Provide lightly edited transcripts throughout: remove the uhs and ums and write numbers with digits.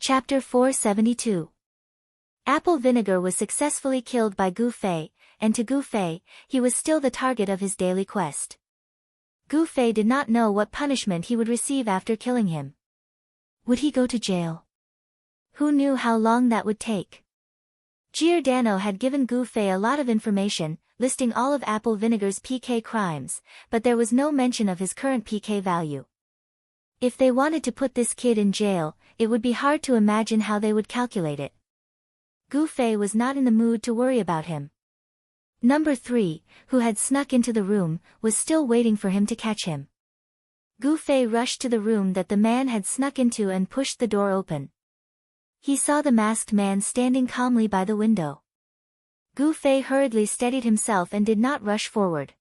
Chapter 472. Apple vinegar was successfully killed by Gu Fei, and to Gu Fei, he was still the target of his daily quest. Gu Fei did not know what punishment he would receive after killing him. Would he go to jail? Who knew how long that would take? Giordano had given Gu Fei a lot of information, listing all of apple vinegar's PK crimes, but there was no mention of his current PK value. If they wanted to put this kid in jail, it would be hard to imagine how they would calculate it. Gu Fei was not in the mood to worry about him. Number 3, who had snuck into the room, was still waiting for him to catch him. Gu Fei rushed to the room that the man had snuck into and pushed the door open. He saw the masked man standing calmly by the window. Gu Fei hurriedly steadied himself and did not rush forward.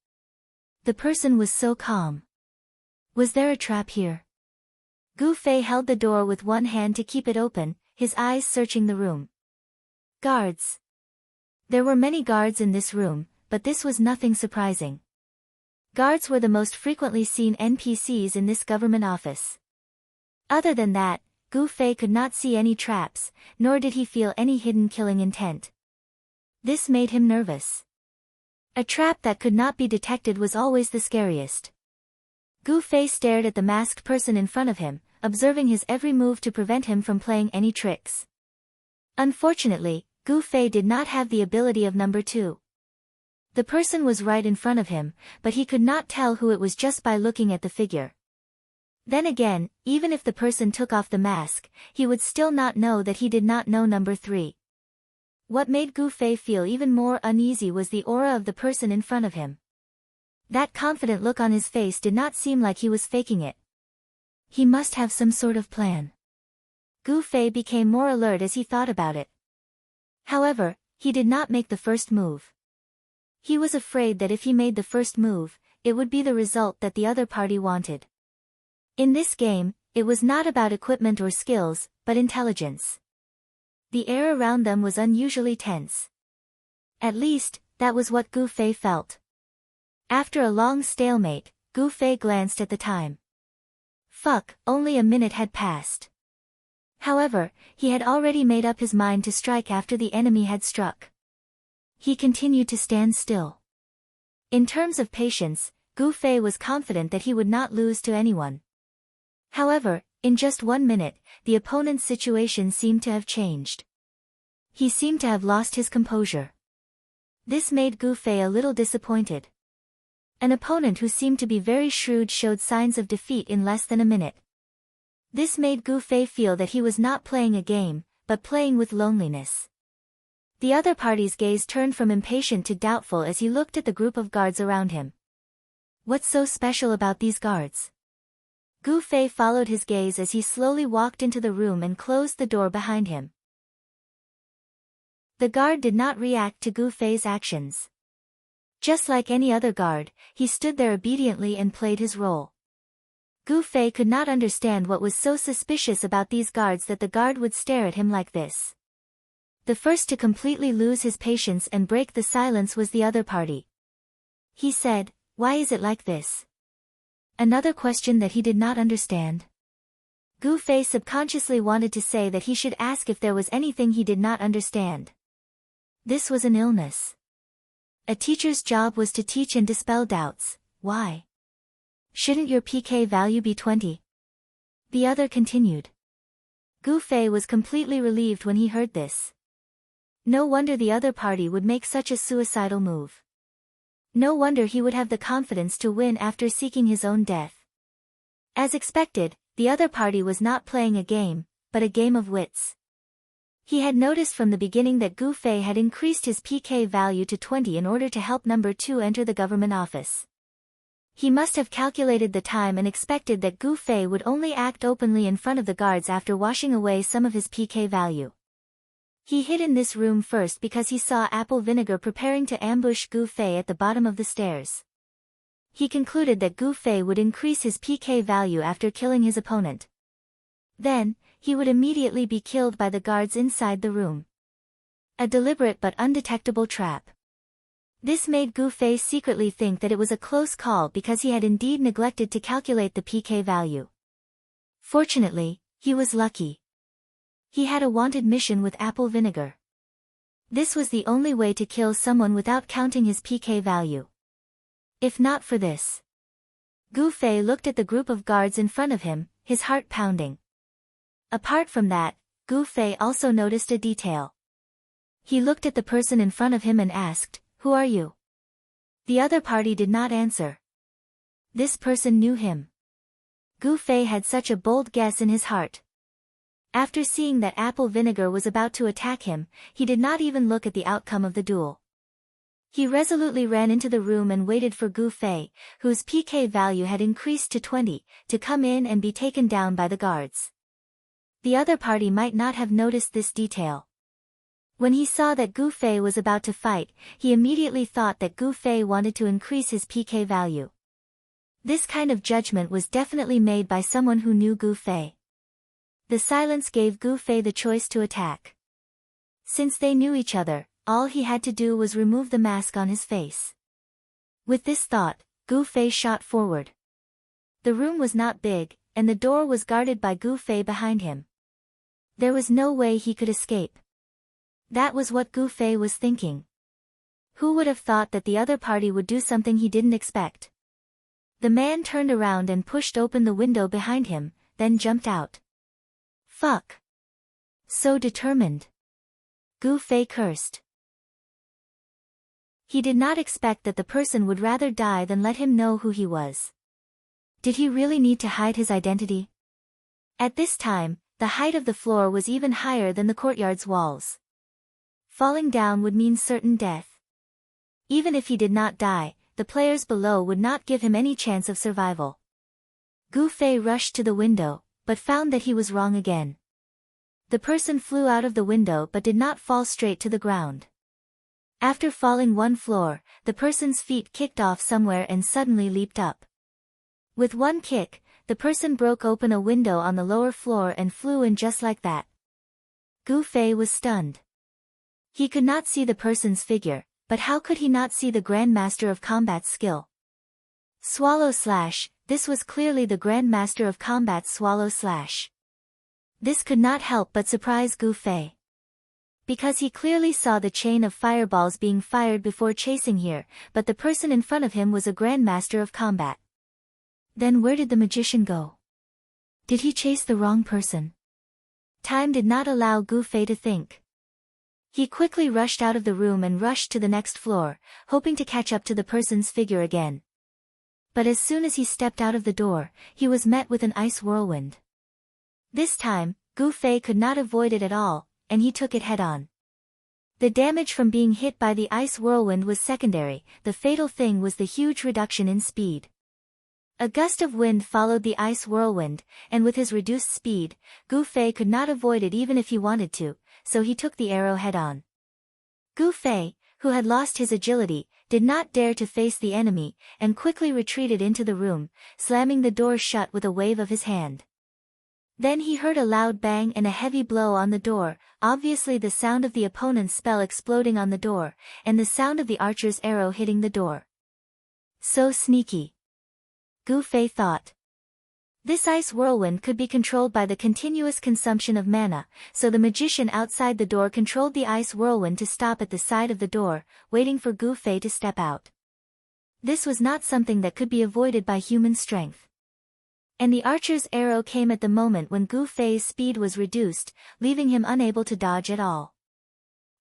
The person was so calm. Was there a trap here? Gu Fei held the door with one hand to keep it open, his eyes searching the room. Guards. There were many guards in this room, but this was nothing surprising. Guards were the most frequently seen NPCs in this government office. Other than that, Gu Fei could not see any traps, nor did he feel any hidden killing intent. This made him nervous. A trap that could not be detected was always the scariest. Gu Fei stared at the masked person in front of him, observing his every move to prevent him from playing any tricks. Unfortunately, Gu Fei did not have the ability of number 2. The person was right in front of him, but he could not tell who it was just by looking at the figure. Then again, even if the person took off the mask, he would still not know that he did not know number 3. What made Gu Fei feel even more uneasy was the aura of the person in front of him. That confident look on his face did not seem like he was faking it. He must have some sort of plan. Gu Fei became more alert as he thought about it. However, he did not make the first move. He was afraid that if he made the first move, it would be the result that the other party wanted. In this game, it was not about equipment or skills, but intelligence. The air around them was unusually tense. At least, that was what Gu Fei felt. After a long stalemate, Gu Fei glanced at the time. Fuck, only a minute had passed. However, he had already made up his mind to strike after the enemy had struck. He continued to stand still. In terms of patience, Gu Fei was confident that he would not lose to anyone. However, in just 1 minute, the opponent's situation seemed to have changed. He seemed to have lost his composure. This made Gu Fei a little disappointed. An opponent who seemed to be very shrewd showed signs of defeat in less than a minute. This made Gu Fei feel that he was not playing a game, but playing with loneliness. The other party's gaze turned from impatient to doubtful as he looked at the group of guards around him. What's so special about these guards? Gu Fei followed his gaze as he slowly walked into the room and closed the door behind him. The guard did not react to Gu Fei's actions. Just like any other guard, he stood there obediently and played his role. Gu Fei could not understand what was so suspicious about these guards that the guard would stare at him like this. The first to completely lose his patience and break the silence was the other party. He said, "Why is it like this?" Another question that he did not understand. Gu Fei subconsciously wanted to say that he should ask if there was anything he did not understand. This was an illness. A teacher's job was to teach and dispel doubts. Why? Shouldn't your PK value be 20? The other continued. Gu Fei was completely relieved when he heard this. No wonder the other party would make such a suicidal move. No wonder he would have the confidence to win after seeking his own death. As expected, the other party was not playing a game, but a game of wits. He had noticed from the beginning that Gu Fei had increased his PK value to 20 in order to help number 2 enter the government office. He must have calculated the time and expected that Gu Fei would only act openly in front of the guards after washing away some of his PK value. He hid in this room first because he saw apple vinegar preparing to ambush Gu Fei at the bottom of the stairs. He concluded that Gu Fei would increase his PK value after killing his opponent. Then, he would immediately be killed by the guards inside the room. A deliberate but undetectable trap. This made Gu Fei secretly think that it was a close call because he had indeed neglected to calculate the PK value. Fortunately, he was lucky. He had a wanted mission with apple vinegar. This was the only way to kill someone without counting his PK value. If not for this. Gu Fei looked at the group of guards in front of him, his heart pounding. Apart from that, Gu Fei also noticed a detail. He looked at the person in front of him and asked, "Who are you?" The other party did not answer. This person knew him. Gu Fei had such a bold guess in his heart. After seeing that apple vinegar was about to attack him, he did not even look at the outcome of the duel. He resolutely ran into the room and waited for Gu Fei, whose PK value had increased to 20, to come in and be taken down by the guards. The other party might not have noticed this detail. When he saw that Gu Fei was about to fight, he immediately thought that Gu Fei wanted to increase his PK value. This kind of judgment was definitely made by someone who knew Gu Fei. The silence gave Gu Fei the choice to attack. Since they knew each other, all he had to do was remove the mask on his face. With this thought, Gu Fei shot forward. The room was not big, and the door was guarded by Gu Fei behind him. There was no way he could escape. That was what Gu Fei was thinking. Who would have thought that the other party would do something he didn't expect? The man turned around and pushed open the window behind him, then jumped out. Fuck. So determined. Gu Fei cursed. He did not expect that the person would rather die than let him know who he was. Did he really need to hide his identity? At this time, the height of the floor was even higher than the courtyard's walls. Falling down would mean certain death. Even if he did not die, the players below would not give him any chance of survival. Gu Fei rushed to the window, but found that he was wrong again. The person flew out of the window but did not fall straight to the ground. After falling one floor, the person's feet kicked off somewhere and suddenly leaped up. With one kick, the person broke open a window on the lower floor and flew in just like that. Gu Fei was stunned. He could not see the person's figure, but how could he not see the Grandmaster of Combat's skill? Swallow Slash, this was clearly the Grandmaster of Combat's Swallow Slash. This could not help but surprise Gu Fei. Because he clearly saw the chain of fireballs being fired before chasing here, but the person in front of him was a Grandmaster of Combat. Then where did the magician go? Did he chase the wrong person? Time did not allow Gu Fei to think. He quickly rushed out of the room and rushed to the next floor, hoping to catch up to the person's figure again. But as soon as he stepped out of the door, he was met with an ice whirlwind. This time, Gu Fei could not avoid it at all, and he took it head-on. The damage from being hit by the ice whirlwind was secondary, the fatal thing was the huge reduction in speed. A gust of wind followed the ice whirlwind, and with his reduced speed, Gu Fei could not avoid it even if he wanted to, so he took the arrow head-on. Gu Fei, who had lost his agility, did not dare to face the enemy, and quickly retreated into the room, slamming the door shut with a wave of his hand. Then he heard a loud bang and a heavy blow on the door, obviously the sound of the opponent's spell exploding on the door, and the sound of the archer's arrow hitting the door. So sneaky. Gu Fei thought. This ice whirlwind could be controlled by the continuous consumption of mana, so the magician outside the door controlled the ice whirlwind to stop at the side of the door, waiting for Gu Fei to step out. This was not something that could be avoided by human strength. And the archer's arrow came at the moment when Gu Fei's speed was reduced, leaving him unable to dodge at all.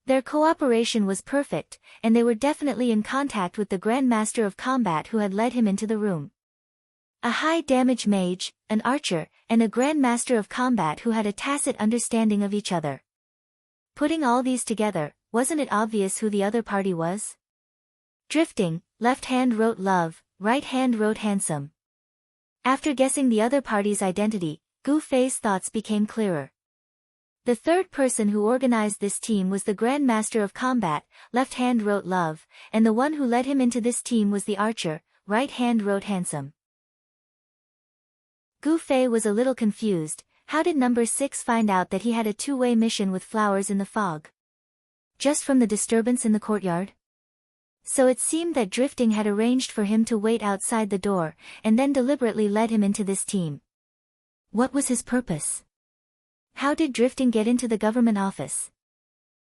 Their cooperation was perfect, and they were definitely in contact with the Grandmaster of Combat who had led him into the room. A high-damage mage, an archer, and a Grandmaster of Combat who had a tacit understanding of each other. Putting all these together, wasn't it obvious who the other party was? Drifting, left hand wrote love, right hand wrote handsome. After guessing the other party's identity, Gu Fei's thoughts became clearer. The third person who organized this team was the Grandmaster of Combat, left hand wrote love, and the one who led him into this team was the archer, right hand wrote handsome. Gu Fei was a little confused. How did number 6 find out that he had a two-way mission with flowers in the fog? Just from the disturbance in the courtyard? So it seemed that Drifting had arranged for him to wait outside the door, and then deliberately led him into this team. What was his purpose? How did Drifting get into the government office?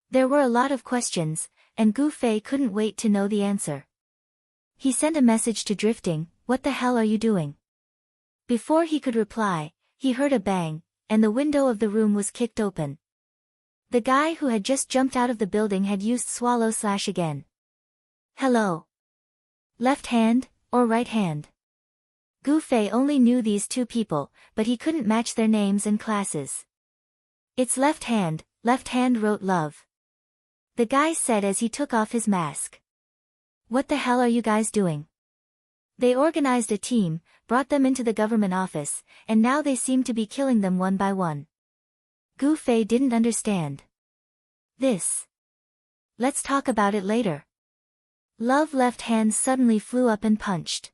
There were a lot of questions, and Gu Fei couldn't wait to know the answer. He sent a message to Drifting, "What the hell are you doing?" Before he could reply, he heard a bang, and the window of the room was kicked open. The guy who had just jumped out of the building had used swallow slash again. Hello. Left hand, or right hand? Gu Fei only knew these two people, but he couldn't match their names and classes. It's left hand, wrote Love. The guy said as he took off his mask. What the hell are you guys doing? They organized a team, brought them into the government office, and now they seem to be killing them one by one. Gu Fei didn't understand. This. Let's talk about it later. Love left hand suddenly flew up and punched.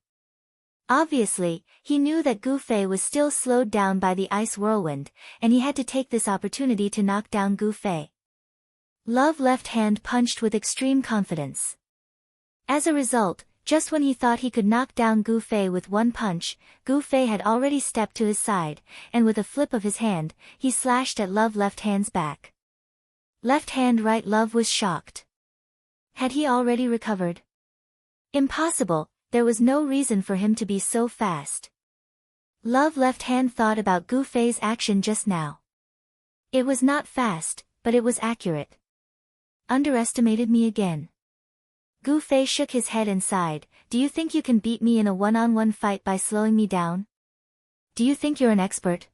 Obviously, he knew that Gu Fei was still slowed down by the ice whirlwind, and he had to take this opportunity to knock down Gu Fei. Love left hand punched with extreme confidence. As a result, just when he thought he could knock down Gu Fei with one punch, Gu Fei had already stepped to his side, and with a flip of his hand, he slashed at Love left hand's back. Left hand right Love was shocked. Had he already recovered? Impossible, there was no reason for him to be so fast. Love left hand thought about Gu Fei's action just now. It was not fast, but it was accurate. Underestimated me again. Gu Fei shook his head and sighed. Do you think you can beat me in a one-on-one fight by slowing me down? Do you think you're an expert?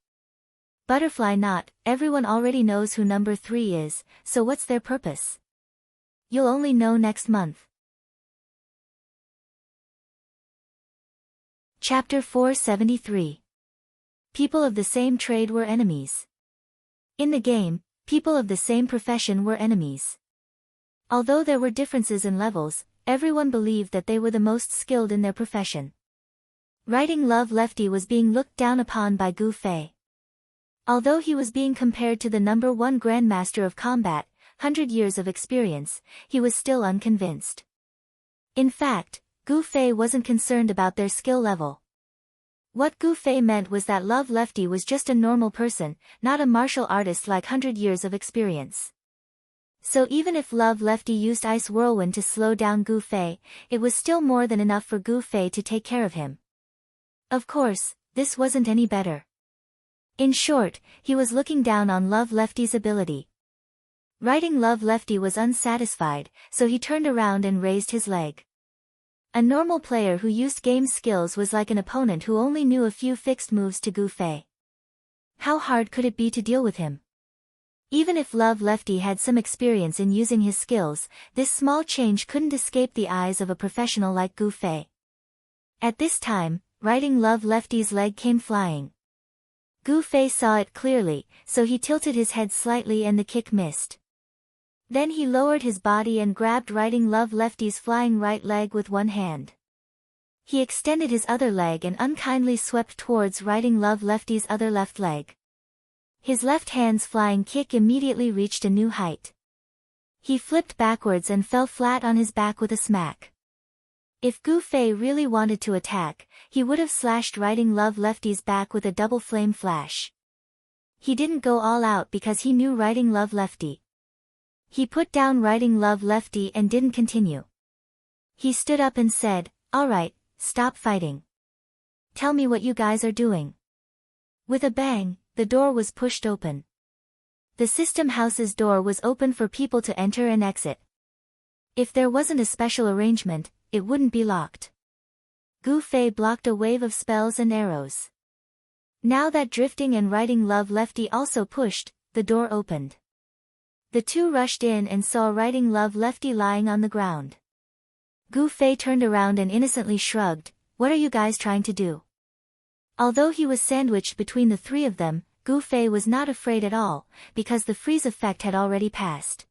Butterfly not, everyone already knows who number 3 is, so what's their purpose? You'll only know next month. Chapter 473. People of the same trade were enemies. In the game, people of the same profession were enemies. Although there were differences in levels, everyone believed that they were the most skilled in their profession. Writing Love Lefty was being looked down upon by Gu Fei. Although he was being compared to the number 1 Grandmaster of Combat, 100 years of experience, he was still unconvinced. In fact, Gu Fei wasn't concerned about their skill level. What Gu Fei meant was that Love Lefty was just a normal person, not a martial artist like 100 years of experience. So even if Love Lefty used Ice Whirlwind to slow down Gu Fei, it was still more than enough for Gu Fei to take care of him. Of course, this wasn't any better. In short, he was looking down on Love Lefty's ability. Writing Love Lefty was unsatisfied, so he turned around and raised his leg. A normal player who used game skills was like an opponent who only knew a few fixed moves to Gu Fei. How hard could it be to deal with him? Even if Love Lefty had some experience in using his skills, this small change couldn't escape the eyes of a professional like Gu Fei. At this time, writing Love Lefty's leg came flying. Gu Fei saw it clearly, so he tilted his head slightly and the kick missed. Then he lowered his body and grabbed writing Love Lefty's flying right leg with one hand. He extended his other leg and unkindly swept towards writing Love Lefty's other left leg. His left hand's flying kick immediately reached a new height. He flipped backwards and fell flat on his back with a smack. If Gu Fei really wanted to attack, he would have slashed writing Love Lefty's back with a double flame flash. He didn't go all out because he knew writing Love Lefty. He put down writing Love Lefty and didn't continue. He stood up and said, "All right, stop fighting. Tell me what you guys are doing." With a bang, the door was pushed open. The system house's door was open for people to enter and exit. If there wasn't a special arrangement, it wouldn't be locked. Gu Fei blocked a wave of spells and arrows. Now that Drifting and writing Love Lefty also pushed, the door opened. The two rushed in and saw writing Love Lefty lying on the ground. Gu Fei turned around and innocently shrugged, "What are you guys trying to do?" Although he was sandwiched between the three of them, Gu Fei was not afraid at all, because the freeze effect had already passed.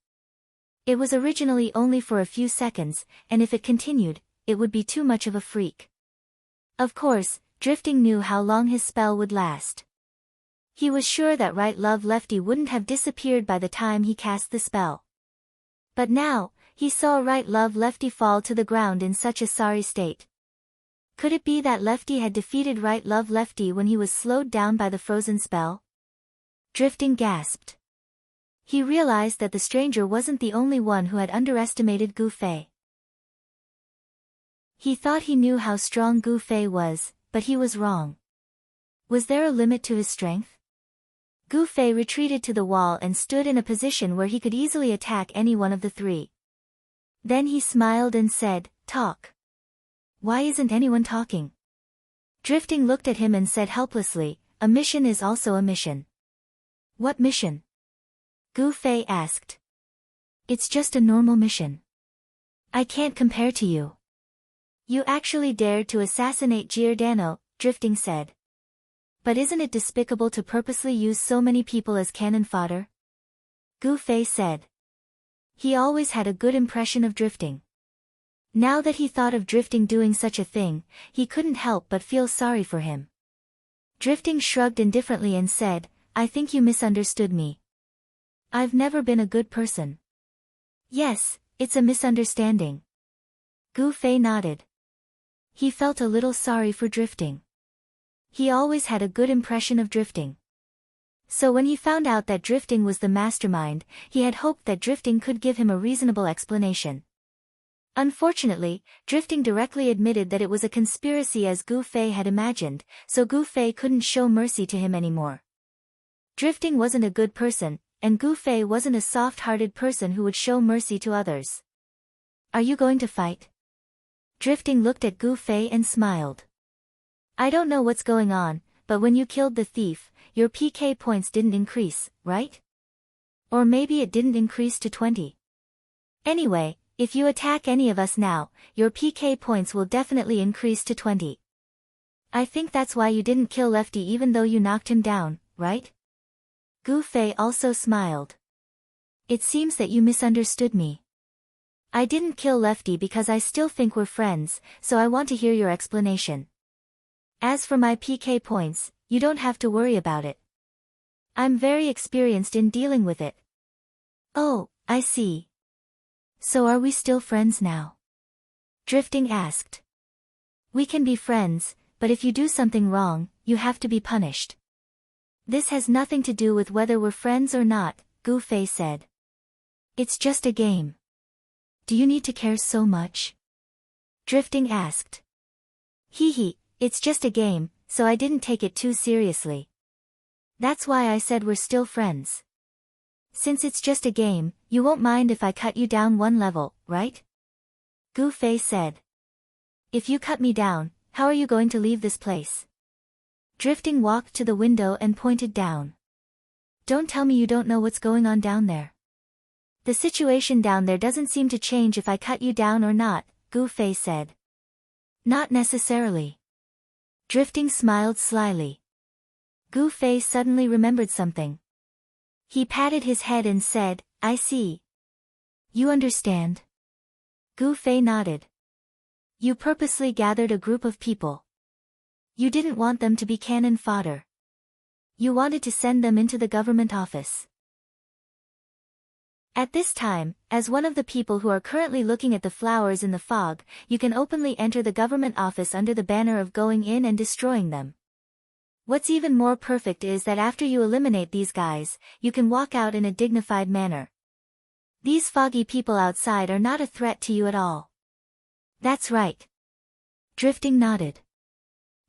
It was originally only for a few seconds, and if it continued, it would be too much of a freak. Of course, Drifting knew how long his spell would last. He was sure that Right Love Lefty wouldn't have disappeared by the time he cast the spell. But now, he saw Right Love Lefty fall to the ground in such a sorry state. Could it be that Lefty had defeated Right Love Lefty when he was slowed down by the frozen spell? Drifting gasped. He realized that the stranger wasn't the only one who had underestimated Gu Fei. He thought he knew how strong Gu Fei was, but he was wrong. Was there a limit to his strength? Gu Fei retreated to the wall and stood in a position where he could easily attack any one of the three. Then he smiled and said, "Talk." "Why isn't anyone talking?" Drifting looked at him and said helplessly, "A mission is also a mission." "What mission?" Gu Fei asked. "It's just a normal mission. I can't compare to you." "You actually dared to assassinate Giordano," Drifting said. "But isn't it despicable to purposely use so many people as cannon fodder?" Gu Fei said. He always had a good impression of Drifting. Now that he thought of Drifting doing such a thing, he couldn't help but feel sorry for him. Drifting shrugged indifferently and said, "I think you misunderstood me. I've never been a good person." "Yes, it's a misunderstanding." Gu Fei nodded. He felt a little sorry for Drifting. He always had a good impression of Drifting. So when he found out that Drifting was the mastermind, he had hoped that Drifting could give him a reasonable explanation. Unfortunately, Drifting directly admitted that it was a conspiracy as Gu Fei had imagined, so Gu Fei couldn't show mercy to him anymore. Drifting wasn't a good person, and Gu Fei wasn't a soft-hearted person who would show mercy to others. "Are you going to fight?" Drifting looked at Gu Fei and smiled. "I don't know what's going on, but when you killed the thief, your PK points didn't increase, right? Or maybe it didn't increase to 20. Anyway, if you attack any of us now, your PK points will definitely increase to 20. I think that's why you didn't kill Lefty even though you knocked him down, right?" Gu Fei also smiled. "It seems that you misunderstood me. I didn't kill Lefty because I still think we're friends, so I want to hear your explanation. As for my PK points, you don't have to worry about it. I'm very experienced in dealing with it." "Oh, I see. So are we still friends now?" Drifting asked. "We can be friends, but if you do something wrong, you have to be punished." "This has nothing to do with whether we're friends or not," Gu Fei said. "It's just a game." "Do you need to care so much?" Drifting asked. Hee, it's just a game, so I didn't take it too seriously. That's why I said we're still friends. Since it's just a game, you won't mind if I cut you down one level, right?" Gu Fei said. "If you cut me down, how are you going to leave this place?" Drifting walked to the window and pointed down. "Don't tell me you don't know what's going on down there." "The situation down there doesn't seem to change if I cut you down or not," Gu Fei said. "Not necessarily." Drifting smiled slyly. Gu Fei suddenly remembered something. He patted his head and said, "I see. You understand?" Gu Fei nodded. "You purposely gathered a group of people. You didn't want them to be cannon fodder. You wanted to send them into the government office." At this time, as one of the people who are currently looking at the flowers in the fog, you can openly enter the government office under the banner of going in and destroying them. What's even more perfect is that after you eliminate these guys, you can walk out in a dignified manner. These foggy people outside are not a threat to you at all. "That's right." Drifting nodded.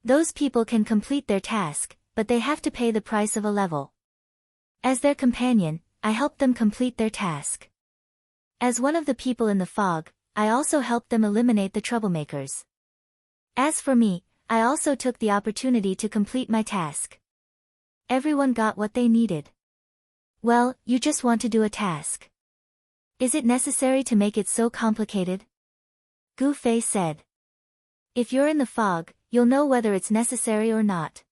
"Those people can complete their task, but they have to pay the price of a level. As their companion, I helped them complete their task. As one of the people in the fog, I also helped them eliminate the troublemakers. As for me, I also took the opportunity to complete my task. Everyone got what they needed." "Well, you just want to do a task. Is it necessary to make it so complicated?" Gu Fei said. "If you're in the fog, you'll know whether it's necessary or not."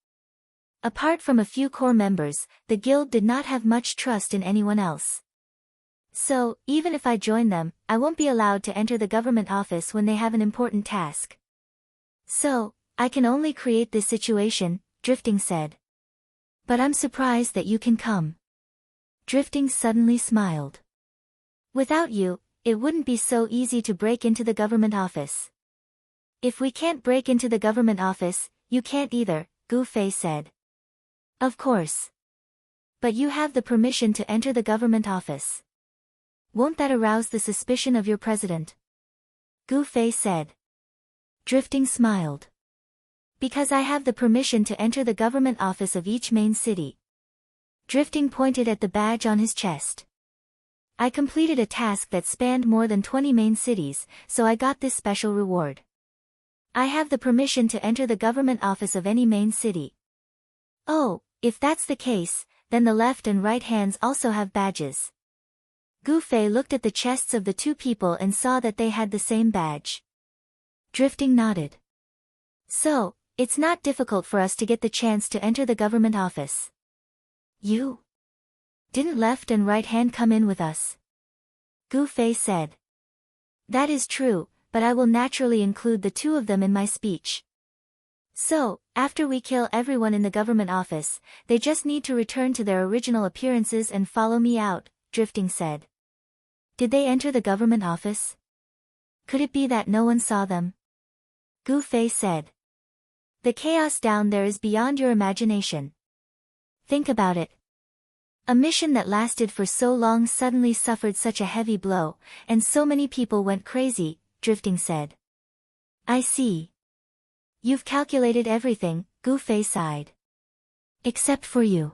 Apart from a few core members, the guild did not have much trust in anyone else. So, even if I join them, I won't be allowed to enter the government office when they have an important task. So, I can only create this situation, Drifting said. "But I'm surprised that you can come." Drifting suddenly smiled. "Without you, it wouldn't be so easy to break into the government office." "If we can't break into the government office, you can't either," Gu Fei said. "Of course. But you have the permission to enter the government office. Won't that arouse the suspicion of your president? Gu Fei said. Drifting smiled. Because I have the permission to enter the government office of each main city. Drifting pointed at the badge on his chest. I completed a task that spanned more than 20 main cities, so I got this special reward. I have the permission to enter the government office of any main city. Oh, if that's the case, then the left and right hands also have badges. Gu Fei looked at the chests of the two people and saw that they had the same badge. Drifting nodded. So, it's not difficult for us to get the chance to enter the government office. You? Didn't left and right hand come in with us? Gu Fei said. That is true, but I will naturally include the two of them in my speech. So, after we kill everyone in the government office, they just need to return to their original appearances and follow me out, Drifting said. Did they enter the government office? Could it be that no one saw them? Gu Fei said. The chaos down there is beyond your imagination. Think about it. A mission that lasted for so long suddenly suffered such a heavy blow, and so many people went crazy, Drifting said. I see. You've calculated everything, Gu Fei sighed. Except for you.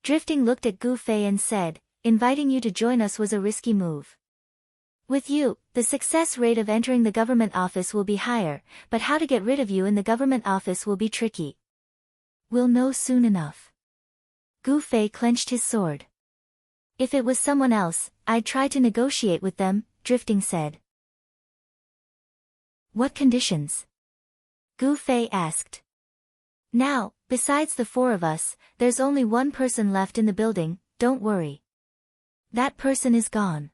Drifting looked at Gu Fei and said, inviting you to join us was a risky move. With you, the success rate of entering the government office will be higher, but how to get rid of you in the government office will be tricky. We'll know soon enough. Gu Fei clenched his sword. If it was someone else, I'd try to negotiate with them, Drifting said. What conditions? Gu Fei asked. Now, besides the four of us, there's only one person left in the building, don't worry. That person is gone.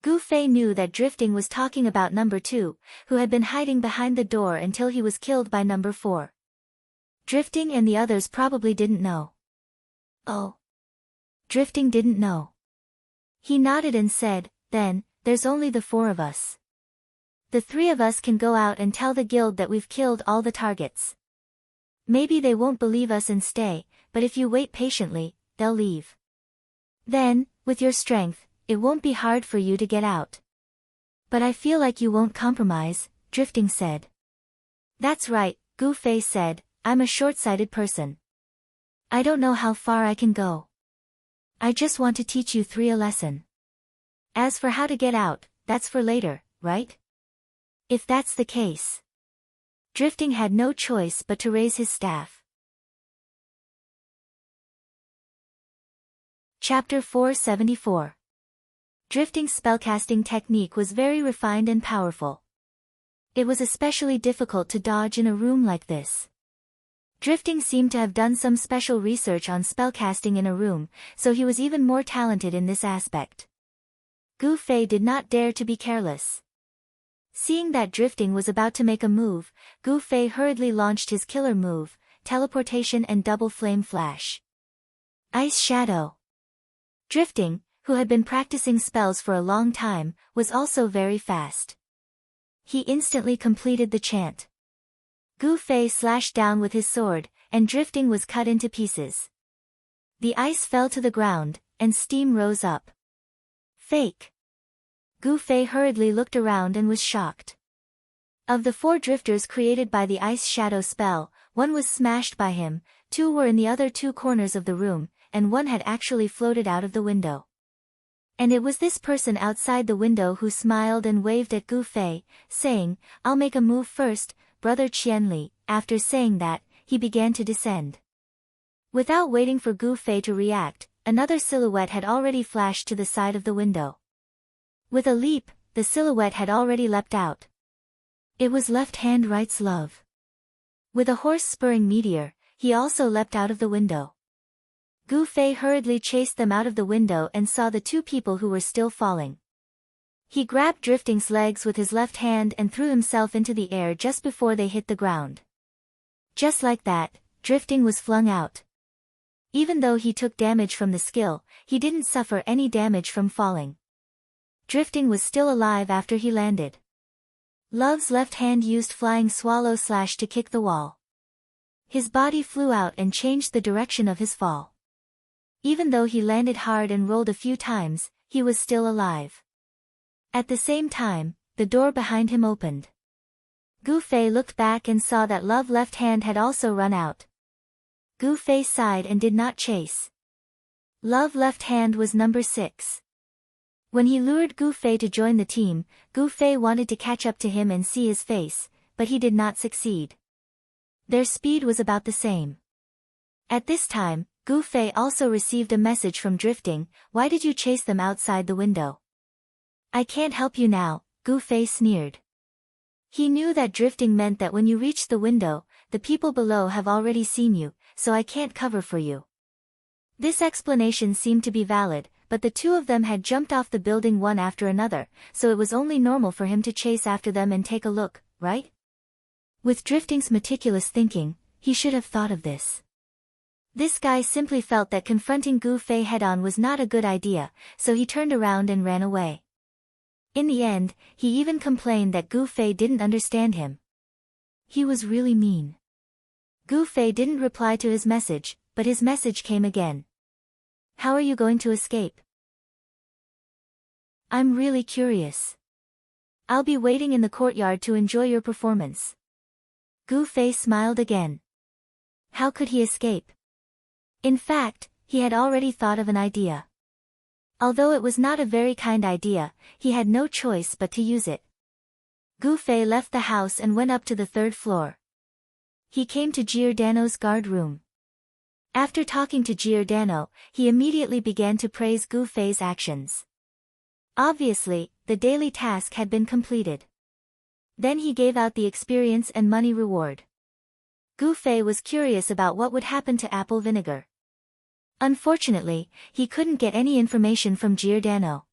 Gu Fei knew that Drifting was talking about number 2, who had been hiding behind the door until he was killed by number 4. Drifting and the others probably didn't know. Oh. Drifting didn't know. He nodded and said, then, there's only the 4 of us. The 3 of us can go out and tell the guild that we've killed all the targets. Maybe they won't believe us and stay, but if you wait patiently, they'll leave. Then, with your strength, it won't be hard for you to get out. But I feel like you won't compromise, Drifting said. That's right, Gu Fei said, I'm a short-sighted person. I don't know how far I can go. I just want to teach you 3 a lesson. As for how to get out, that's for later, right? If that's the case. Drifting had no choice but to raise his staff. Chapter 474. Drifting's spellcasting technique was very refined and powerful. It was especially difficult to dodge in a room like this. Drifting seemed to have done some special research on spellcasting in a room, so he was even more talented in this aspect. Gu Fei did not dare to be careless. Seeing that Drifting was about to make a move, Gu Fei hurriedly launched his killer move, teleportation and double flame flash. Ice Shadow. Drifting, who had been practicing spells for a long time, was also very fast. He instantly completed the chant. Gu Fei slashed down with his sword, and Drifting was cut into pieces. The ice fell to the ground, and steam rose up. Fake. Gu Fei hurriedly looked around and was shocked. Of the 4 drifters created by the Ice Shadow spell, 1 was smashed by him, 2 were in the other 2 corners of the room, and 1 had actually floated out of the window. And it was this person outside the window who smiled and waved at Gu Fei, saying, I'll make a move first, Brother Qianli. After saying that, he began to descend. Without waiting for Gu Fei to react, another silhouette had already flashed to the side of the window. With a leap, the silhouette had already leapt out. It was Left Hand Right's Love. With a horse-spurring meteor, he also leapt out of the window. Gu Fei hurriedly chased them out of the window and saw the 2 people who were still falling. He grabbed Drifting's legs with his left hand and threw himself into the air just before they hit the ground. Just like that, Drifting was flung out. Even though he took damage from the skill, he didn't suffer any damage from falling. Drifting was still alive after he landed. Love's left hand used Flying Swallow Slash to kick the wall. His body flew out and changed the direction of his fall. Even though he landed hard and rolled a few times, he was still alive. At the same time, the door behind him opened. Gu Fei looked back and saw that Love Left Hand had also run out. Gu Fei sighed and did not chase. Love Left Hand was number 6. When he lured Gu Fei to join the team, Gu Fei wanted to catch up to him and see his face, but he did not succeed. Their speed was about the same. At this time, Gu Fei also received a message from Drifting. Why did you chase them outside the window? I can't help you now, Gu Fei sneered. He knew that drifting meant that when you reach the window, the people below have already seen you, so I can't cover for you. This explanation seemed to be valid, but the two of them had jumped off the building one after another, so it was only normal for him to chase after them and take a look, right? With Drifting's meticulous thinking, he should have thought of this. This guy simply felt that confronting Gu Fei head-on was not a good idea, so he turned around and ran away. In the end, he even complained that Gu Fei didn't understand him. He was really mean. Gu Fei didn't reply to his message, but his message came again. How are you going to escape? I'm really curious. I'll be waiting in the courtyard to enjoy your performance. Gu Fei smiled again. How could he escape? In fact, he had already thought of an idea. Although it was not a very kind idea, he had no choice but to use it. Gu Fei left the house and went up to the 3rd floor. He came to Giordano's guard room. After talking to Giordano, he immediately began to praise Gu Fei's actions. Obviously, the daily task had been completed. Then he gave out the experience and money reward. Gu Fei was curious about what would happen to apple vinegar. Unfortunately, he couldn't get any information from Giordano.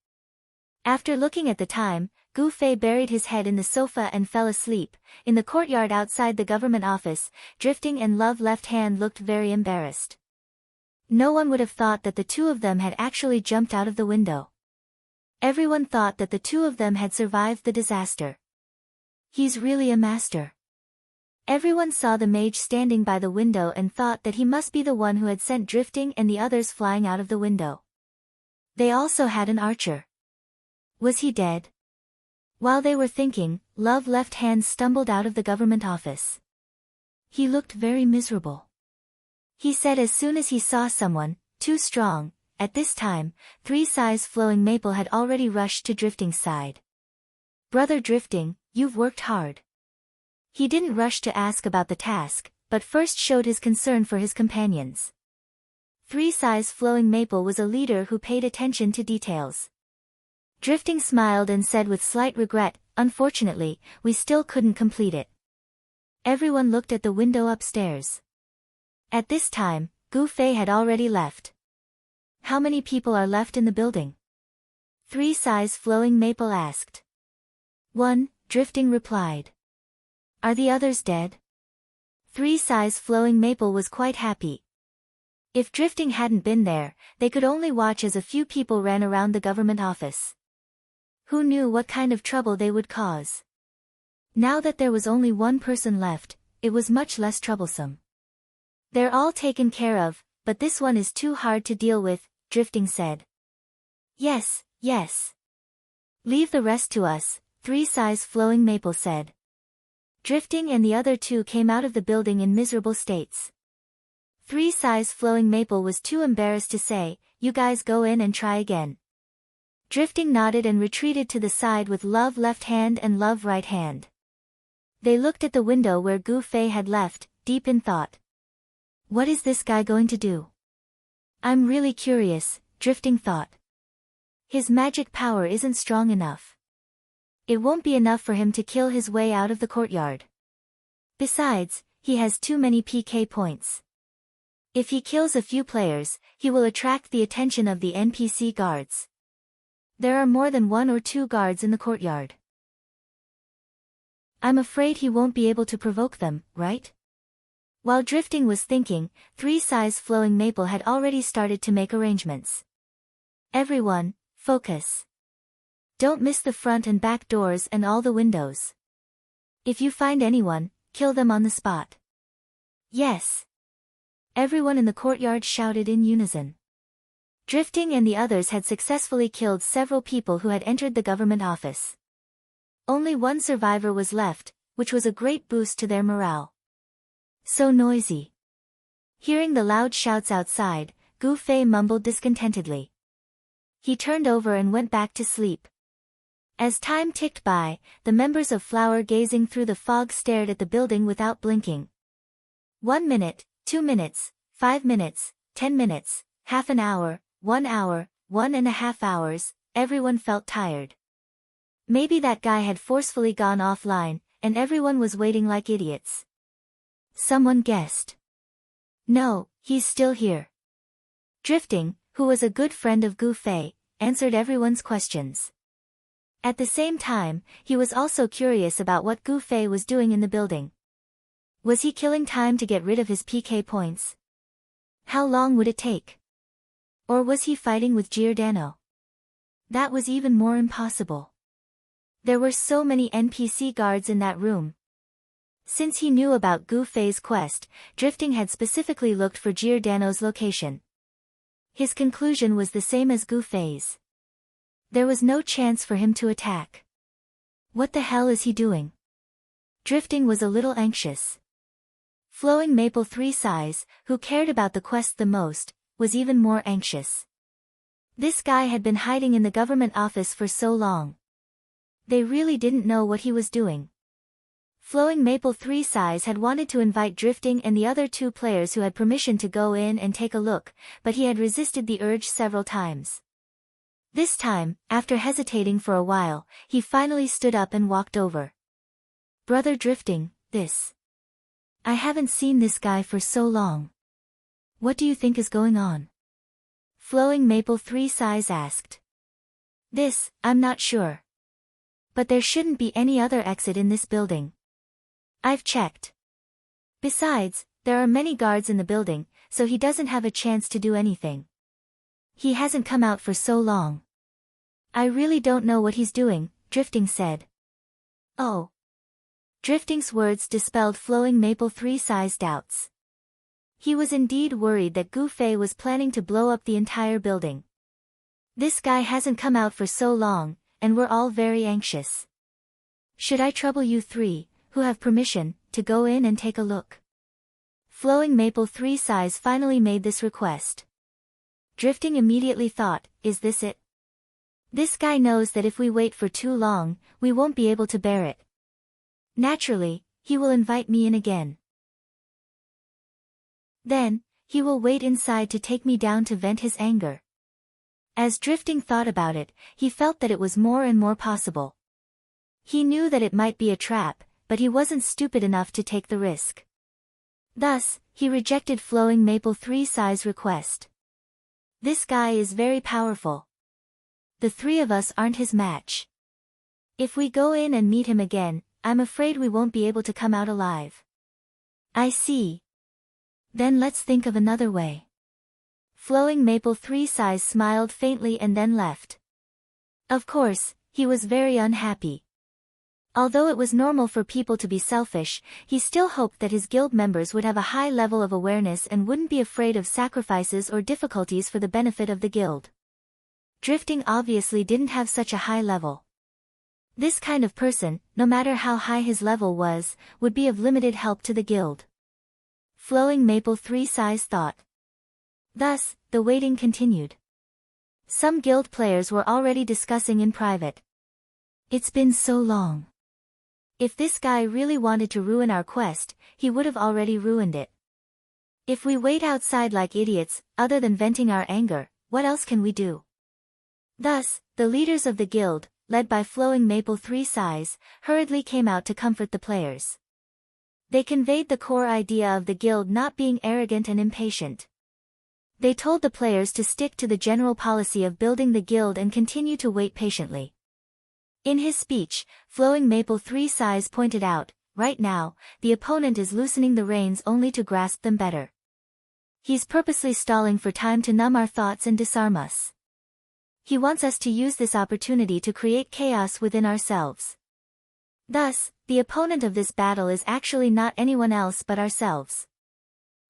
After looking at the time, Gu Fei buried his head in the sofa and fell asleep. In the courtyard outside the government office, Drifting and Love Left Hand looked very embarrassed. No one would have thought that the two of them had actually jumped out of the window. Everyone thought that the two of them had survived the disaster. He's really a master. Everyone saw the mage standing by the window and thought that he must be the one who had sent Drifting and the others flying out of the window. They also had an archer. Was he dead? While they were thinking, Love Left Hand stumbled out of the government office. He looked very miserable. He said as soon as he saw someone, too strong. At this time, 3 sighs Flowing Maple had already rushed to Drifting's side. Brother Drifting, you've worked hard. He didn't rush to ask about the task, but first showed his concern for his companions. 3 sighs Flowing Maple was a leader who paid attention to details. Drifting smiled and said with slight regret, unfortunately, we still couldn't complete it. Everyone looked at the window upstairs. At this time, Gu Fei had already left. How many people are left in the building? 3 sighs Flowing Maple asked. 1, Drifting replied. Are the others dead? 3 sighs Flowing Maple was quite happy. If Drifting hadn't been there, they could only watch as a few people ran around the government office. Who knew what kind of trouble they would cause? Now that there was only one person left, it was much less troublesome. They're all taken care of, but this one is too hard to deal with, Drifting said. Yes, yes. Leave the rest to us, 3 sighs Flowing Maple said. Drifting and the other 2 came out of the building in miserable states. 3 sighs Flowing Maple was too embarrassed to say, you guys go in and try again. Drifting nodded and retreated to the side with Love Left Hand and Love Right Hand. They looked at the window where Gu Fei had left, deep in thought. What is this guy going to do? I'm really curious, Drifting thought. His magic power isn't strong enough. It won't be enough for him to kill his way out of the courtyard. Besides, he has too many PK points. If he kills a few players, he will attract the attention of the NPC guards. There are more than 1 or 2 guards in the courtyard. I'm afraid he won't be able to provoke them, right? While Drifting was thinking, 3 sighs Flowing Maple had already started to make arrangements. Everyone, focus. Don't miss the front and back doors and all the windows. If you find anyone, kill them on the spot. Yes. Everyone in the courtyard shouted in unison. Drifting and the others had successfully killed several people who had entered the government office. Only one survivor was left, which was a great boost to their morale. So noisy. Hearing the loud shouts outside, Gu Fei mumbled discontentedly. He turned over and went back to sleep. As time ticked by, the members of Flower gazing through the fog stared at the building without blinking. 1 minute, 2 minutes, 5 minutes, 10 minutes, half an hour, 1 hour, 1.5 hours, everyone felt tired. Maybe that guy had forcefully gone offline, and everyone was waiting like idiots. Someone guessed. No, he's still here. Drifting, who was a good friend of Gu Fei, answered everyone's questions. At the same time, he was also curious about what Gu Fei was doing in the building. Was he killing time to get rid of his PK points? How long would it take? Or was he fighting with Giordano? That was even more impossible. There were so many NPC guards in that room. Since he knew about Gu Fei's quest, Drifting had specifically looked for Giordano's location. His conclusion was the same as Gu Fei's. There was no chance for him to attack. What the hell is he doing? Drifting was a little anxious. Flowing Maple 3 Sighs, who cared about the quest the most, was even more anxious. This guy had been hiding in the government office for so long. They really didn't know what he was doing. Flowing Maple 3 Sighs had wanted to invite Drifting and the other 2 players who had permission to go in and take a look, but he had resisted the urge several times. This time, after hesitating for a while, he finally stood up and walked over. Brother Drifting, I haven't seen this guy for so long. What do you think is going on? Flowing Maple 3 Sighs asked. I'm not sure. But there shouldn't be any other exit in this building. I've checked. Besides, there are many guards in the building, so he doesn't have a chance to do anything. He hasn't come out for so long. I really don't know what he's doing, Drifting said. Oh. Drifting's words dispelled Flowing Maple 3 Sighs' doubts. He was indeed worried that Gu Fei was planning to blow up the entire building. This guy hasn't come out for so long, and we're all very anxious. Should I trouble you 3, who have permission, to go in and take a look? Flowing Maple 3 Sighs finally made this request. Drifting immediately thought, is this it? This guy knows that if we wait for too long, we won't be able to bear it. Naturally, he will invite me in again. Then, he will wait inside to take me down to vent his anger. As Drifting thought about it, he felt that it was more and more possible. He knew that it might be a trap, but he wasn't stupid enough to take the risk. Thus, he rejected Flowing Maple 3 Sighs' request. This guy is very powerful. The 3 of us aren't his match. If we go in and meet him again, I'm afraid we won't be able to come out alive. I see. Then let's think of another way. Flowing Maple 3 Sighs smiled faintly and then left. Of course, he was very unhappy. Although it was normal for people to be selfish, he still hoped that his guild members would have a high level of awareness and wouldn't be afraid of sacrifices or difficulties for the benefit of the guild. Drifting obviously didn't have such a high level. This kind of person, no matter how high his level was, would be of limited help to the guild. Flowing Maple 3 Sighs thought. Thus, the waiting continued. Some guild players were already discussing in private. It's been so long. If this guy really wanted to ruin our quest, he would have already ruined it. If we wait outside like idiots, other than venting our anger, what else can we do? Thus, the leaders of the guild, led by Flowing Maple 3 Sighs, hurriedly came out to comfort the players. They conveyed the core idea of the guild not being arrogant and impatient. They told the players to stick to the general policy of building the guild and continue to wait patiently. In his speech, Flowing Maple 3 Sighs pointed out, right now, the opponent is loosening the reins only to grasp them better. He's purposely stalling for time to numb our thoughts and disarm us. He wants us to use this opportunity to create chaos within ourselves. Thus, the opponent of this battle is actually not anyone else but ourselves.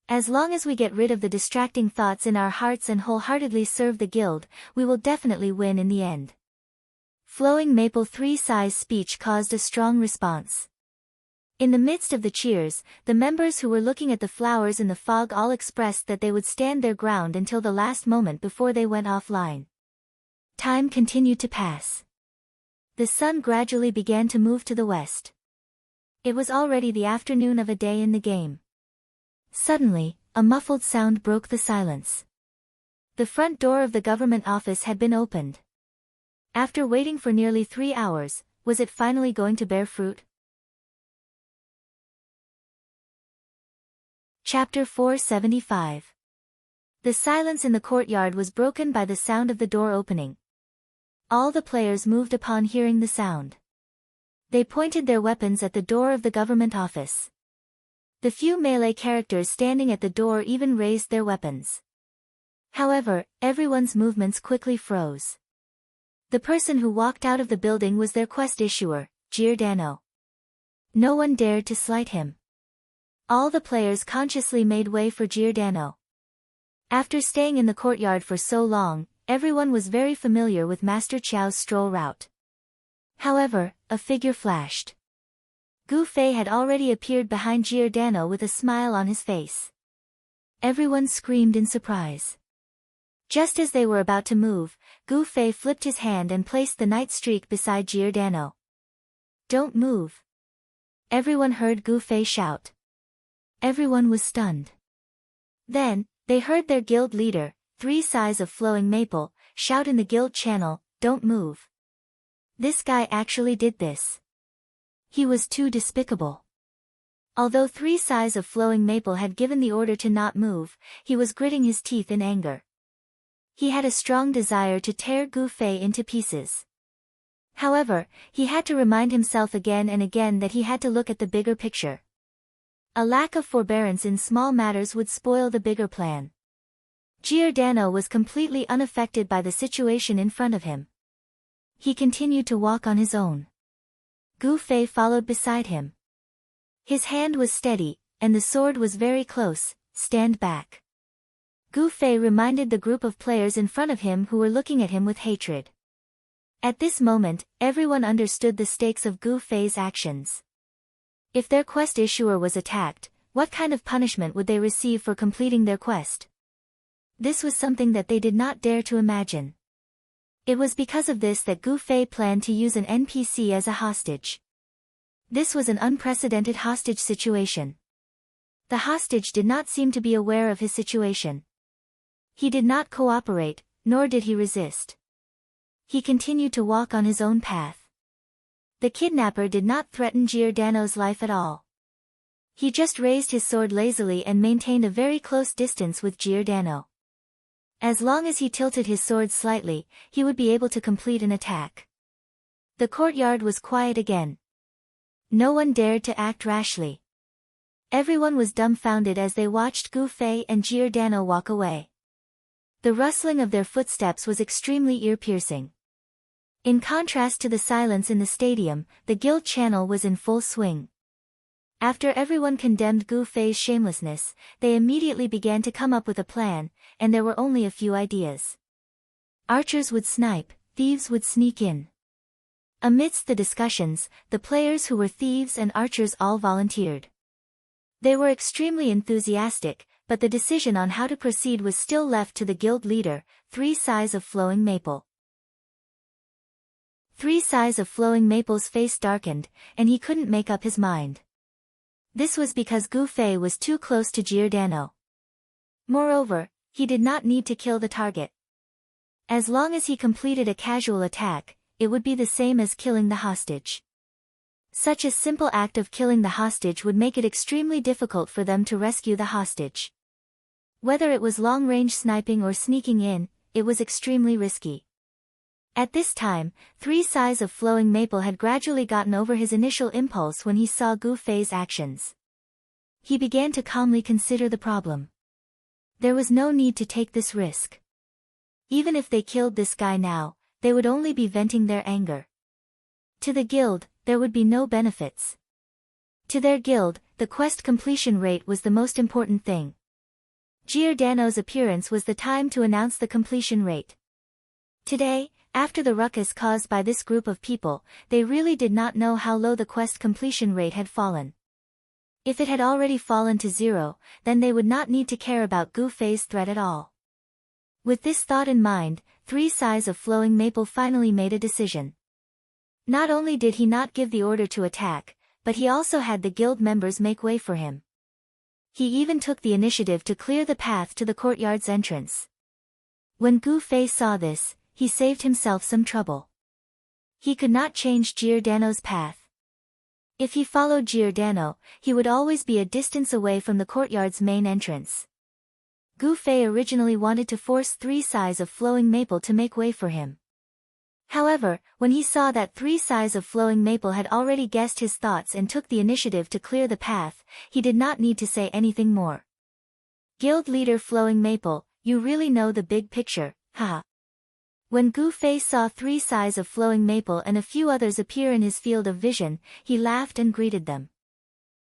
As long as we get rid of the distracting thoughts in our hearts and wholeheartedly serve the guild, we will definitely win in the end. Flowing Maple 3's speech caused a strong response. In the midst of the cheers, the members who were looking at the flowers in the fog all expressed that they would stand their ground until the last moment before they went offline. Time continued to pass. The sun gradually began to move to the west. It was already the afternoon of a day in the game. Suddenly, a muffled sound broke the silence. The front door of the government office had been opened. After waiting for nearly 3 hours, was it finally going to bear fruit? Chapter 475. The silence in the courtyard was broken by the sound of the door opening. All the players moved upon hearing the sound. They pointed their weapons at the door of the government office. The few melee characters standing at the door even raised their weapons. However, everyone's movements quickly froze. The person who walked out of the building was their quest issuer, Giordano. No one dared to slight him. All the players consciously made way for Giordano. After staying in the courtyard for so long, everyone was very familiar with Master Chiao's stroll route. However, a figure flashed. Gu Fei had already appeared behind Giordano with a smile on his face. Everyone screamed in surprise. Just as they were about to move, Gu Fei flipped his hand and placed the night streak beside Giordano. "Don't move." Everyone heard Gu Fei shout. Everyone was stunned. Then, they heard their guild leader, 3's of Flowing Maple, shout in the guild channel, "Don't move." This guy actually did this. He was too despicable. Although 3's of Flowing Maple had given the order to not move, he was gritting his teeth in anger. He had a strong desire to tear Gu Fei into pieces. However, he had to remind himself again and again that he had to look at the bigger picture. A lack of forbearance in small matters would spoil the bigger plan. Giordano was completely unaffected by the situation in front of him. He continued to walk on his own. Gu Fei followed beside him. His hand was steady, and the sword was very close. "Stand back." Gu Fei reminded the group of players in front of him who were looking at him with hatred. At this moment, everyone understood the stakes of Gu Fei's actions. If their quest issuer was attacked, what kind of punishment would they receive for completing their quest? This was something that they did not dare to imagine. It was because of this that Gu Fei planned to use an NPC as a hostage. This was an unprecedented hostage situation. The hostage did not seem to be aware of his situation. He did not cooperate, nor did he resist. He continued to walk on his own path. The kidnapper did not threaten Giordano's life at all. He just raised his sword lazily and maintained a very close distance with Giordano. As long as he tilted his sword slightly, he would be able to complete an attack. The courtyard was quiet again. No one dared to act rashly. Everyone was dumbfounded as they watched Gu Fei and Giordano walk away. The rustling of their footsteps was extremely ear-piercing. In contrast to the silence in the stadium, the guild channel was in full swing. After everyone condemned Gu Fei's shamelessness, they immediately began to come up with a plan, and there were only a few ideas. Archers would snipe, thieves would sneak in. Amidst the discussions, the players who were thieves and archers all volunteered. They were extremely enthusiastic, but the decision on how to proceed was still left to the guild leader, 3's of Flowing Maple. 3's of Flowing Maple's face darkened, and he couldn't make up his mind. This was because Gu Fei was too close to Giordano. Moreover, he did not need to kill the target. As long as he completed a casual attack, it would be the same as killing the hostage. Such a simple act of killing the hostage would make it extremely difficult for them to rescue the hostage. Whether it was long-range sniping or sneaking in, it was extremely risky. At this time, 3's of Flowing Maple had gradually gotten over his initial impulse when he saw Gu Fei's actions. He began to calmly consider the problem. There was no need to take this risk. Even if they killed this guy now, they would only be venting their anger. To the guild, there would be no benefits. To their guild, the quest completion rate was the most important thing. Giordano's appearance was the time to announce the completion rate. Today, after the ruckus caused by this group of people, they really did not know how low the quest completion rate had fallen. If it had already fallen to 0, then they would not need to care about Gu Fei's threat at all. With this thought in mind, 3 Sighs of Flowing Maple finally made a decision. Not only did he not give the order to attack, but he also had the guild members make way for him. He even took the initiative to clear the path to the courtyard's entrance. When Gu Fei saw this, he saved himself some trouble. He could not change Giordano's path. If he followed Giordano, he would always be a distance away from the courtyard's main entrance. Gu Fei originally wanted to force 3 Sighs of Flowing Maple to make way for him. However, when he saw that 3 Sighs of Flowing Maple had already guessed his thoughts and took the initiative to clear the path, he did not need to say anything more. Guild leader Flowing Maple, you really know the big picture, haha. When Gu Fei saw 3 Sighs of Flowing Maple and a few others appear in his field of vision, he laughed and greeted them.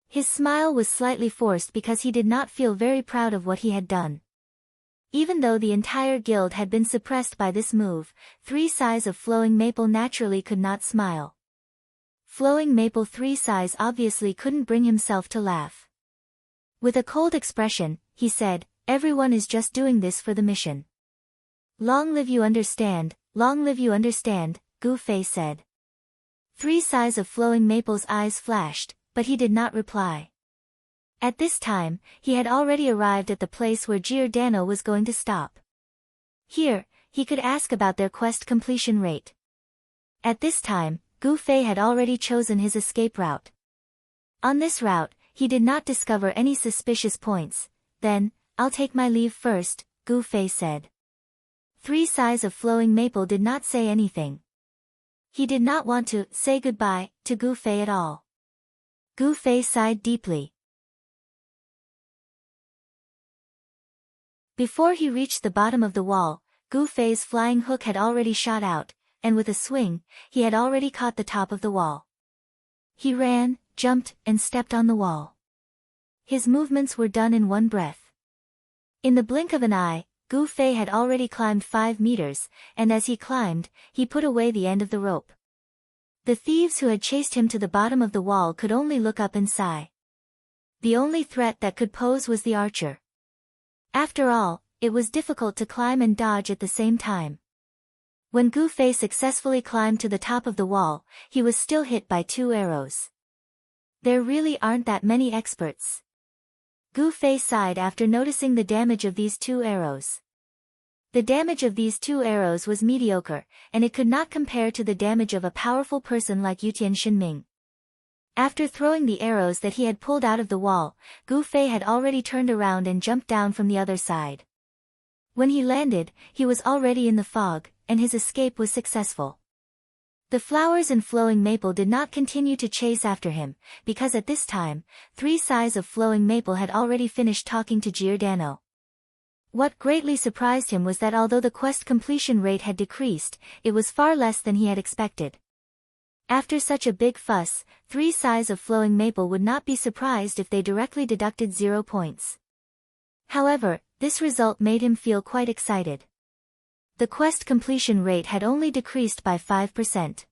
His smile was slightly forced because he did not feel very proud of what he had done. Even though the entire guild had been suppressed by this move, 3 Sighs of Flowing Maple naturally could not smile. Flowing Maple 3 Sighs obviously couldn't bring himself to laugh. With a cold expression, he said, "Everyone is just doing this for the mission." "Long live you understand, long live you understand," Gu Fei said. 3 Sighs of Flowing Maple's eyes flashed, but he did not reply. At this time, he had already arrived at the place where Giordano was going to stop. Here, he could ask about their quest completion rate. At this time, Gu Fei had already chosen his escape route. On this route, he did not discover any suspicious points. "Then, I'll take my leave first," Gu Fei said. 3 Sighs of Flowing Maple did not say anything. He did not want to say goodbye to Gu Fei at all. Gu Fei sighed deeply. Before he reached the bottom of the wall, Gu Fei's flying hook had already shot out, and with a swing, he had already caught the top of the wall. He ran, jumped, and stepped on the wall. His movements were done in one breath. In the blink of an eye, Gu Fei had already climbed 5 meters, and as he climbed, he put away the end of the rope. The thieves who had chased him to the bottom of the wall could only look up and sigh. The only threat that could pose was the archer. After all, it was difficult to climb and dodge at the same time. When Gu Fei successfully climbed to the top of the wall, he was still hit by 2 arrows. There really aren't that many experts. Gu Fei sighed after noticing the damage of these 2 arrows. The damage of these 2 arrows was mediocre, and it could not compare to the damage of a powerful person like Yutian Xinming. After throwing the arrows that he had pulled out of the wall, Gu Fei had already turned around and jumped down from the other side. When he landed, he was already in the fog, and his escape was successful. The flowers and Flowing Maple did not continue to chase after him, because at this time, 3 Sighs of Flowing Maple had already finished talking to Giordano. What greatly surprised him was that although the quest completion rate had decreased, it was far less than he had expected. After such a big fuss, 3 Sighs of Flowing Maple would not be surprised if they directly deducted 0 points. However, this result made him feel quite excited. The quest completion rate had only decreased by 5%.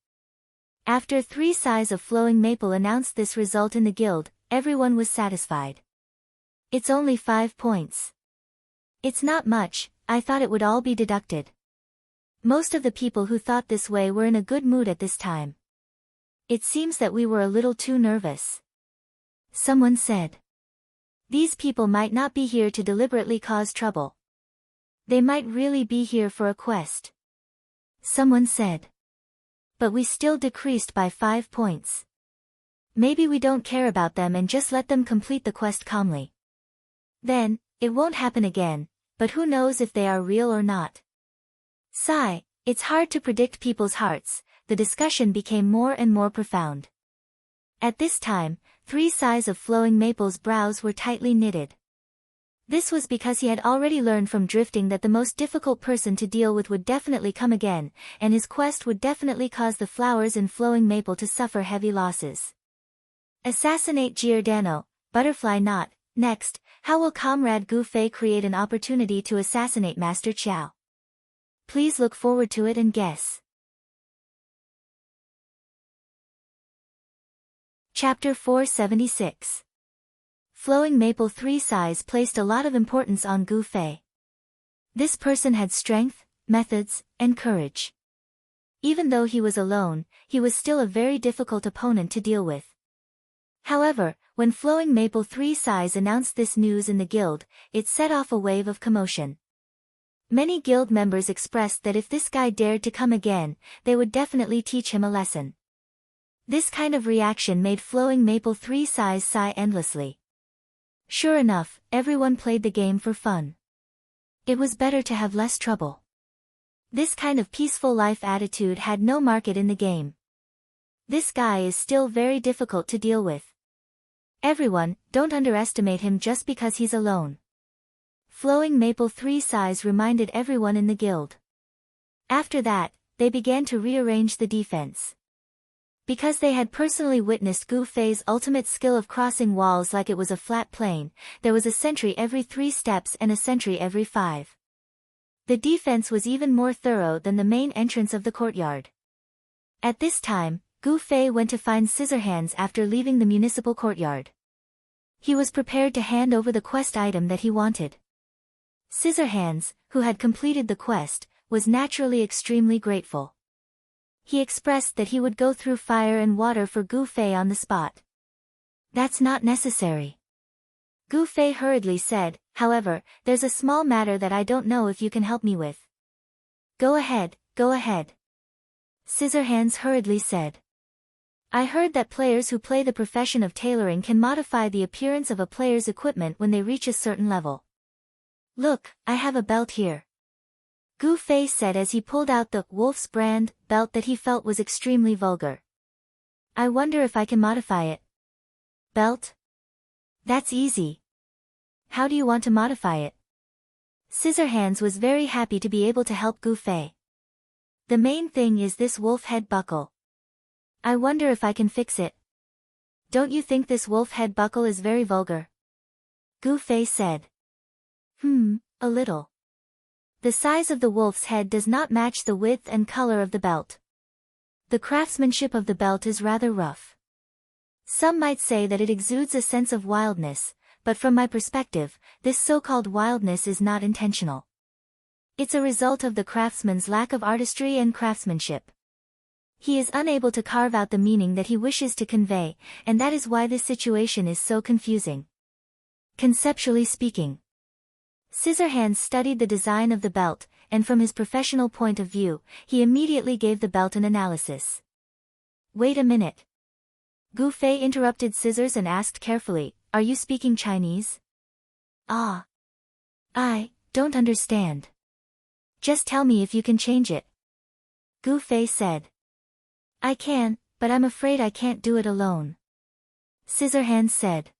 After 3 Sighs of Flowing Maple announced this result in the guild, everyone was satisfied. "It's only 5 points. It's not much, I thought it would all be deducted." Most of the people who thought this way were in a good mood at this time. "It seems that we were a little too nervous," someone said. "These people might not be here to deliberately cause trouble. They might really be here for a quest," someone said. "But we still decreased by 5 points. Maybe we don't care about them and just let them complete the quest calmly. Then, it won't happen again, but who knows if they are real or not." Sigh, it's hard to predict people's hearts. The discussion became more and more profound. At this time, 3 Sighs of Flowing Maple's brows were tightly knitted. This was because he had already learned from drifting that the most difficult person to deal with would definitely come again, and his quest would definitely cause the flowers in Flowing Maple to suffer heavy losses. "Assassinate Giordano, butterfly knot," Next, how will Comrade Gu Fei create an opportunity to assassinate Master Qiao? Please look forward to it and guess. Chapter 476. Flowing Maple 3 Size placed a lot of importance on Gu Fei. This person had strength, methods, and courage. Even though he was alone, he was still a very difficult opponent to deal with. However, when Flowing Maple 3 Size announced this news in the guild, it set off a wave of commotion. Many guild members expressed that if this guy dared to come again, they would definitely teach him a lesson. This kind of reaction made Flowing Maple 3 Size sigh endlessly. Sure enough, everyone played the game for fun. It was better to have less trouble. This kind of peaceful life attitude had no market in the game. This guy is still very difficult to deal with. Everyone, don't underestimate him just because he's alone. Flowing Maple 3 Size reminded everyone in the guild. After that, they began to rearrange the defense. Because they had personally witnessed Gu Fei's ultimate skill of crossing walls like it was a flat plane, there was a sentry every 3 steps and a sentry every 5. The defense was even more thorough than the main entrance of the courtyard. At this time, Gu Fei went to find Scissorhands after leaving the municipal courtyard. He was prepared to hand over the quest item that he wanted. Scissorhands, who had completed the quest, was naturally extremely grateful. He expressed that he would go through fire and water for Gu Fei on the spot. That's not necessary. Gu Fei hurriedly said, however, there's a small matter that I don't know if you can help me with. Go ahead, go ahead. Scissorhands hurriedly said. I heard that players who play the profession of tailoring can modify the appearance of a player's equipment when they reach a certain level. Look, I have a belt here. Gu Fei said as he pulled out the Wolf's brand belt that he felt was extremely vulgar. I wonder if I can modify it. Belt? That's easy. How do you want to modify it? Scissorhands was very happy to be able to help Gu Fei. The main thing is this wolf head buckle. I wonder if I can fix it. Don't you think this wolf head buckle is very vulgar? Gu Fei said. A little. The size of the wolf's head does not match the width and color of the belt. The craftsmanship of the belt is rather rough. Some might say that it exudes a sense of wildness, but from my perspective, this so-called wildness is not intentional. It's a result of the craftsman's lack of artistry and craftsmanship. He is unable to carve out the meaning that he wishes to convey, and that is why this situation is so confusing. Conceptually speaking. Scissorhands studied the design of the belt, and from his professional point of view, he immediately gave the belt an analysis. Wait a minute. Gu Fei interrupted Scissors and asked carefully, are you speaking Chinese? Ah. I don't understand. Just tell me if you can change it. Gu Fei said. I can, but I'm afraid I can't do it alone. Scissorhands said.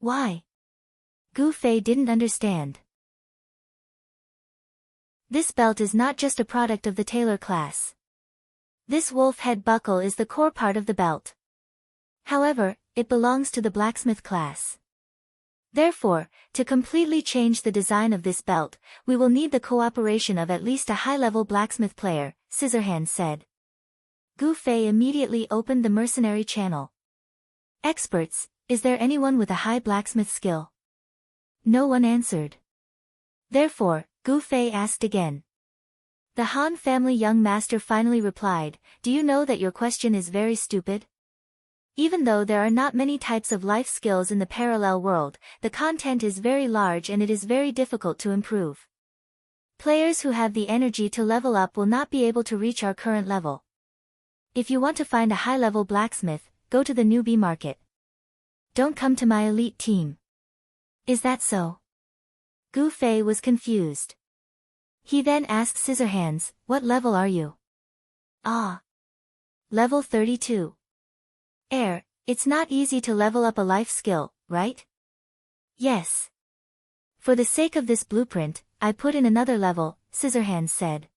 Why? Gu Fei didn't understand. This belt is not just a product of the tailor class. This wolf head buckle is the core part of the belt. However, it belongs to the blacksmith class. Therefore, to completely change the design of this belt, we will need the cooperation of at least a high-level blacksmith player, Scissorhands said. Gu Fei immediately opened the mercenary channel. Experts, is there anyone with a high blacksmith skill? No one answered. Therefore, Gu Fei asked again. The Han family young master finally replied, do you know that your question is very stupid? Even though there are not many types of life skills in the parallel world, the content is very large and it is very difficult to improve. Players who have the energy to level up will not be able to reach our current level. If you want to find a high-level blacksmith, go to the newbie market. Don't come to my elite team. Is that so? Gu Fei was confused. He then asked Scissorhands, what level are you? Ah. Level 32. It's not easy to level up a life skill, right? Yes. For the sake of this blueprint, I put in another level, Scissorhands said.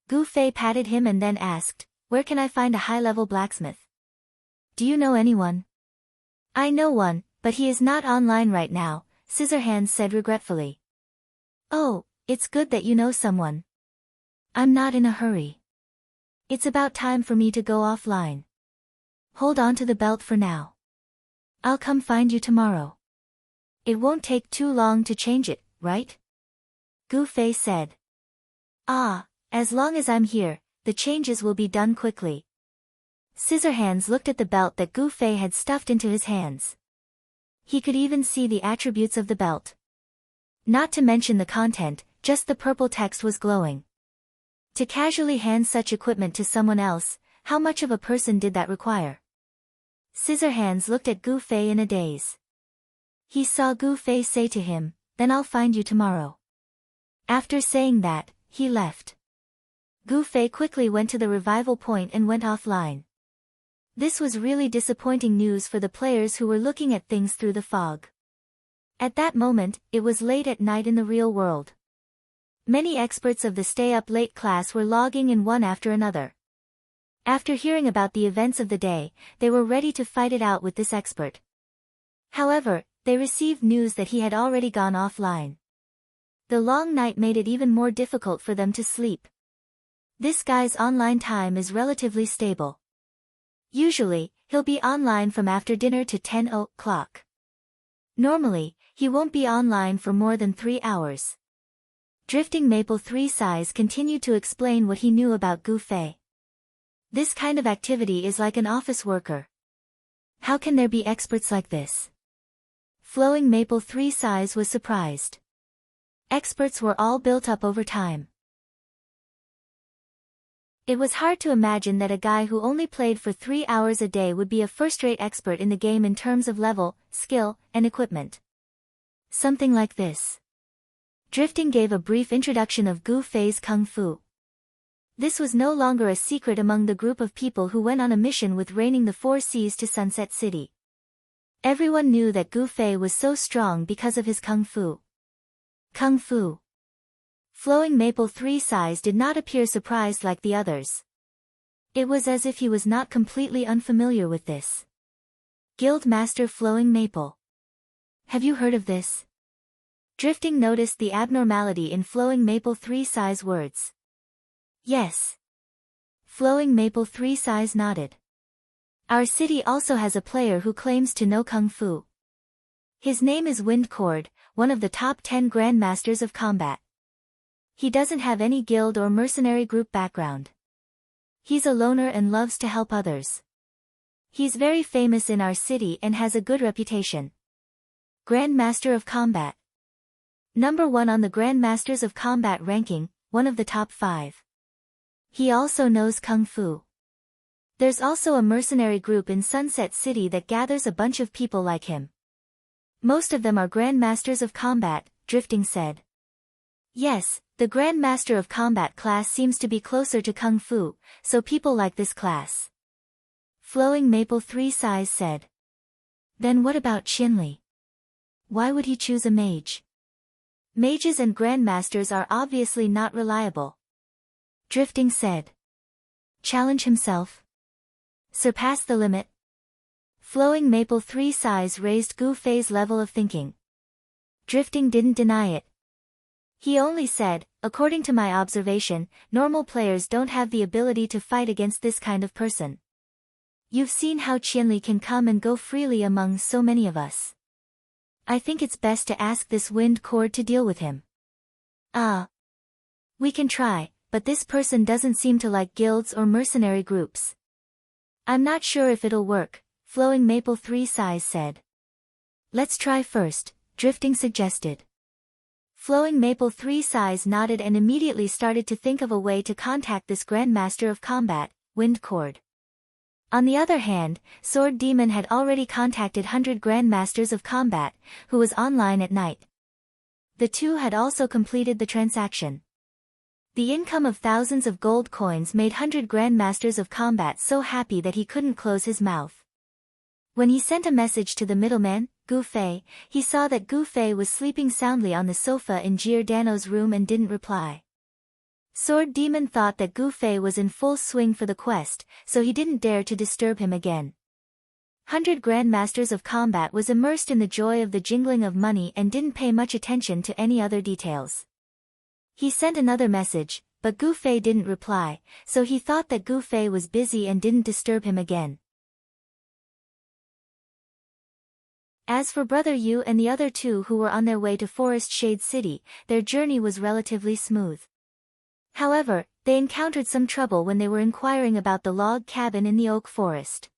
Gu Fei patted him and then asked, where can I find a high-level blacksmith? Do you know anyone? I know one, but he is not online right now, Scissorhands said regretfully. Oh, it's good that you know someone. I'm not in a hurry. It's about time for me to go offline. Hold on to the belt for now. I'll come find you tomorrow. It won't take too long to change it, right? Gu Fei said. Ah, as long as I'm here, the changes will be done quickly. Scissorhands looked at the belt that Gu Fei had stuffed into his hands. He could even see the attributes of the belt. Not to mention the content, just the purple text was glowing. To casually hand such equipment to someone else, how much of a person did that require? Scissorhands looked at Gu Fei in a daze. He saw Gu Fei say to him, "Then I'll find you tomorrow." After saying that, he left. Gu Fei quickly went to the revival point and went offline. This was really disappointing news for the players who were looking at things through the fog. At that moment, it was late at night in the real world. Many experts of the stay-up-late class were logging in one after another. After hearing about the events of the day, they were ready to fight it out with this expert. However, they received news that he had already gone offline. The long night made it even more difficult for them to sleep. This guy's online time is relatively stable. Usually, he'll be online from after dinner to 10 o'clock. Normally, he won't be online for more than 3 hours. Drifting Maple 3 Sighs continued to explain what he knew about Gu Fei. This kind of activity is like an office worker. How can there be experts like this? Flowing Maple 3 Sighs was surprised. Experts were all built up over time. It was hard to imagine that a guy who only played for 3 hours a day would be a first-rate expert in the game in terms of level, skill, and equipment. Something like this. Drifting gave a brief introduction of Gu Fei's Kung Fu. This was no longer a secret among the group of people who went on a mission with Raining the Four Seas to Sunset City. Everyone knew that Gu Fei was so strong because of his Kung Fu. Kung Fu. Flowing Maple 3 Sighs did not appear surprised like the others. It was as if he was not completely unfamiliar with this. Guild Master Flowing Maple. Have you heard of this? Drifting noticed the abnormality in Flowing Maple 3 Sighs' words. Yes. Flowing Maple 3 Sighs nodded. Our city also has a player who claims to know Kung Fu. His name is Windcord, one of the top 10 Grandmasters of Combat. He doesn't have any guild or mercenary group background. He's a loner and loves to help others. He's very famous in our city and has a good reputation. Grandmaster of Combat. Number 1 on the Grandmasters of Combat ranking, one of the top 5. He also knows Kung Fu. There's also a mercenary group in Sunset City that gathers a bunch of people like him. Most of them are Grandmasters of Combat, Drifting said. Yes, the Grandmaster of Combat class seems to be closer to Kung Fu, so people like this class. Flowing Maple 3 Sighs said. Then what about Chinli? Why would he choose a mage? Mages and Grandmasters are obviously not reliable. Drifting said. Challenge himself? Surpass the limit? Flowing Maple 3 Sighs raised Gu Fei's level of thinking. Drifting didn't deny it. He only said, according to my observation, normal players don't have the ability to fight against this kind of person. You've seen how Chinli can come and go freely among so many of us. I think it's best to ask this Wind Cord to deal with him. We can try, but this person doesn't seem to like guilds or mercenary groups. I'm not sure if it'll work, Flowing Maple 3 Sighs said. Let's try first, Drifting suggested. Flowing Maple 3 Sighs nodded and immediately started to think of a way to contact this Grandmaster of Combat, Wind Cord. On the other hand, Sword Demon had already contacted 100 Grandmasters of Combat, who was online at night. The two had also completed the transaction. The income of thousands of gold coins made 100 Grandmasters of Combat so happy that he couldn't close his mouth. When he sent a message to the middleman, Gu Fei, he saw that Gu Fei was sleeping soundly on the sofa in Giordano's room and didn't reply. Sword Demon thought that Gu Fei was in full swing for the quest, so he didn't dare to disturb him again. 100 Grandmasters of Combat was immersed in the joy of the jingling of money and didn't pay much attention to any other details. He sent another message, but Gu Fei didn't reply, so he thought that Gu Fei was busy and didn't disturb him again. As for Brother Yu and the other two who were on their way to Forest Shade City, their journey was relatively smooth. However, they encountered some trouble when they were inquiring about the log cabin in the oak forest.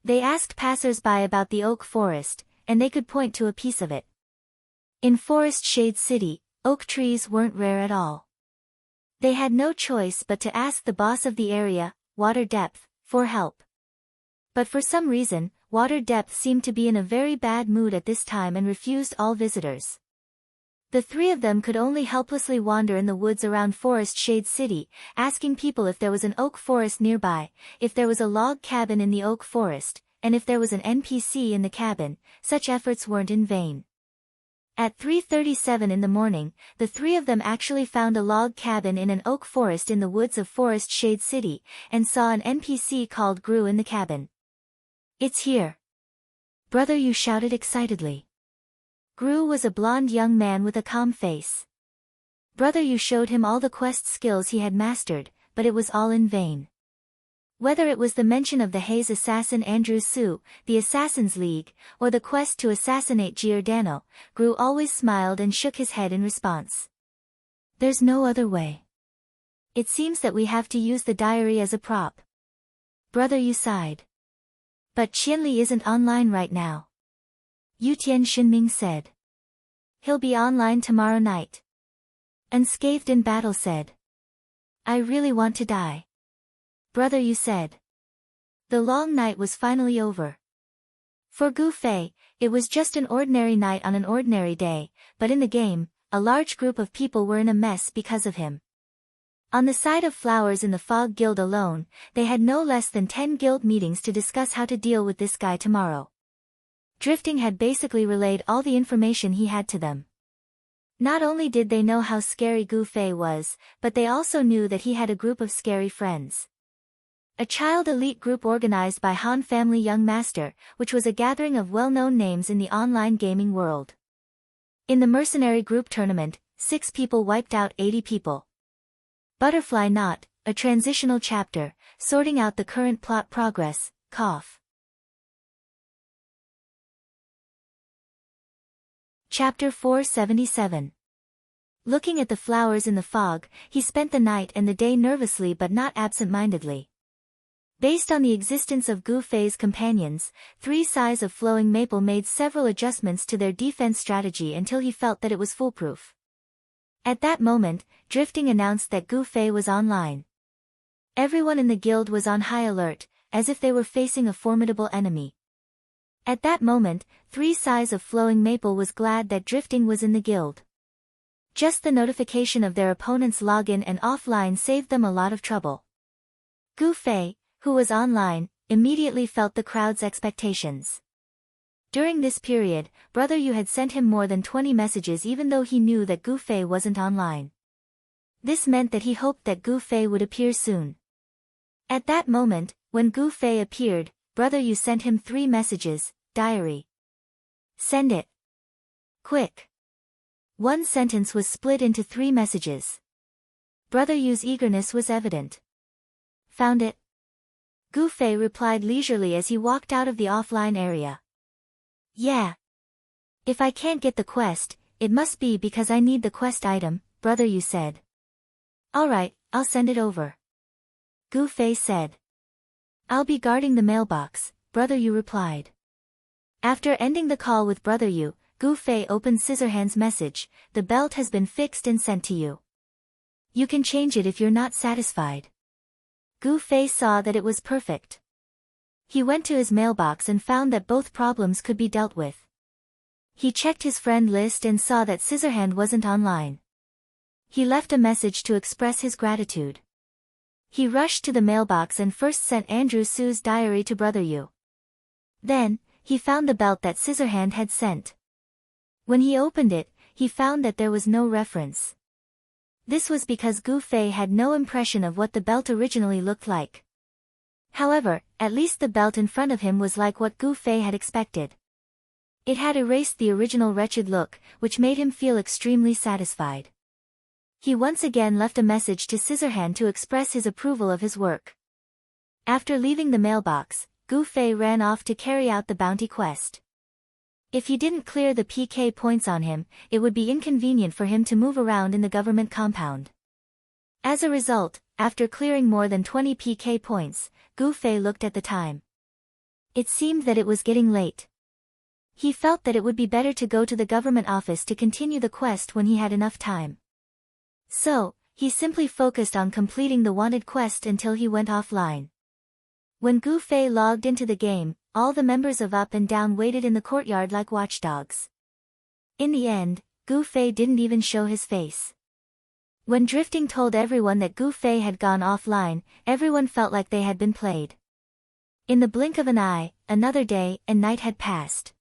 They asked passers-by about the oak forest, and they could point to a piece of it. In Forest Shade City, oak trees weren't rare at all. They had no choice but to ask the boss of the area, Water Depth, for help. But for some reason, Water Depth seemed to be in a very bad mood at this time and refused all visitors. The three of them could only helplessly wander in the woods around Forest Shade City, asking people if there was an oak forest nearby, if there was a log cabin in the oak forest, and if there was an NPC in the cabin. Such efforts weren't in vain. At 3:37 in the morning, the three of them actually found a log cabin in an oak forest in the woods of Forest Shade City, and saw an NPC called Gru in the cabin. "It's here!" Brother Yu shouted excitedly. Gru was a blonde young man with a calm face. Brother Yu showed him all the quest skills he had mastered, but it was all in vain. Whether it was the mention of the Hayes assassin Andrew Su, the Assassin's League, or the quest to assassinate Giordano, Gru always smiled and shook his head in response. "There's no other way. It seems that we have to use the diary as a prop." Brother Yu sighed. "But Qianli isn't online right now," Yutian Xinming said. "He'll be online tomorrow night." Unscathed in Battle said. "I really want to die." Brother Yu said. The long night was finally over. For Gu Fei, it was just an ordinary night on an ordinary day, but in the game, a large group of people were in a mess because of him. On the side of Flowers in the Fog Guild alone, they had no less than 10 guild meetings to discuss how to deal with this guy tomorrow. Drifting had basically relayed all the information he had to them. Not only did they know how scary Gu Fei was, but they also knew that he had a group of scary friends. A child elite group organized by Han Family Young Master, which was a gathering of well-known names in the online gaming world. In the mercenary group tournament, 6 people wiped out 80 people. Butterfly Knot, a transitional chapter, sorting out the current plot progress, cough. Chapter 477. Looking at the flowers in the fog, he spent the night and the day nervously but not absent-mindedly. Based on the existence of Gu Fei's companions, 3 Sighs of Flowing Maple made several adjustments to their defense strategy until he felt that it was foolproof. At that moment, Drifting announced that Gu Fei was online. Everyone in the guild was on high alert, as if they were facing a formidable enemy. At that moment, 3 Sighs of Flowing Maple was glad that Drifting was in the guild. Just the notification of their opponent's login and offline saved them a lot of trouble. Gu Fei, who was online, immediately felt the crowd's expectations. During this period, Brother Yu had sent him more than 20 messages even though he knew that Gu Fei wasn't online. This meant that he hoped that Gu Fei would appear soon. At that moment, when Gu Fei appeared, Brother Yu sent him 3 messages, "Diary. Send it. Quick." One sentence was split into 3 messages. Brother Yu's eagerness was evident. "Found it." Gu Fei replied leisurely as he walked out of the offline area. "Yeah. If I can't get the quest, it must be because I need the quest item," Brother Yu said. "Alright, I'll send it over." Gu Fei said. "I'll be guarding the mailbox," Brother Yu replied. After ending the call with Brother Yu, Gu Fei opened Scissorhand's message, "The belt has been fixed and sent to you. You can change it if you're not satisfied." Gu Fei saw that it was perfect. He went to his mailbox and found that both problems could be dealt with. He checked his friend list and saw that Scissorhand wasn't online. He left a message to express his gratitude. He rushed to the mailbox and first sent Andrew Su's diary to Brother Yu. Then, he found the belt that Scissorhand had sent. When he opened it, he found that there was no reference. This was because Gu Fei had no impression of what the belt originally looked like. However, at least the belt in front of him was like what Gu Fei had expected. It had erased the original wretched look, which made him feel extremely satisfied. He once again left a message to Scissorhand to express his approval of his work. After leaving the mailbox, Gu Fei ran off to carry out the bounty quest. If he didn't clear the PK points on him, it would be inconvenient for him to move around in the government compound. As a result, after clearing more than 20 PK points, Gu Fei looked at the time. It seemed that it was getting late. He felt that it would be better to go to the government office to continue the quest when he had enough time. So, he simply focused on completing the wanted quest until he went offline. When Gu Fei logged into the game, all the members of Up and Down waited in the courtyard like watchdogs. In the end, Gu Fei didn't even show his face. When Drifting told everyone that Gu Fei had gone offline, everyone felt like they had been played. In the blink of an eye, another day and night had passed.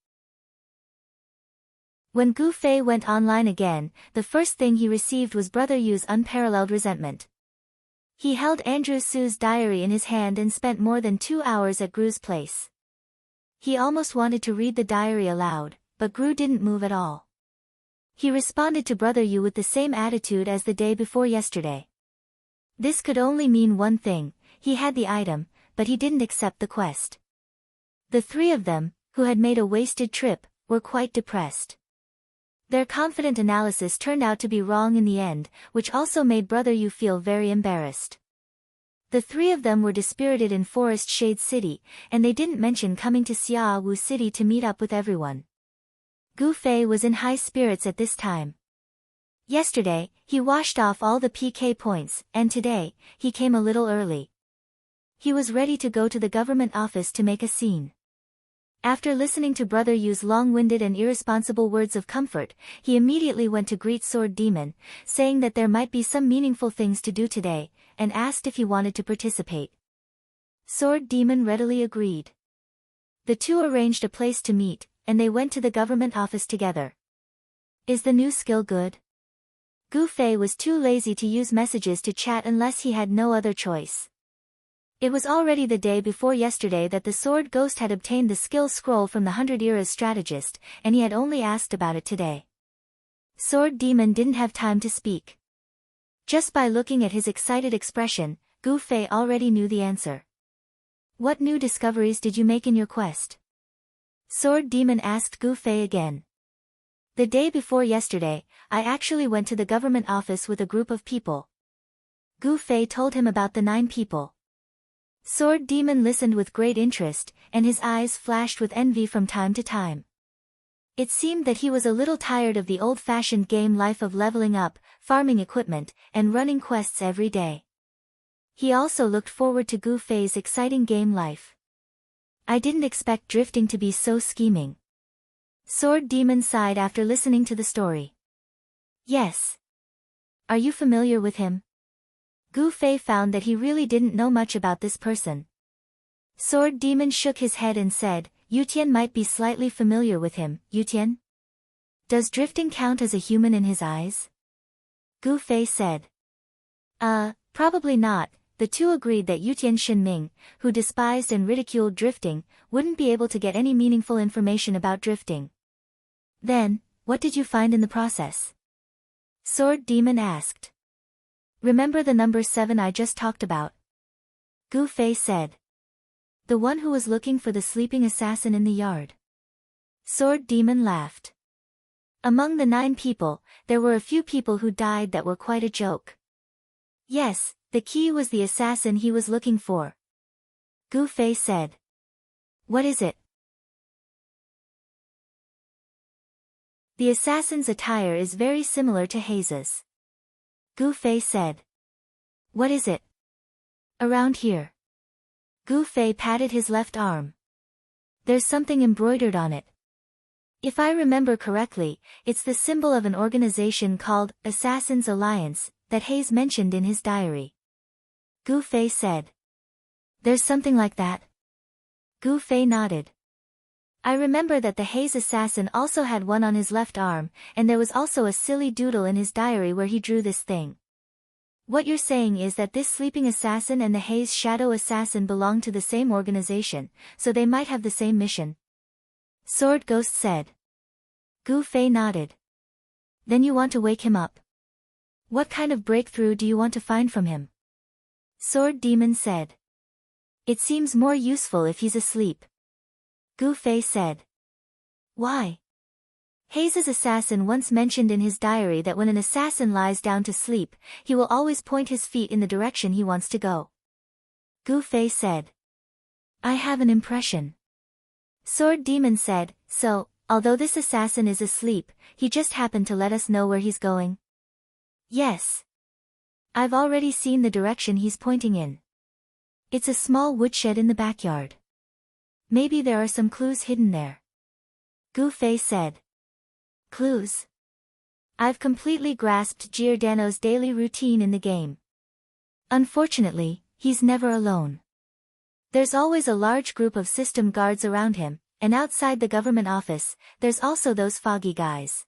When Gu Fei went online again, the first thing he received was Brother Yu's unparalleled resentment. He held Andrew Su's diary in his hand and spent more than 2 hours at Gru's place. He almost wanted to read the diary aloud, but Gru didn't move at all. He responded to Brother Yu with the same attitude as the day before yesterday. This could only mean one thing: he had the item, but he didn't accept the quest. The three of them, who had made a wasted trip, were quite depressed. Their confident analysis turned out to be wrong in the end, which also made Brother Yu feel very embarrassed. The three of them were dispirited in Forest Shade City, and they didn't mention coming to Xia Wu City to meet up with everyone. Gu Fei was in high spirits at this time. Yesterday, he washed off all the PK points, and today, he came a little early. He was ready to go to the government office to make a scene. After listening to Brother Yu's long-winded and irresponsible words of comfort, he immediately went to greet Sword Demon, saying that there might be some meaningful things to do today, and asked if he wanted to participate. Sword Demon readily agreed. The two arranged a place to meet, and they went to the government office together. Is the new skill good? Gu Fei was too lazy to use messages to chat unless he had no other choice. It was already the day before yesterday that the Sword Ghost had obtained the skill scroll from the 100 Eras strategist, and he had only asked about it today. Sword Demon didn't have time to speak. Just by looking at his excited expression, Gu Fei already knew the answer. What new discoveries did you make in your quest? Sword Demon asked Gu Fei again. The day before yesterday, I actually went to the government office with a group of people. Gu Fei told him about the 9 people. Sword Demon listened with great interest, and his eyes flashed with envy from time to time. It seemed that he was a little tired of the old-fashioned game life of leveling up, farming equipment, and running quests every day. He also looked forward to Gu Fei's exciting game life. I didn't expect Drifting to be so scheming. Sword Demon sighed after listening to the story. Yes. Are you familiar with him? Gu Fei found that he really didn't know much about this person. Sword Demon shook his head and said, Yutian might be slightly familiar with him. Yutian? Does Drifting count as a human in his eyes? Gu Fei said. Probably not. The two agreed that Yutian Shenming, who despised and ridiculed Drifting, wouldn't be able to get any meaningful information about Drifting. Then, what did you find in the process? Sword Demon asked. Remember the number 7 I just talked about? Gu Fei said. The one who was looking for the sleeping assassin in the yard. Sword Demon laughed. Among the 9 people, there were a few people who died that were quite a joke. Yes, the key was the assassin he was looking for. Gu Fei said. What is it? The assassin's attire is very similar to Haze's. Gu Fei said. What is it? Around here. Gu Fei patted his left arm. There's something embroidered on it. If I remember correctly, it's the symbol of an organization called Assassin's Alliance that Haze mentioned in his diary. Gu Fei said. There's something like that? Gu Fei nodded. I remember that the Haze assassin also had one on his left arm, and there was also a silly doodle in his diary where he drew this thing. What you're saying is that this sleeping assassin and the Haze Shadow Assassin belong to the same organization, so they might have the same mission. Sword Ghost said. Gu Fei nodded. Then you want to wake him up. What kind of breakthrough do you want to find from him? Sword Demon said. It seems more useful if he's asleep. Gu Fei said. Why? Haze's assassin once mentioned in his diary that when an assassin lies down to sleep, he will always point his feet in the direction he wants to go. Gu Fei said. I have an impression. Sword Demon said, so, although this assassin is asleep, he just happened to let us know where he's going? Yes. I've already seen the direction he's pointing in. It's a small woodshed in the backyard. Maybe there are some clues hidden there. Gu Fei said. Clues? I've completely grasped Giordano's daily routine in the game. Unfortunately, he's never alone. There's always a large group of system guards around him, and outside the government office, there's also those foggy guys.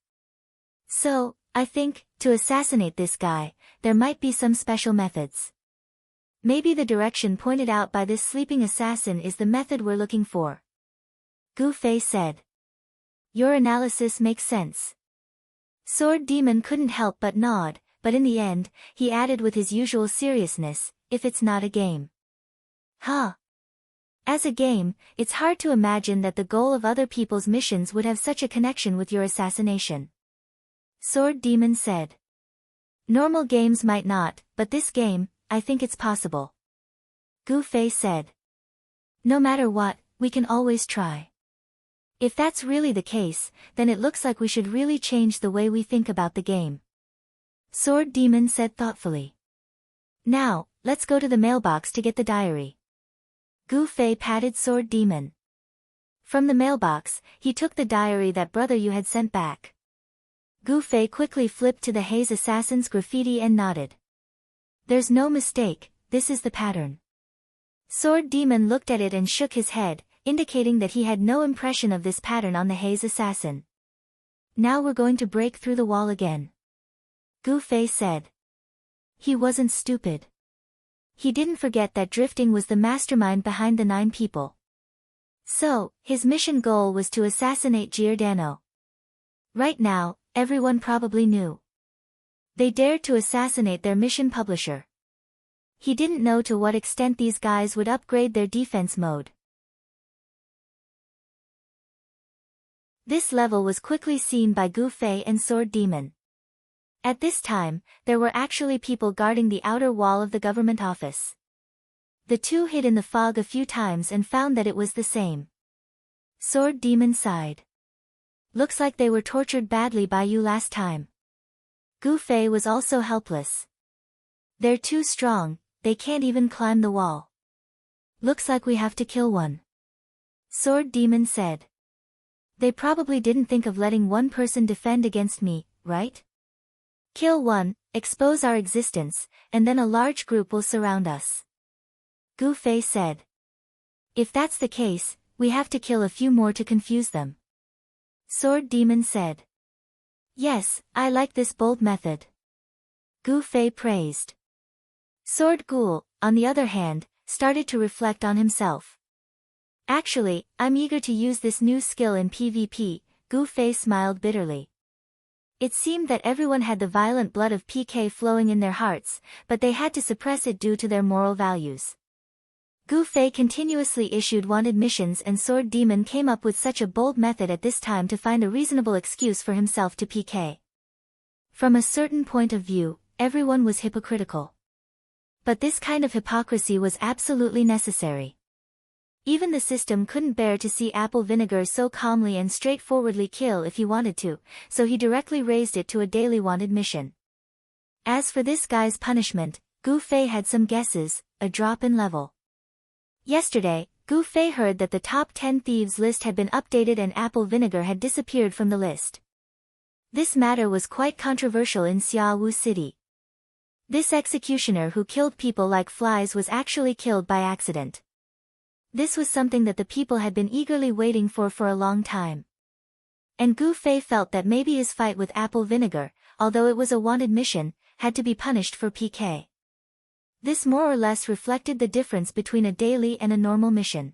So, I think, to assassinate this guy, there might be some special methods. Maybe the direction pointed out by this sleeping assassin is the method we're looking for. Gu Fei said. Your analysis makes sense. Sword Demon couldn't help but nod, but in the end, he added with his usual seriousness, if it's not a game. Huh. As a game, it's hard to imagine that the goal of other people's missions would have such a connection with your assassination. Sword Demon said. Normal games might not, but this game, I think it's possible. Gu Fei said. No matter what, we can always try. If that's really the case, then it looks like we should really change the way we think about the game. Sword Demon said thoughtfully. Now, let's go to the mailbox to get the diary. Gu Fei patted Sword Demon. From the mailbox, he took the diary that Brother Yu had sent back. Gu Fei quickly flipped to the Haze Assassin's graffiti and nodded. There's no mistake, this is the pattern. Sword Demon looked at it and shook his head, indicating that he had no impression of this pattern on the Haze Assassin. Now we're going to break through the wall again. Gu Fei said. He wasn't stupid. He didn't forget that Drifting was the mastermind behind the 9 people. So, his mission goal was to assassinate Giordano. Right now, everyone probably knew. They dared to assassinate their mission publisher. He didn't know to what extent these guys would upgrade their defense mode. This level was quickly seen by Gu Fei and Sword Demon. At this time, there were actually people guarding the outer wall of the government office. The two hid in the fog a few times and found that it was the same. Sword Demon sighed. Looks like they were tortured badly by you last time. Gu Fei was also helpless. They're too strong, they can't even climb the wall. Looks like we have to kill one. Sword Demon said. They probably didn't think of letting one person defend against me, right? Kill one, expose our existence, and then a large group will surround us. Gu Fei said. If that's the case, we have to kill a few more to confuse them. Sword Demon said. Yes, I like this bold method. Gu Fei praised. Sword Ghoul, on the other hand, started to reflect on himself. Actually, I'm eager to use this new skill in PvP, Gu Fei smiled bitterly. It seemed that everyone had the violent blood of PK flowing in their hearts, but they had to suppress it due to their moral values. Gu Fei continuously issued wanted missions and Sword Demon came up with such a bold method at this time to find a reasonable excuse for himself to PK. From a certain point of view, everyone was hypocritical. But this kind of hypocrisy was absolutely necessary. Even the system couldn't bear to see Apple Vinegar so calmly and straightforwardly kill if he wanted to, so he directly raised it to a daily wanted mission. As for this guy's punishment, Gu Fei had some guesses, a drop in level. Yesterday, Gu Fei heard that the top 10 thieves list had been updated and Apple Vinegar had disappeared from the list. This matter was quite controversial in Xiaowu City. This executioner who killed people like flies was actually killed by accident. This was something that the people had been eagerly waiting for a long time. And Gu Fei felt that maybe his fight with Apple Vinegar, although it was a wanted mission, had to be punished for PK. This more or less reflected the difference between a daily and a normal mission.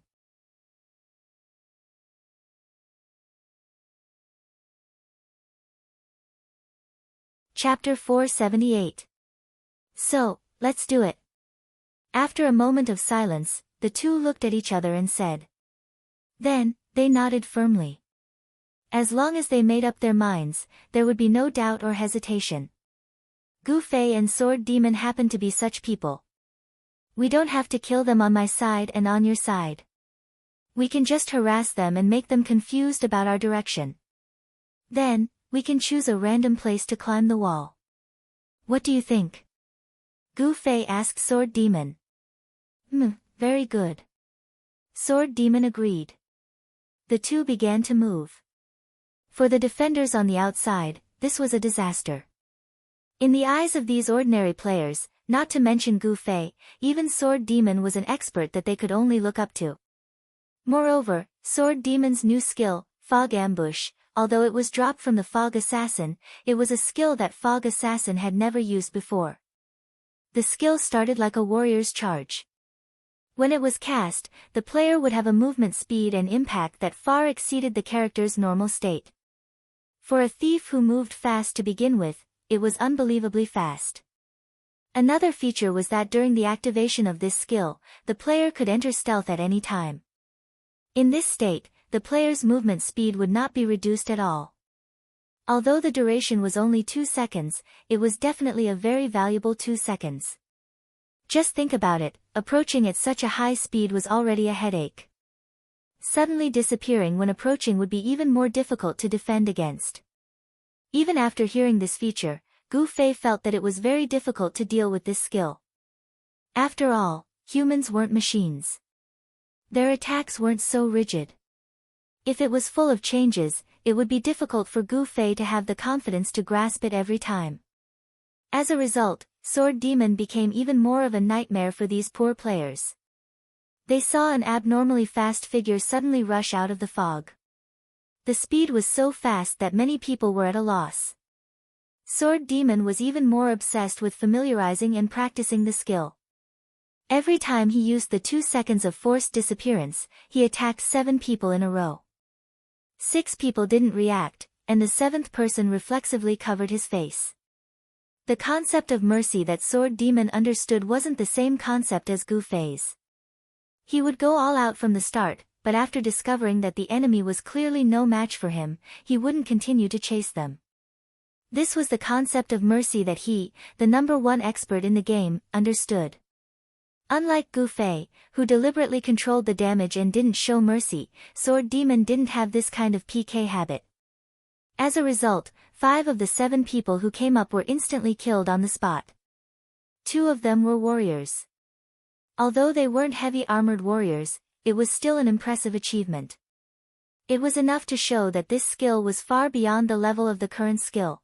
Chapter 478. So, let's do it. After a moment of silence, the two looked at each other and said. Then, they nodded firmly. As long as they made up their minds, there would be no doubt or hesitation. Gu Fei and Sword Demon happen to be such people. We don't have to kill them on my side and on your side. We can just harass them and make them confused about our direction. Then, we can choose a random place to climb the wall. What do you think? Gu Fei asked Sword Demon. Very good. Sword Demon agreed. The two began to move. For the defenders on the outside, this was a disaster. In the eyes of these ordinary players, not to mention Gu Fei, even Sword Demon was an expert that they could only look up to. Moreover, Sword Demon's new skill, Fog Ambush, although it was dropped from the Fog Assassin, it was a skill that Fog Assassin had never used before. The skill started like a warrior's charge. When it was cast, the player would have a movement speed and impact that far exceeded the character's normal state. For a thief who moved fast to begin with, it was unbelievably fast. Another feature was that during the activation of this skill, the player could enter stealth at any time. In this state, the player's movement speed would not be reduced at all. Although the duration was only 2 seconds, it was definitely a very valuable 2 seconds. Just think about it, approaching at such a high speed was already a headache. Suddenly disappearing when approaching would be even more difficult to defend against. Even after hearing this feature, Gu Fei felt that it was very difficult to deal with this skill. After all, humans weren't machines. Their attacks weren't so rigid. If it was full of changes, it would be difficult for Gu Fei to have the confidence to grasp it every time. As a result, Sword Demon became even more of a nightmare for these poor players. They saw an abnormally fast figure suddenly rush out of the fog. The speed was so fast that many people were at a loss. Sword Demon was even more obsessed with familiarizing and practicing the skill. Every time he used the 2 seconds of forced disappearance, he attacked 7 people in a row. 6 people didn't react, and the 7th person reflexively covered his face. The concept of mercy that Sword Demon understood wasn't the same concept as Gu Fei's. He would go all out from the start, but after discovering that the enemy was clearly no match for him, he wouldn't continue to chase them. This was the concept of mercy that he, the #1 expert in the game, understood. Unlike Gu Fei, who deliberately controlled the damage and didn't show mercy, Sword Demon didn't have this kind of PK habit. As a result, 5 of the 7 people who came up were instantly killed on the spot. 2 of them were warriors. Although they weren't heavy armored warriors, it was still an impressive achievement. It was enough to show that this skill was far beyond the level of the current skill.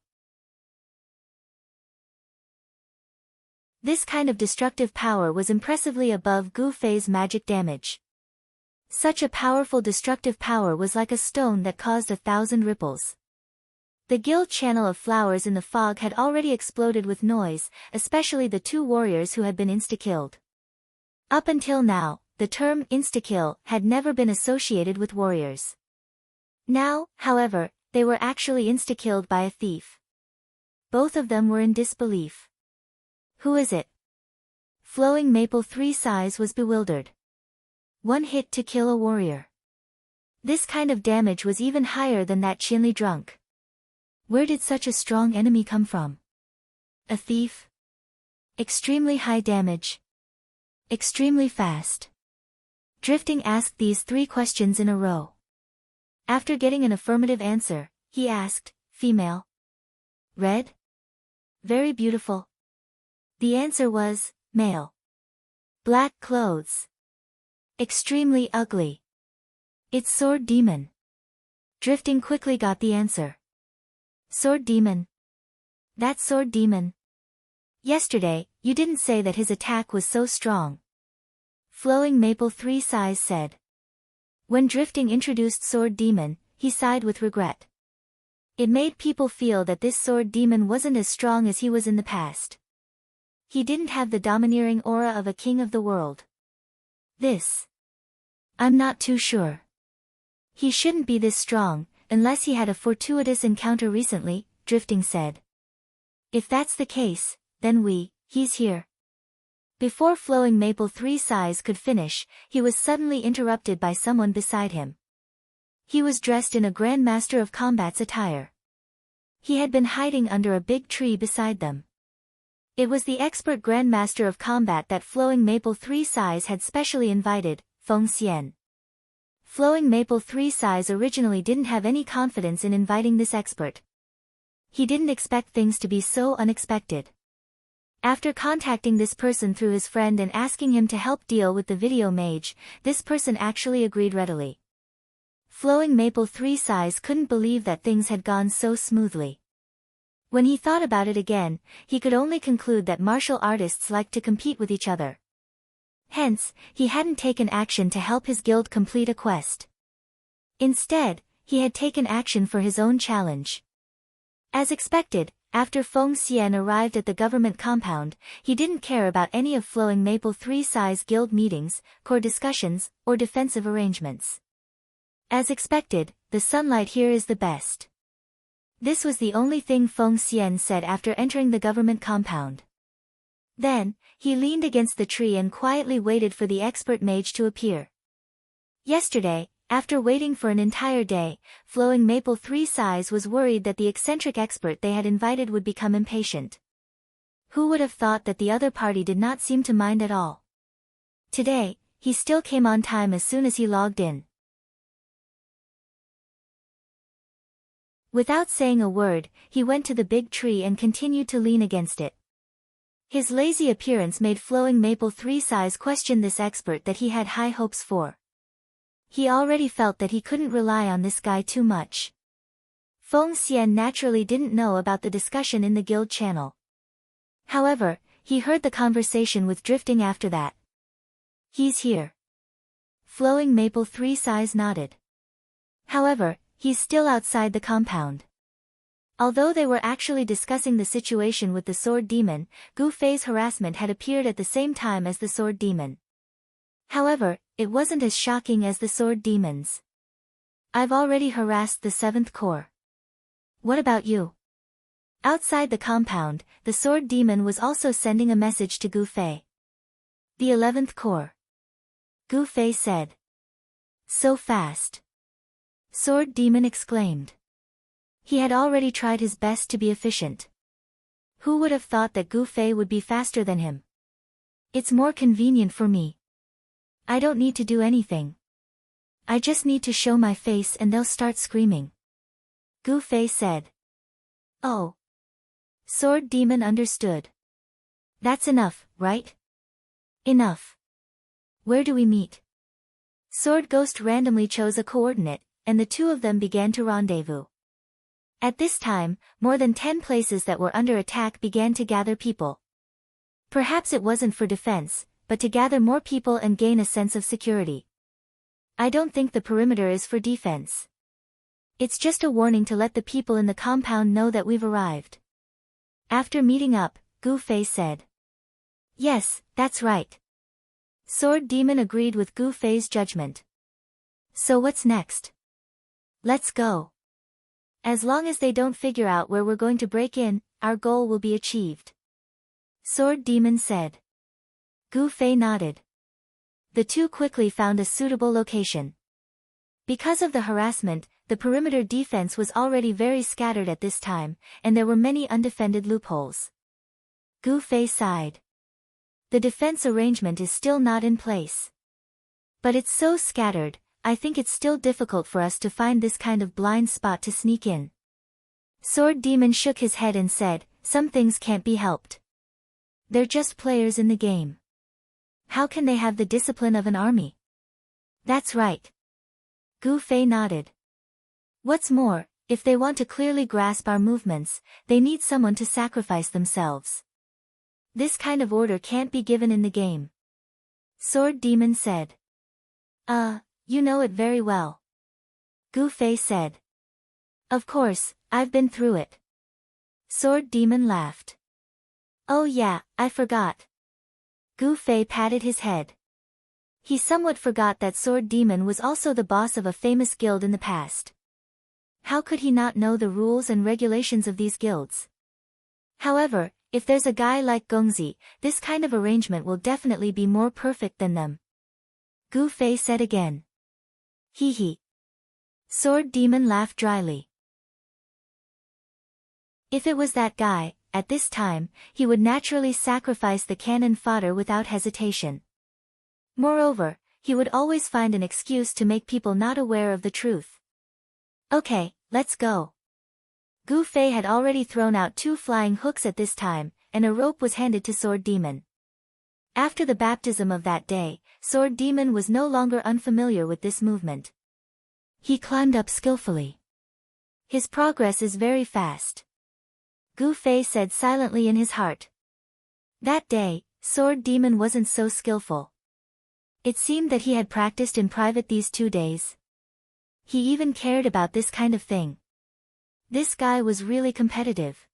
This kind of destructive power was impressively above Gu Fei's magic damage. Such a powerful destructive power was like a stone that caused 1,000 ripples. The guild channel of flowers in the fog had already exploded with noise, especially the 2 warriors who had been insta-killed. Up until now, the term insta-kill had never been associated with warriors. Now, however, they were actually insta-killed by a thief. Both of them were in disbelief. Who is it? Flowing Maple 3 Sighs was bewildered. 1 hit to kill a warrior. This kind of damage was even higher than that Chinli drunk. Where did such a strong enemy come from? A thief? Extremely high damage. Extremely fast. Drifting asked these 3 questions in a row. After getting an affirmative answer, he asked, female? Red? Very beautiful. The answer was, male. Black clothes. Extremely ugly. It's Sword Demon. Drifting quickly got the answer. Sword Demon. That's Sword Demon. Yesterday, you didn't say that his attack was so strong. Flowing Maple 3 Sighs said. When Drifting introduced Sword Demon, he sighed with regret. It made people feel that this Sword Demon wasn't as strong as he was in the past. He didn't have the domineering aura of a king of the world. I'm not too sure. He shouldn't be this strong, unless he had a fortuitous encounter recently, Drifting said. If that's the case, then he's here. Before Flowing Maple Three Sighs could finish, he was suddenly interrupted by someone beside him. He was dressed in a Grand Master of Combat's attire. He had been hiding under a big tree beside them. It was the expert Grand Master of Combat that Flowing Maple Three Sighs had specially invited, Feng Xian. Flowing Maple Three Sighs originally didn't have any confidence in inviting this expert. He didn't expect things to be so unexpected. After contacting this person through his friend and asking him to help deal with the video mage, this person actually agreed readily. Flowing Maple Three Sighs couldn't believe that things had gone so smoothly. When he thought about it again, he could only conclude that martial artists like to compete with each other. Hence, he hadn't taken action to help his guild complete a quest. Instead, he had taken action for his own challenge. As expected, after Feng Xian arrived at the government compound, he didn't care about any of Flowing Maple Three Sighs guild meetings, core discussions, or defensive arrangements. As expected, the sunlight here is the best. This was the only thing Feng Xian said after entering the government compound. Then, he leaned against the tree and quietly waited for the expert mage to appear. Yesterday, after waiting for an entire day, Flowing Maple Three Sighs was worried that the eccentric expert they had invited would become impatient. Who would have thought that the other party did not seem to mind at all? Today, he still came on time as soon as he logged in. Without saying a word, he went to the big tree and continued to lean against it. His lazy appearance made Flowing Maple Three Sighs question this expert that he had high hopes for. He already felt that he couldn't rely on this guy too much. Feng Xian naturally didn't know about the discussion in the guild channel. However, he heard the conversation with Drifting after that. He's here. Flowing Maple Three Sighs nodded. However, he's still outside the compound. Although they were actually discussing the situation with the Sword Demon, Gu Fei's harassment had appeared at the same time as the Sword Demon. However, it wasn't as shocking as the Sword Demon's. I've already harassed the 7th Corps. What about you? Outside the compound, the Sword Demon was also sending a message to Gu Fei. The 11th Corps. Gu Fei said. So fast. Sword Demon exclaimed. He had already tried his best to be efficient. Who would have thought that Gu Fei would be faster than him? It's more convenient for me. I don't need to do anything. I just need to show my face and they'll start screaming. Gu Fei said. Oh. Sword Demon understood. That's enough, right? Enough. Where do we meet? Sword Ghost randomly chose a coordinate, and the two of them began to rendezvous. At this time, more than 10 places that were under attack began to gather people. Perhaps it wasn't for defense, but to gather more people and gain a sense of security. I don't think the perimeter is for defense. It's just a warning to let the people in the compound know that we've arrived. After meeting up, Gu Fei said. Yes, that's right. Sword Demon agreed with Gu Fei's judgment. So what's next? Let's go. As long as they don't figure out where we're going to break in, our goal will be achieved. Sword Demon said. Gu Fei nodded. The two quickly found a suitable location. Because of the harassment, the perimeter defense was already very scattered at this time, and there were many undefended loopholes. Gu Fei sighed. The defense arrangement is still not in place. But it's so scattered, I think it's still difficult for us to find this kind of blind spot to sneak in. Sword Demon shook his head and said, some things can't be helped. They're just players in the game. How can they have the discipline of an army? That's right. Gu Fei nodded. What's more, if they want to clearly grasp our movements, they need someone to sacrifice themselves. This kind of order can't be given in the game. Sword Demon said. You know it very well. Gu Fei said. Of course, I've been through it. Sword Demon laughed. Oh yeah, I forgot. Gu Fei patted his head. He somewhat forgot that Sword Demon was also the boss of a famous guild in the past. How could he not know the rules and regulations of these guilds? However, if there's a guy like Gongzi, this kind of arrangement will definitely be more perfect than them. Gu Fei said again. Hee hee. Sword Demon laughed dryly. If it was that guy, at this time, he would naturally sacrifice the cannon fodder without hesitation. Moreover, he would always find an excuse to make people not aware of the truth. Okay, let's go. Gu Fei had already thrown out 2 flying hooks at this time, and a rope was handed to Sword Demon. After the baptism of that day, Sword Demon was no longer unfamiliar with this movement. He climbed up skillfully. His progress is very fast. Gu Fei said silently in his heart. That day, Sword Demon wasn't so skillful. It seemed that he had practiced in private these 2 days. He even cared about this kind of thing. This guy was really competitive.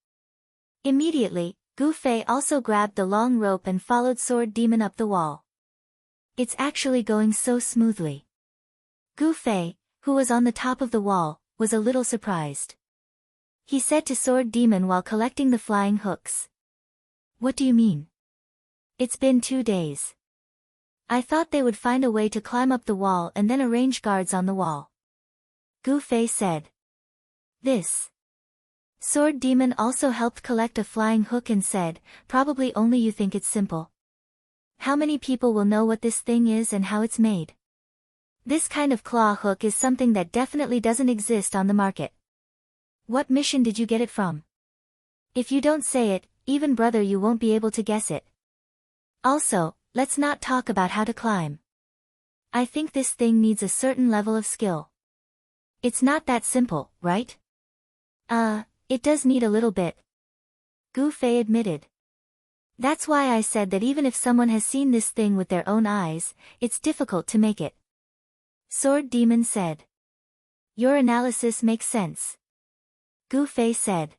Immediately, Gu Fei also grabbed the long rope and followed Sword Demon up the wall. It's actually going so smoothly. Gu Fei, who was on the top of the wall, was a little surprised. He said to Sword Demon while collecting the flying hooks. What do you mean? It's been 2 days. I thought they would find a way to climb up the wall and then arrange guards on the wall. Gu Fei said. This. Sword Demon also helped collect a flying hook and said, probably only you think it's simple. How many people will know what this thing is and how it's made? This kind of claw hook is something that definitely doesn't exist on the market. What mission did you get it from? If you don't say it, even brother you won't be able to guess it. Also, let's not talk about how to climb. I think this thing needs a certain level of skill. It's not that simple, right? It does need a little bit. Gu Fei admitted. That's why I said that even if someone has seen this thing with their own eyes, it's difficult to make it. Sword Demon said. Your analysis makes sense. Gu Fei said.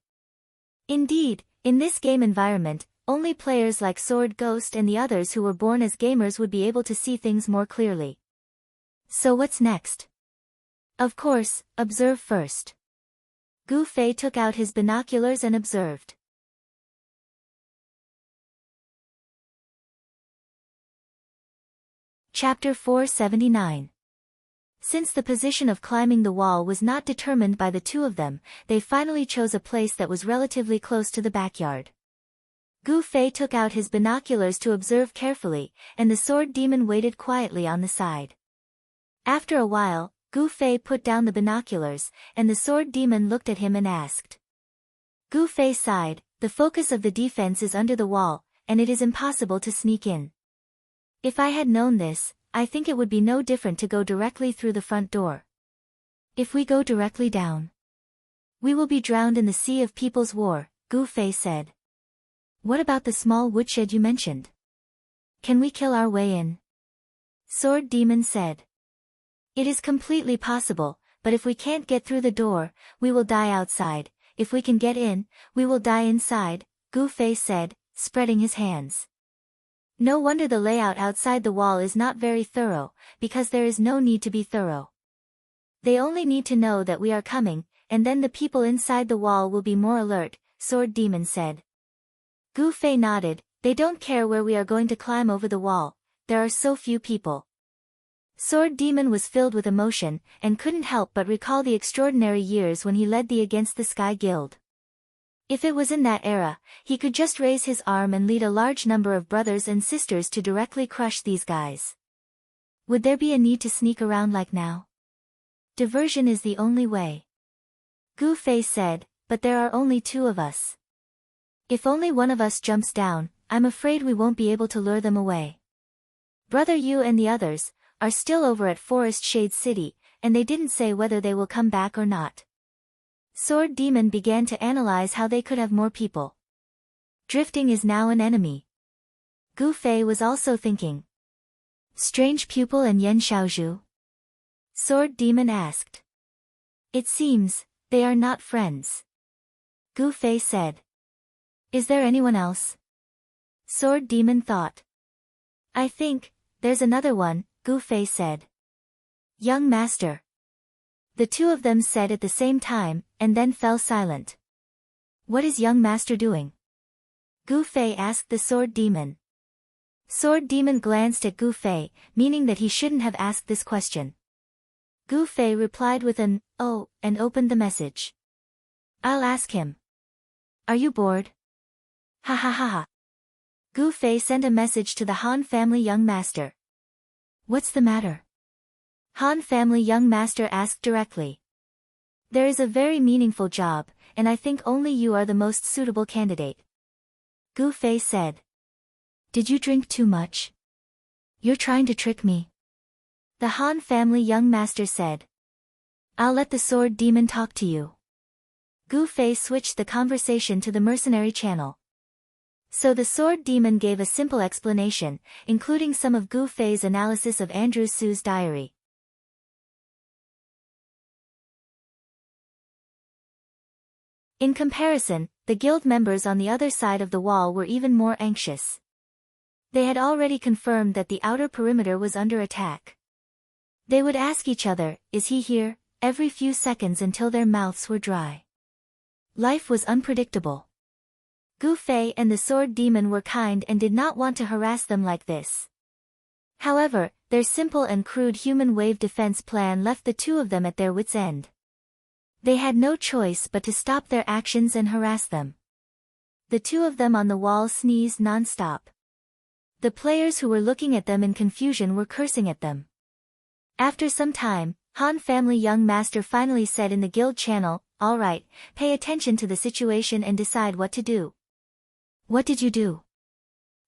Indeed, in this game environment, only players like Sword Ghost and the others who were born as gamers would be able to see things more clearly. So what's next? Of course, observe first. Gu Fei took out his binoculars and observed. Chapter 479. Since the position of climbing the wall was not determined by the 2 of them, they finally chose a place that was relatively close to the backyard. Gu Fei took out his binoculars to observe carefully, and the Sword Demon waited quietly on the side. After a while, Gu Fei put down the binoculars, and the Sword Demon looked at him and asked. Gu Fei sighed, the focus of the defense is under the wall, and it is impossible to sneak in. If I had known this, I think it would be no different to go directly through the front door. If we go directly down, we will be drowned in the sea of people's war, Gu Fei said. What about the small woodshed you mentioned? Can we kill our way in? Sword Demon said. It is completely possible, but if we can't get through the door, we will die outside. If we can get in, we will die inside, Gu Fei said, spreading his hands. No wonder the layout outside the wall is not very thorough, because there is no need to be thorough. They only need to know that we are coming, and then the people inside the wall will be more alert, Sword Demon said. Gu Fei nodded, they don't care where we are going to climb over the wall, there are so few people. Sword Demon was filled with emotion, and couldn't help but recall the extraordinary years when he led the Against the Sky Guild. If it was in that era, he could just raise his arm and lead a large number of brothers and sisters to directly crush these guys. Would there be a need to sneak around like now? Diversion is the only way. Gu Fei said, but there are only 2 of us. If only one of us jumps down, I'm afraid we won't be able to lure them away. Brother Yu and the others are still over at Forest Shade City, and they didn't say whether they will come back or not. Sword Demon began to analyze how they could have more people. Drifting is now an enemy. Gu Fei was also thinking. Strange Pupil and Yen Xiaozhu? Sword Demon asked. It seems, they are not friends. Gu Fei said. Is there anyone else? Sword Demon thought. I think, there's another one, Gu Fei said. Young Master. The two of them said at the same time, and then fell silent. What is Young Master doing? Gu Fei asked the Sword Demon. Sword Demon glanced at Gu Fei, meaning that he shouldn't have asked this question. Gu Fei replied with an, oh, and opened the message. I'll ask him. Are you bored? Ha ha ha ha. Gu Fei sent a message to the Han family Young Master. What's the matter? Han family Young Master asked directly. There is a very meaningful job, and I think only you are the most suitable candidate. Gu Fei said. Did you drink too much? You're trying to trick me. The Han family Young Master said. I'll let the Sword Demon talk to you. Gu Fei switched the conversation to the mercenary channel. So the Sword Demon gave a simple explanation, including some of Gu Fei's analysis of Andrew Su's diary. In comparison, the guild members on the other side of the wall were even more anxious. They had already confirmed that the outer perimeter was under attack. They would ask each other, is he here, every few seconds until their mouths were dry. Life was unpredictable. Gu Fei and the Sword Demon were kind and did not want to harass them like this. However, their simple and crude human wave defense plan left the two of them at their wits' end. They had no choice but to stop their actions and harass them. The two of them on the wall sneezed non-stop. The players who were looking at them in confusion were cursing at them. After some time, Han family Young Master finally said in the guild channel, all right, pay attention to the situation and decide what to do. What did you do?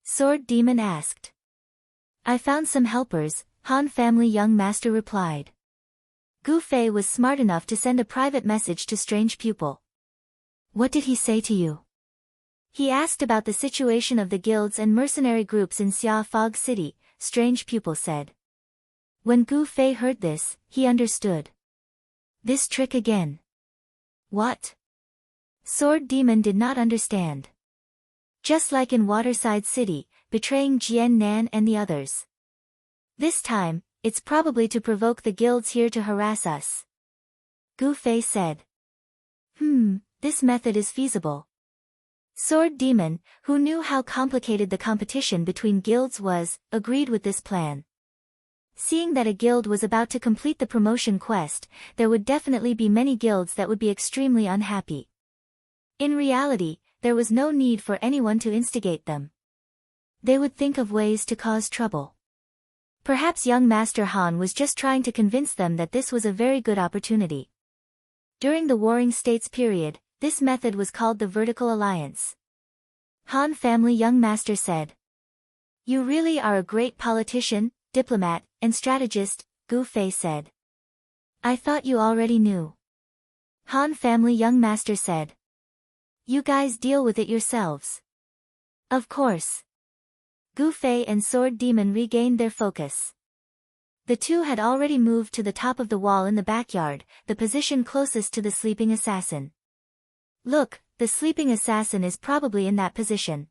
Sword Demon asked. I found some helpers, Han family Young Master replied. Gu Fei was smart enough to send a private message to Strange Pupil. What did he say to you? He asked about the situation of the guilds and mercenary groups in Xia Fog City, Strange Pupil said. When Gu Fei heard this, he understood. This trick again. What? Sword Demon did not understand. Just like in Waterside City, betraying Jian Nan and the others. This time, it's probably to provoke the guilds here to harass us. Gu Fei said. This method is feasible. Sword Demon, who knew how complicated the competition between guilds was, agreed with this plan. Seeing that a guild was about to complete the promotion quest, there would definitely be many guilds that would be extremely unhappy. In reality, there was no need for anyone to instigate them. They would think of ways to cause trouble. Perhaps young Master Han was just trying to convince them that this was a very good opportunity. During the Warring States period, this method was called the Vertical Alliance. Han family Young Master said. You really are a great politician, diplomat, and strategist, Gu Fei said. I thought you already knew. Han family Young Master said. You guys deal with it yourselves. Of course. Gu Fei and Sword Demon regained their focus. The two had already moved to the top of the wall in the backyard, the position closest to the sleeping assassin. Look, the sleeping assassin is probably in that position.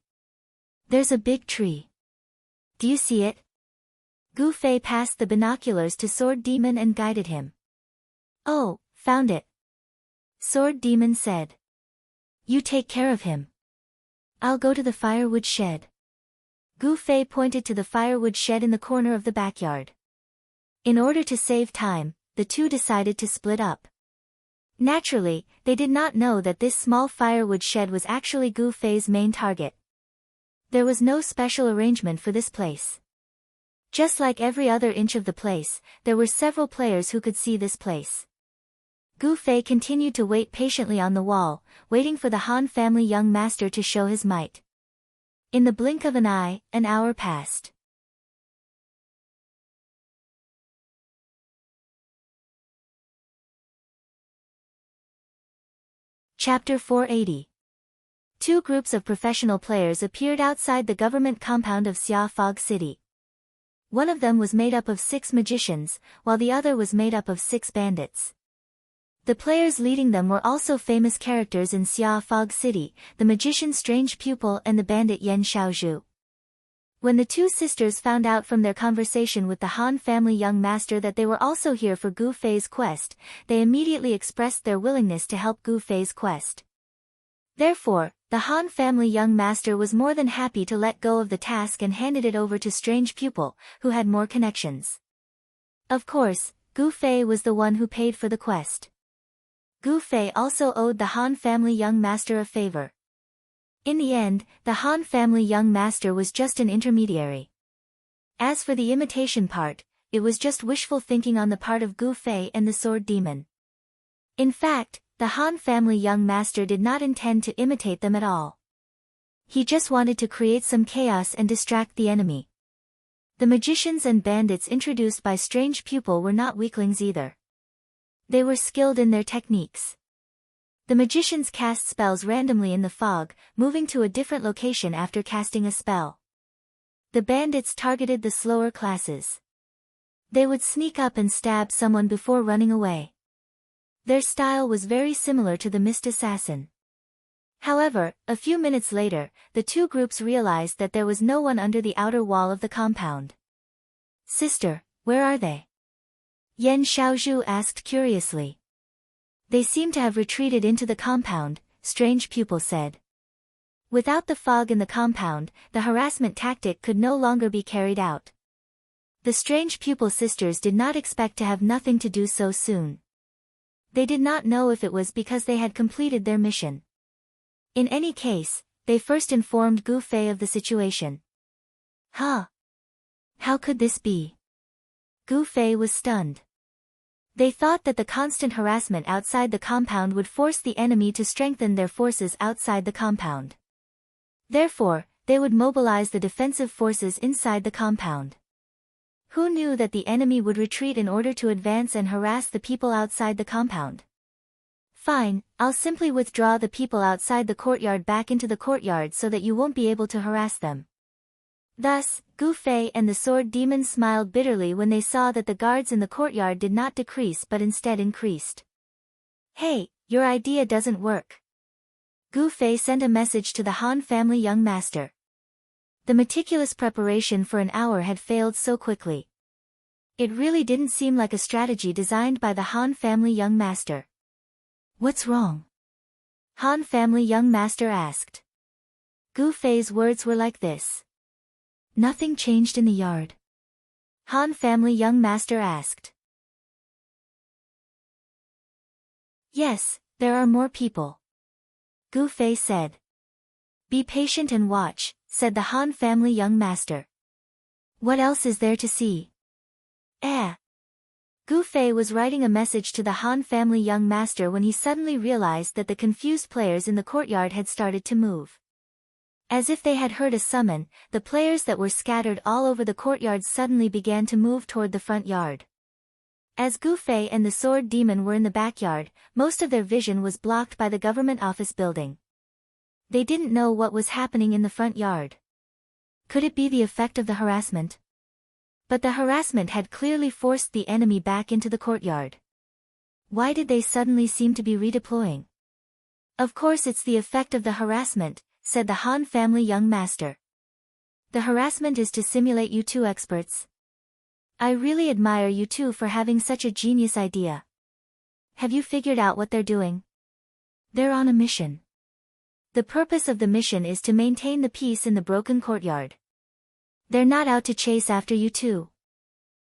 There's a big tree. Do you see it? Gu Fei passed the binoculars to Sword Demon and guided him. Oh, found it. Sword Demon said. You take care of him. I'll go to the firewood shed. Gu Fei pointed to the firewood shed in the corner of the backyard. In order to save time, the two decided to split up. Naturally, they did not know that this small firewood shed was actually Gu Fei's main target. There was no special arrangement for this place. Just like every other inch of the place, there were several players who could see this place. Gu Fei continued to wait patiently on the wall, waiting for the Han family Young Master to show his might. In the blink of an eye, an hour passed. Chapter 480. Two groups of professional players appeared outside the government compound of Xia Fog City. One of them was made up of 6 magicians, while the other was made up of 6 bandits. The players leading them were also famous characters in Xia Fog City, the magician Strange Pupil and the bandit Yen Xiaozhu. When the two sisters found out from their conversation with the Han family young master that they were also here for Gu Fei's quest, they immediately expressed their willingness to help Gu Fei's quest. Therefore, the Han family young master was more than happy to let go of the task and handed it over to strange pupil, who had more connections. Of course, Gu Fei was the one who paid for the quest. Gu Fei also owed the Han family young master a favor. In the end, the Han family young master was just an intermediary. As for the imitation part, it was just wishful thinking on the part of Gu Fei and the sword demon. In fact, the Han family young master did not intend to imitate them at all. He just wanted to create some chaos and distract the enemy. The magicians and bandits introduced by strange pupil were not weaklings either. They were skilled in their techniques. The magicians cast spells randomly in the fog, moving to a different location after casting a spell. The bandits targeted the slower classes. They would sneak up and stab someone before running away. Their style was very similar to the mist assassin. However, a few minutes later, the two groups realized that there was no one under the outer wall of the compound. "Sister, where are they?" Yan Xiaozhu asked curiously. "They seem to have retreated into the compound," strange pupil said. Without the fog in the compound, the harassment tactic could no longer be carried out. The strange pupil sisters did not expect to have nothing to do so soon. They did not know if it was because they had completed their mission. In any case, they first informed Gu Fei of the situation. Huh? How could this be? Gu Fei was stunned. They thought that the constant harassment outside the compound would force the enemy to strengthen their forces outside the compound. Therefore, they would mobilize the defensive forces inside the compound. Who knew that the enemy would retreat in order to advance and harass the people outside the compound? Fine, I'll simply withdraw the people outside the courtyard back into the courtyard so that you won't be able to harass them. Thus, Gu Fei and the sword demon smiled bitterly when they saw that the guards in the courtyard did not decrease but instead increased. "Hey, your idea doesn't work." Gu Fei sent a message to the Han family young master. The meticulous preparation for an hour had failed so quickly. It really didn't seem like a strategy designed by the Han family young master. "What's wrong?" Han family young master asked. Gu Fei's words were like this. "Nothing changed in the yard?" Han family young master asked. "Yes, there are more people," Gu Fei said. "Be patient and watch," said the Han family young master. "What else is there to see?" Gu Fei was writing a message to the Han family young master when he suddenly realized that the confused players in the courtyard had started to move. As if they had heard a summon, the players that were scattered all over the courtyard suddenly began to move toward the front yard. As Gu Fei and the sword demon were in the backyard, most of their vision was blocked by the government office building. They didn't know what was happening in the front yard. Could it be the effect of the harassment? But the harassment had clearly forced the enemy back into the courtyard. Why did they suddenly seem to be redeploying? "Of course it's the effect of the harassment," said the Han family young master. "The harassment is to simulate you two experts. I really admire you two for having such a genius idea. Have you figured out what they're doing?" "They're on a mission. The purpose of the mission is to maintain the peace in the broken courtyard. They're not out to chase after you two.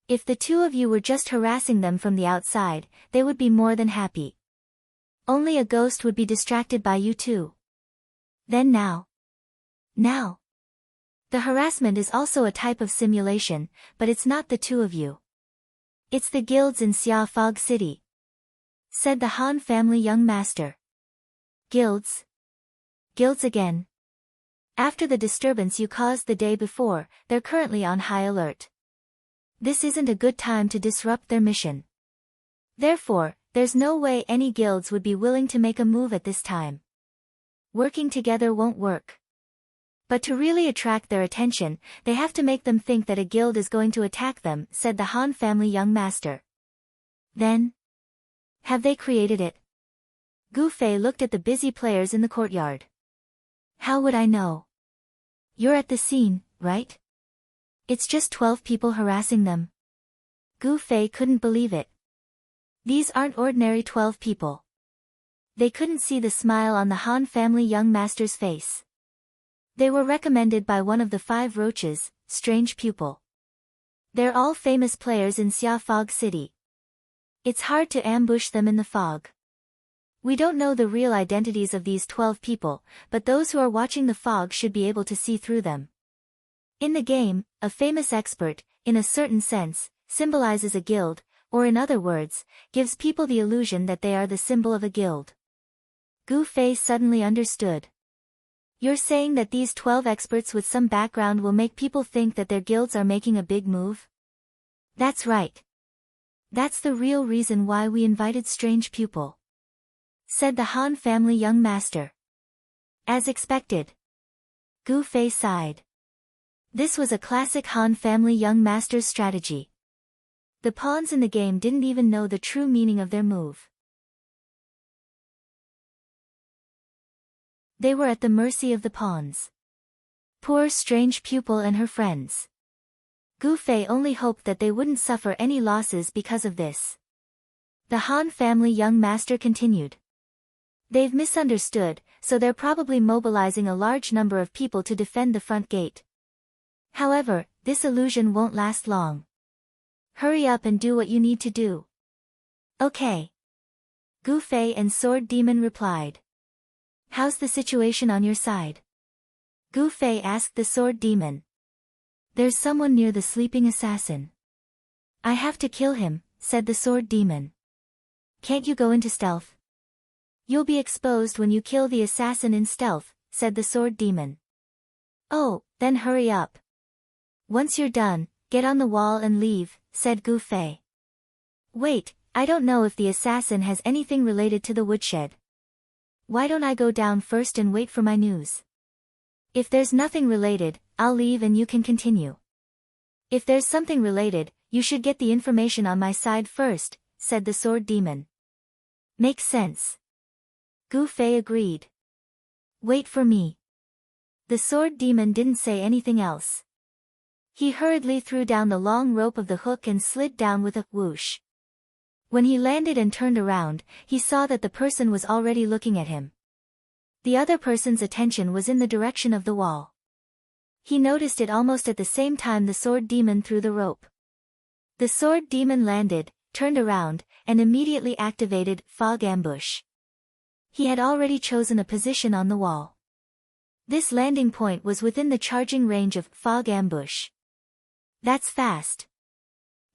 If the two of you were just harassing them from the outside, they would be more than happy. Only a ghost would be distracted by you two. Then now. The harassment is also a type of simulation, but it's not the two of you. It's the guilds in Xia Fog City," said the Han family young master. "Guilds? Guilds again? After the disturbance you caused the day before, they're currently on high alert. This isn't a good time to disrupt their mission. Therefore, there's no way any guilds would be willing to make a move at this time. Working together won't work. But to really attract their attention, they have to make them think that a guild is going to attack them," said the Han family young master. "Then? Have they created it?" Gu Fei looked at the busy players in the courtyard. "How would I know? You're at the scene, right?" It's just 12 people harassing them. Gu Fei couldn't believe it. These aren't ordinary 12 people. They couldn't see the smile on the Han family young master's face. They were recommended by one of the 5 roaches, strange pupil. They're all famous players in Xia Fog City. It's hard to ambush them in the fog. We don't know the real identities of these 12 people, but those who are watching the fog should be able to see through them. In the game, a famous expert, in a certain sense, symbolizes a guild, or in other words, gives people the illusion that they are the symbol of a guild. Gu Fei suddenly understood. You're saying that these 12 experts with some background will make people think that their guilds are making a big move? That's right. That's the real reason why we invited strange pupil, said the Han family young master. As expected. Gu Fei sighed. This was a classic Han family young master's strategy. The pawns in the game didn't even know the true meaning of their move. They were at the mercy of the pawns. Poor strange pupil and her friends. Gu Fei only hoped that they wouldn't suffer any losses because of this. The Han family young master continued. They've misunderstood, so they're probably mobilizing a large number of people to defend the front gate. However, this illusion won't last long. Hurry up and do what you need to do. Okay. Gu Fei and Sword Demon replied. How's the situation on your side? Gu Fei asked the Sword Demon. There's someone near the sleeping assassin. I have to kill him, said the Sword Demon. Can't you go into stealth? You'll be exposed when you kill the assassin in stealth, said the Sword Demon. Oh, then hurry up. Once you're done, get on the wall and leave, said Gu Fei. Wait, I don't know if the assassin has anything related to the woodshed. Why don't I go down first and wait for my news? If there's nothing related, I'll leave and you can continue. If there's something related, you should get the information on my side first, said the Sword Demon. Makes sense. Gu Fei agreed. Wait for me. The Sword Demon didn't say anything else. He hurriedly threw down the long rope of the hook and slid down with a whoosh. When he landed and turned around, he saw that the person was already looking at him. The other person's attention was in the direction of the wall. He noticed it almost at the same time the Sword Demon threw the rope. The Sword Demon landed, turned around, and immediately activated Fog Ambush. He had already chosen a position on the wall. This landing point was within the charging range of Fog Ambush. That's fast,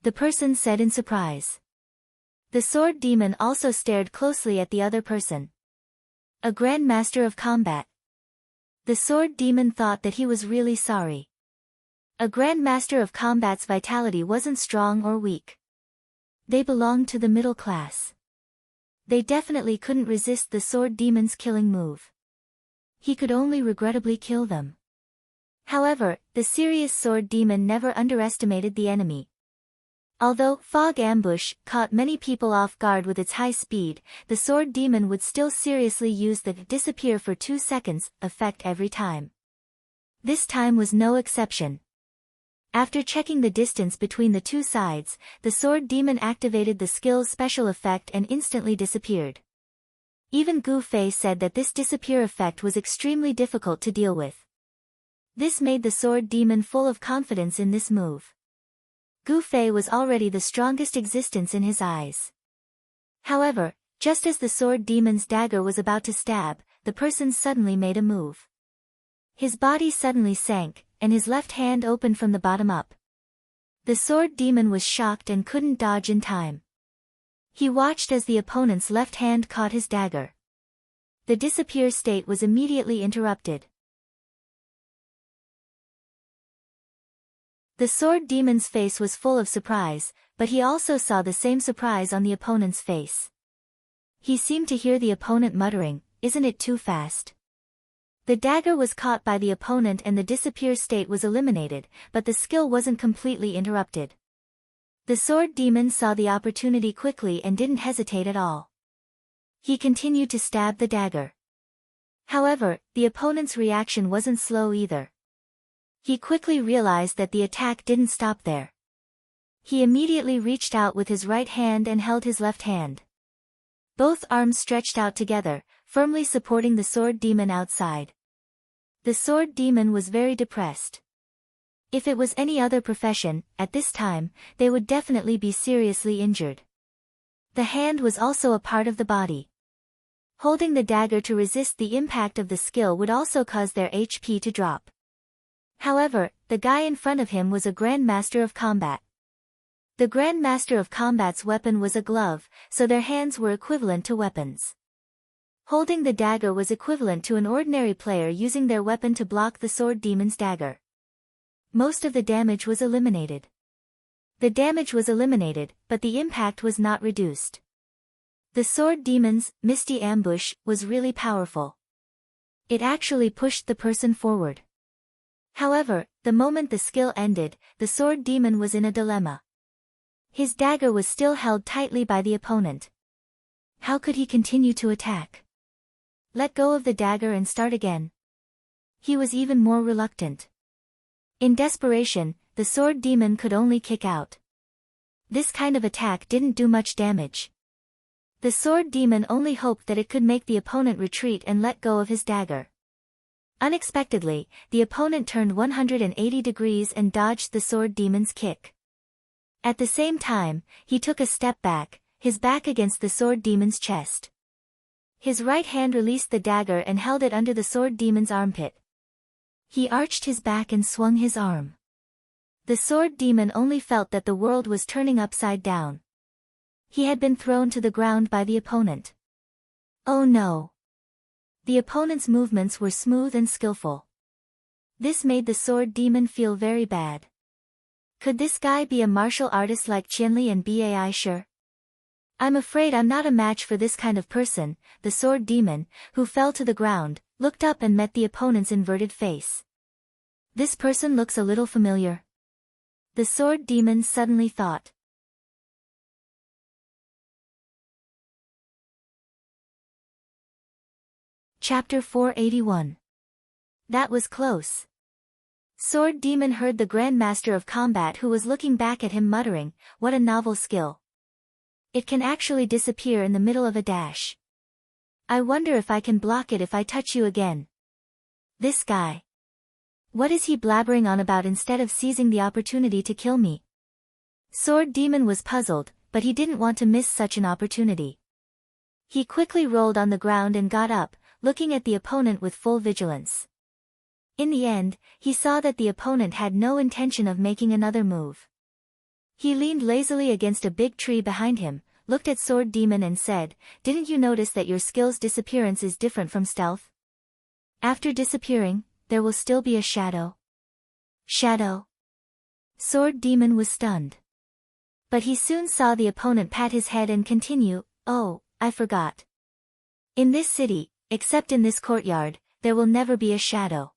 the person said in surprise. The Sword Demon also stared closely at the other person. A Grandmaster of Combat. The Sword Demon thought that he was really sorry. A Grandmaster of Combat's vitality wasn't strong or weak. They belonged to the middle class. They definitely couldn't resist the Sword Demon's killing move. He could only regrettably kill them. However, the serious Sword Demon never underestimated the enemy. Although Fog Ambush caught many people off guard with its high speed, the Sword Demon would still seriously use the disappear for 2 seconds effect every time. This time was no exception. After checking the distance between the two sides, the Sword Demon activated the skill's special effect and instantly disappeared. Even Gu Fei said that this disappear effect was extremely difficult to deal with. This made the Sword Demon full of confidence in this move. Gu Fei was already the strongest existence in his eyes. However, just as the Sword Demon's dagger was about to stab, the person suddenly made a move. His body suddenly sank, and his left hand opened from the bottom up. The Sword Demon was shocked and couldn't dodge in time. He watched as the opponent's left hand caught his dagger. The disappear state was immediately interrupted. The Sword Demon's face was full of surprise, but he also saw the same surprise on the opponent's face. He seemed to hear the opponent muttering, "Isn't it too fast?" The dagger was caught by the opponent and the disappear state was eliminated, but the skill wasn't completely interrupted. The Sword Demon saw the opportunity quickly and didn't hesitate at all. He continued to stab the dagger. However, the opponent's reaction wasn't slow either. He quickly realized that the attack didn't stop there. He immediately reached out with his right hand and held his left hand. Both arms stretched out together, firmly supporting the sword demon outside. The sword demon was very depressed. If it was any other profession, at this time, they would definitely be seriously injured. The hand was also a part of the body. Holding the dagger to resist the impact of the skill would also cause their HP to drop. However, the guy in front of him was a Grandmaster of Combat. The Grandmaster of Combat's weapon was a glove, so their hands were equivalent to weapons. Holding the dagger was equivalent to an ordinary player using their weapon to block the sword demon's dagger. Most of the damage was eliminated. The damage was eliminated, but the impact was not reduced. The sword demon's misty ambush was really powerful. It actually pushed the person forward. However, the moment the skill ended, the sword demon was in a dilemma. His dagger was still held tightly by the opponent. How could he continue to attack? Let go of the dagger and start again. He was even more reluctant. In desperation, the sword demon could only kick out. This kind of attack didn't do much damage. The sword demon only hoped that it could make the opponent retreat and let go of his dagger. Unexpectedly, the opponent turned 180 degrees and dodged the sword demon's kick. At the same time, he took a step back, his back against the sword demon's chest. His right hand released the dagger and held it under the sword demon's armpit. He arched his back and swung his arm. The sword demon only felt that the world was turning upside down. He had been thrown to the ground by the opponent. Oh no! The opponent's movements were smooth and skillful. This made the sword demon feel very bad. Could this guy be a martial artist like Qianli and Bai Shi? I'm afraid I'm not a match for this kind of person. The sword demon, who fell to the ground, looked up and met the opponent's inverted face. This person looks a little familiar. The sword demon suddenly thought. Chapter 481. That was close. Sword demon heard the Grandmaster of Combat who was looking back at him muttering, what a novel skill. It can actually disappear in the middle of a dash. I wonder if I can block it if I touch you again. This guy. What is he blabbering on about instead of seizing the opportunity to kill me? Sword demon was puzzled, but he didn't want to miss such an opportunity. He quickly rolled on the ground and got up, looking at the opponent with full vigilance. In the end, he saw that the opponent had no intention of making another move. He leaned lazily against a big tree behind him, looked at Sword Demon and said, "Didn't you notice that your skill's disappearance is different from stealth? After disappearing, there will still be a shadow." Shadow? Sword Demon was stunned. But he soon saw the opponent pat his head and continue, "Oh, I forgot. In this city, except in this courtyard, there will never be a shadow."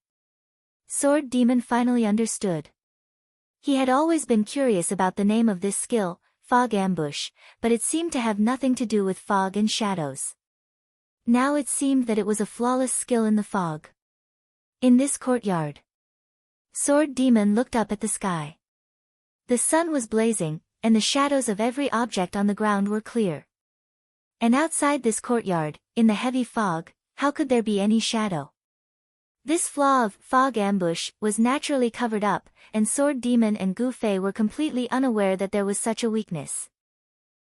Sword Demon finally understood. He had always been curious about the name of this skill, Fog Ambush, but it seemed to have nothing to do with fog and shadows. Now it seemed that it was a flawless skill in the fog. In this courtyard. Sword Demon looked up at the sky. The sun was blazing, and the shadows of every object on the ground were clear. And outside this courtyard, in the heavy fog, how could there be any shadow? This flaw of Fog Ambush was naturally covered up, and Sword Demon and Gu Fei were completely unaware that there was such a weakness.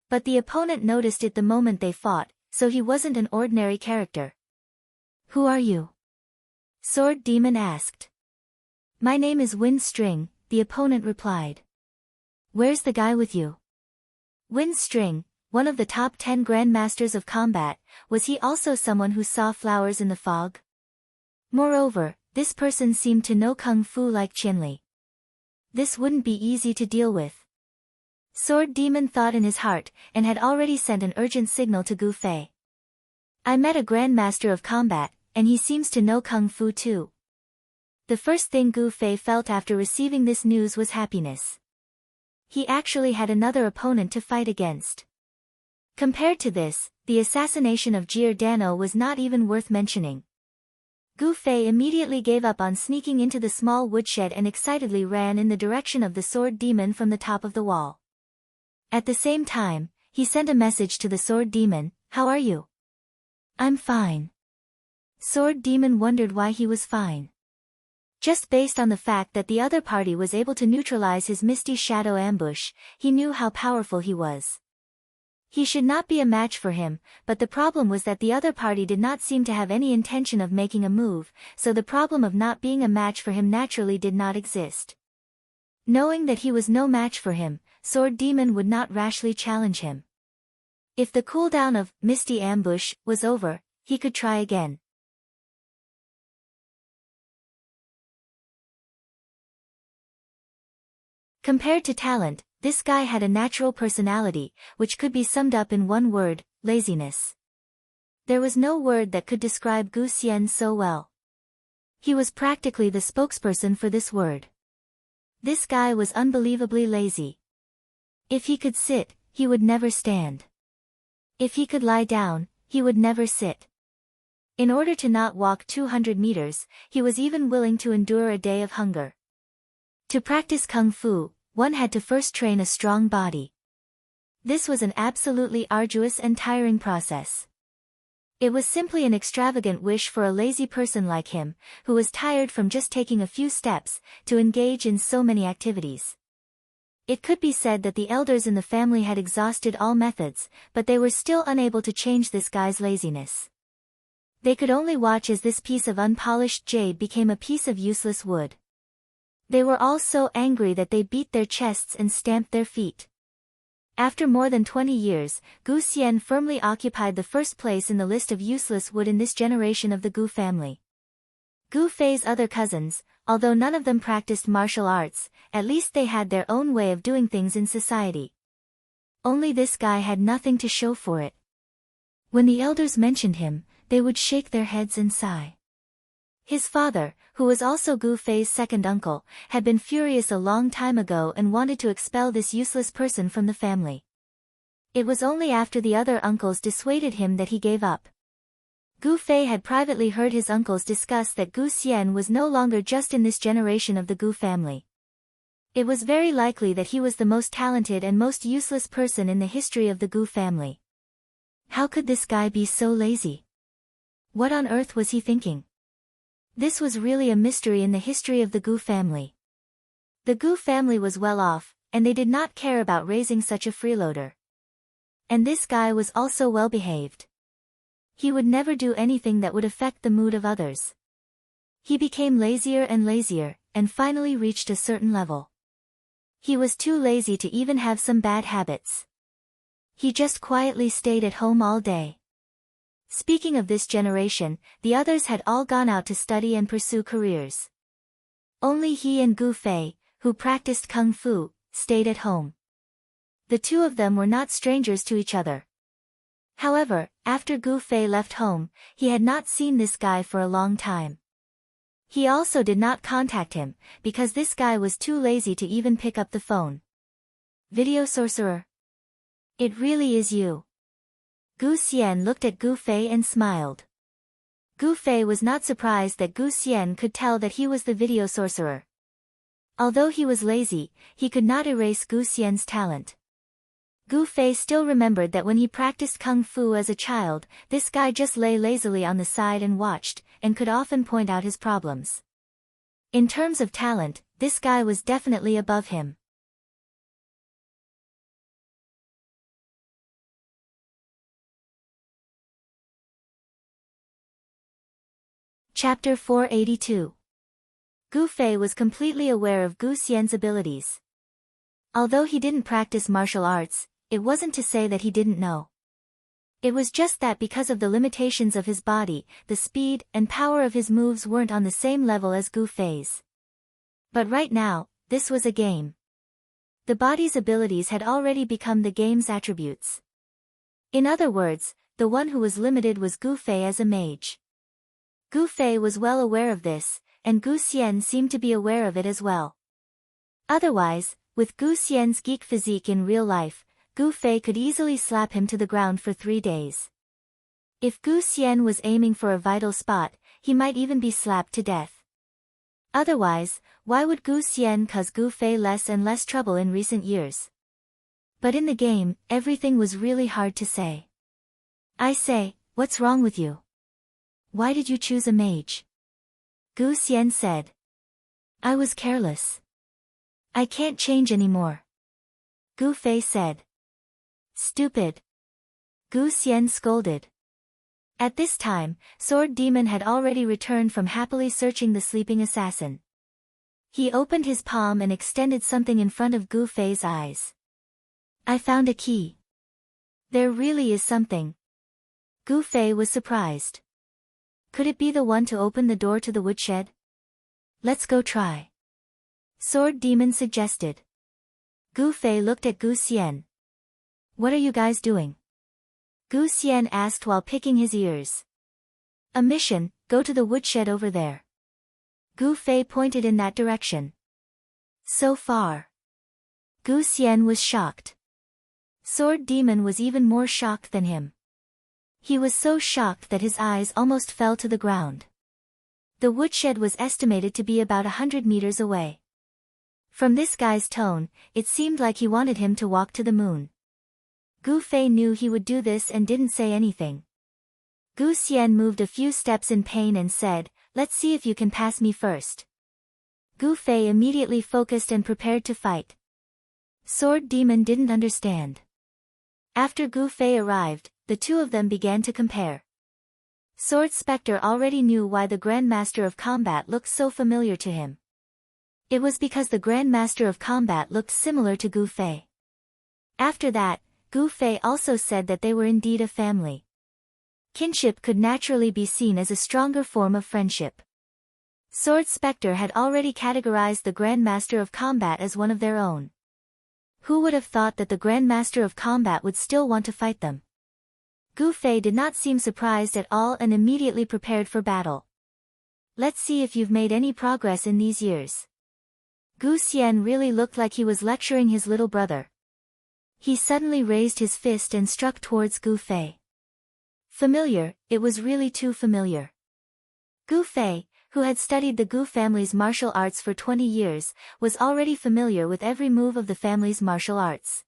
But the opponent noticed it the moment they fought, so he wasn't an ordinary character. "Who are you?" Sword Demon asked. "My name is Wind String," the opponent replied. "Where's the guy with you?" Wind String, one of the top 10 Grandmasters of Combat, was he also someone who saw flowers in the fog? Moreover, this person seemed to know Kung Fu like Qianli. This wouldn't be easy to deal with. Sword Demon thought in his heart, and had already sent an urgent signal to Gu Fei. "I met a Grandmaster of Combat, and he seems to know Kung Fu too." The first thing Gu Fei felt after receiving this news was happiness. He actually had another opponent to fight against. Compared to this, the assassination of Giordano was not even worth mentioning. Gu Fei immediately gave up on sneaking into the small woodshed and excitedly ran in the direction of the sword demon from the top of the wall. At the same time, he sent a message to the sword demon, "How are you?" "I'm fine." Sword demon wondered why he was fine. Just based on the fact that the other party was able to neutralize his misty shadow ambush, he knew how powerful he was. He should not be a match for him, but the problem was that the other party did not seem to have any intention of making a move, so the problem of not being a match for him naturally did not exist. Knowing that he was no match for him, Sword Demon would not rashly challenge him. If the cooldown of Misty Ambush was over, he could try again. Compared to talent, this guy had a natural personality, which could be summed up in one word: laziness. There was no word that could describe Gu Xian so well. He was practically the spokesperson for this word. This guy was unbelievably lazy. If he could sit, he would never stand. If he could lie down, he would never sit. In order to not walk 200 meters, he was even willing to endure a day of hunger. To practice kung fu, one had to first train a strong body. This was an absolutely arduous and tiring process. It was simply an extravagant wish for a lazy person like him, who was tired from just taking a few steps, to engage in so many activities. It could be said that the elders in the family had exhausted all methods, but they were still unable to change this guy's laziness. They could only watch as this piece of unpolished jade became a piece of useless wood. They were all so angry that they beat their chests and stamped their feet. After more than 20 years, Gu Xian firmly occupied the first place in the list of useless wood in this generation of the Gu family. Gu Fei's other cousins, although none of them practiced martial arts, at least they had their own way of doing things in society. Only this guy had nothing to show for it. When the elders mentioned him, they would shake their heads and sigh. His father, who was also Gu Fei's second uncle, had been furious a long time ago and wanted to expel this useless person from the family. It was only after the other uncles dissuaded him that he gave up. Gu Fei had privately heard his uncles discuss that Gu Xian was no longer just in this generation of the Gu family. It was very likely that he was the most talented and most useless person in the history of the Gu family. How could this guy be so lazy? What on earth was he thinking? This was really a mystery in the history of the Gu family. The Gu family was well off, and they did not care about raising such a freeloader. And this guy was also well behaved. He would never do anything that would affect the mood of others. He became lazier and lazier, and finally reached a certain level. He was too lazy to even have some bad habits. He just quietly stayed at home all day. Speaking of this generation, the others had all gone out to study and pursue careers. Only he and Gu Fei, who practiced kung fu, stayed at home. The two of them were not strangers to each other. However, after Gu Fei left home, he had not seen this guy for a long time. He also did not contact him, because this guy was too lazy to even pick up the phone. Video sorcerer. It really is you. Gu Xian looked at Gu Fei and smiled. Gu Fei was not surprised that Gu Xian could tell that he was the video sorcerer. Although he was lazy, he could not erase Gu Xian's talent. Gu Fei still remembered that when he practiced kung fu as a child, this guy just lay lazily on the side and watched, and could often point out his problems. In terms of talent, this guy was definitely above him. Chapter 482. Gu Fei was completely aware of Gu Xian's abilities. Although he didn't practice martial arts, it wasn't to say that he didn't know. It was just that because of the limitations of his body, the speed and power of his moves weren't on the same level as Gu Fei's. But right now, this was a game. The body's abilities had already become the game's attributes. In other words, the one who was limited was Gu Fei as a mage. Gu Fei was well aware of this, and Gu Xian seemed to be aware of it as well. Otherwise, with Gu Xian's geek physique in real life, Gu Fei could easily slap him to the ground for 3 days. If Gu Xian was aiming for a vital spot, he might even be slapped to death. Otherwise, why would Gu Xian cause Gu Fei less and less trouble in recent years? But in the game, everything was really hard to say. I say, what's wrong with you? Why did you choose a mage? Gu Xian said. I was careless. I can't change anymore. Gu Fei said. Stupid. Gu Xian scolded. At this time, Sword Demon had already returned from happily searching the sleeping assassin. He opened his palm and extended something in front of Gu Fei's eyes. I found a key. There really is something. Gu Fei was surprised. Could it be the one to open the door to the woodshed? Let's go try. Sword Demon suggested. Gu Fei looked at Gu Xian. What are you guys doing? Gu Xian asked while picking his ears. A mission, go to the woodshed over there. Gu Fei pointed in that direction. So far. Gu Xian was shocked. Sword Demon was even more shocked than him. He was so shocked that his eyes almost fell to the ground. The woodshed was estimated to be about 100 meters away. From this guy's tone, it seemed like he wanted him to walk to the moon. Gu Fei knew he would do this and didn't say anything. Gu Xian moved a few steps in pain and said, let's see if you can pass me first. Gu Fei immediately focused and prepared to fight. Sword Demon didn't understand. After Gu Fei arrived, the two of them began to compare. Sword Spectre already knew why the Grandmaster of Combat looked so familiar to him. It was because the Grandmaster of Combat looked similar to Gu Fei. After that, Gu Fei also said that they were indeed a family. Kinship could naturally be seen as a stronger form of friendship. Sword Spectre had already categorized the Grandmaster of Combat as one of their own. Who would have thought that the Grandmaster of Combat would still want to fight them? Gu Fei did not seem surprised at all and immediately prepared for battle. Let's see if you've made any progress in these years. Gu Xian really looked like he was lecturing his little brother. He suddenly raised his fist and struck towards Gu Fei. Familiar, it was really too familiar. Gu Fei, who had studied the Gu family's martial arts for 20 years, was already familiar with every move of the family's martial arts.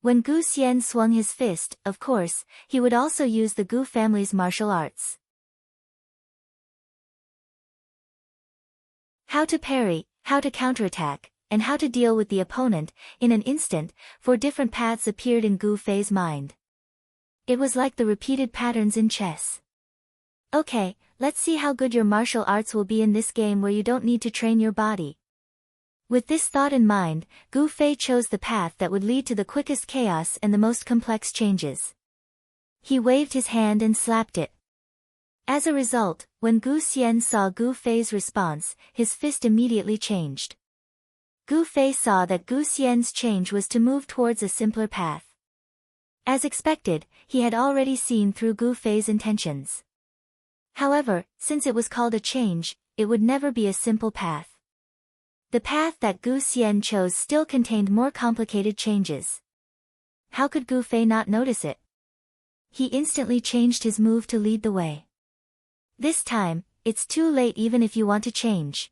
When Gu Xian swung his fist, of course, he would also use the Gu family's martial arts. How to parry, how to counterattack, and how to deal with the opponent, in an instant, 4 different paths appeared in Gu Fei's mind. It was like the repeated patterns in chess. Okay, let's see how good your martial arts will be in this game where you don't need to train your body. With this thought in mind, Gu Fei chose the path that would lead to the quickest chaos and the most complex changes. He waved his hand and slapped it. As a result, when Gu Xian saw Gu Fei's response, his fist immediately changed. Gu Fei saw that Gu Xian's change was to move towards a simpler path. As expected, he had already seen through Gu Fei's intentions. However, since it was called a change, it would never be a simple path. The path that Gu Xian chose still contained more complicated changes. How could Gu Fei not notice it? He instantly changed his move to lead the way. This time, it's too late even if you want to change.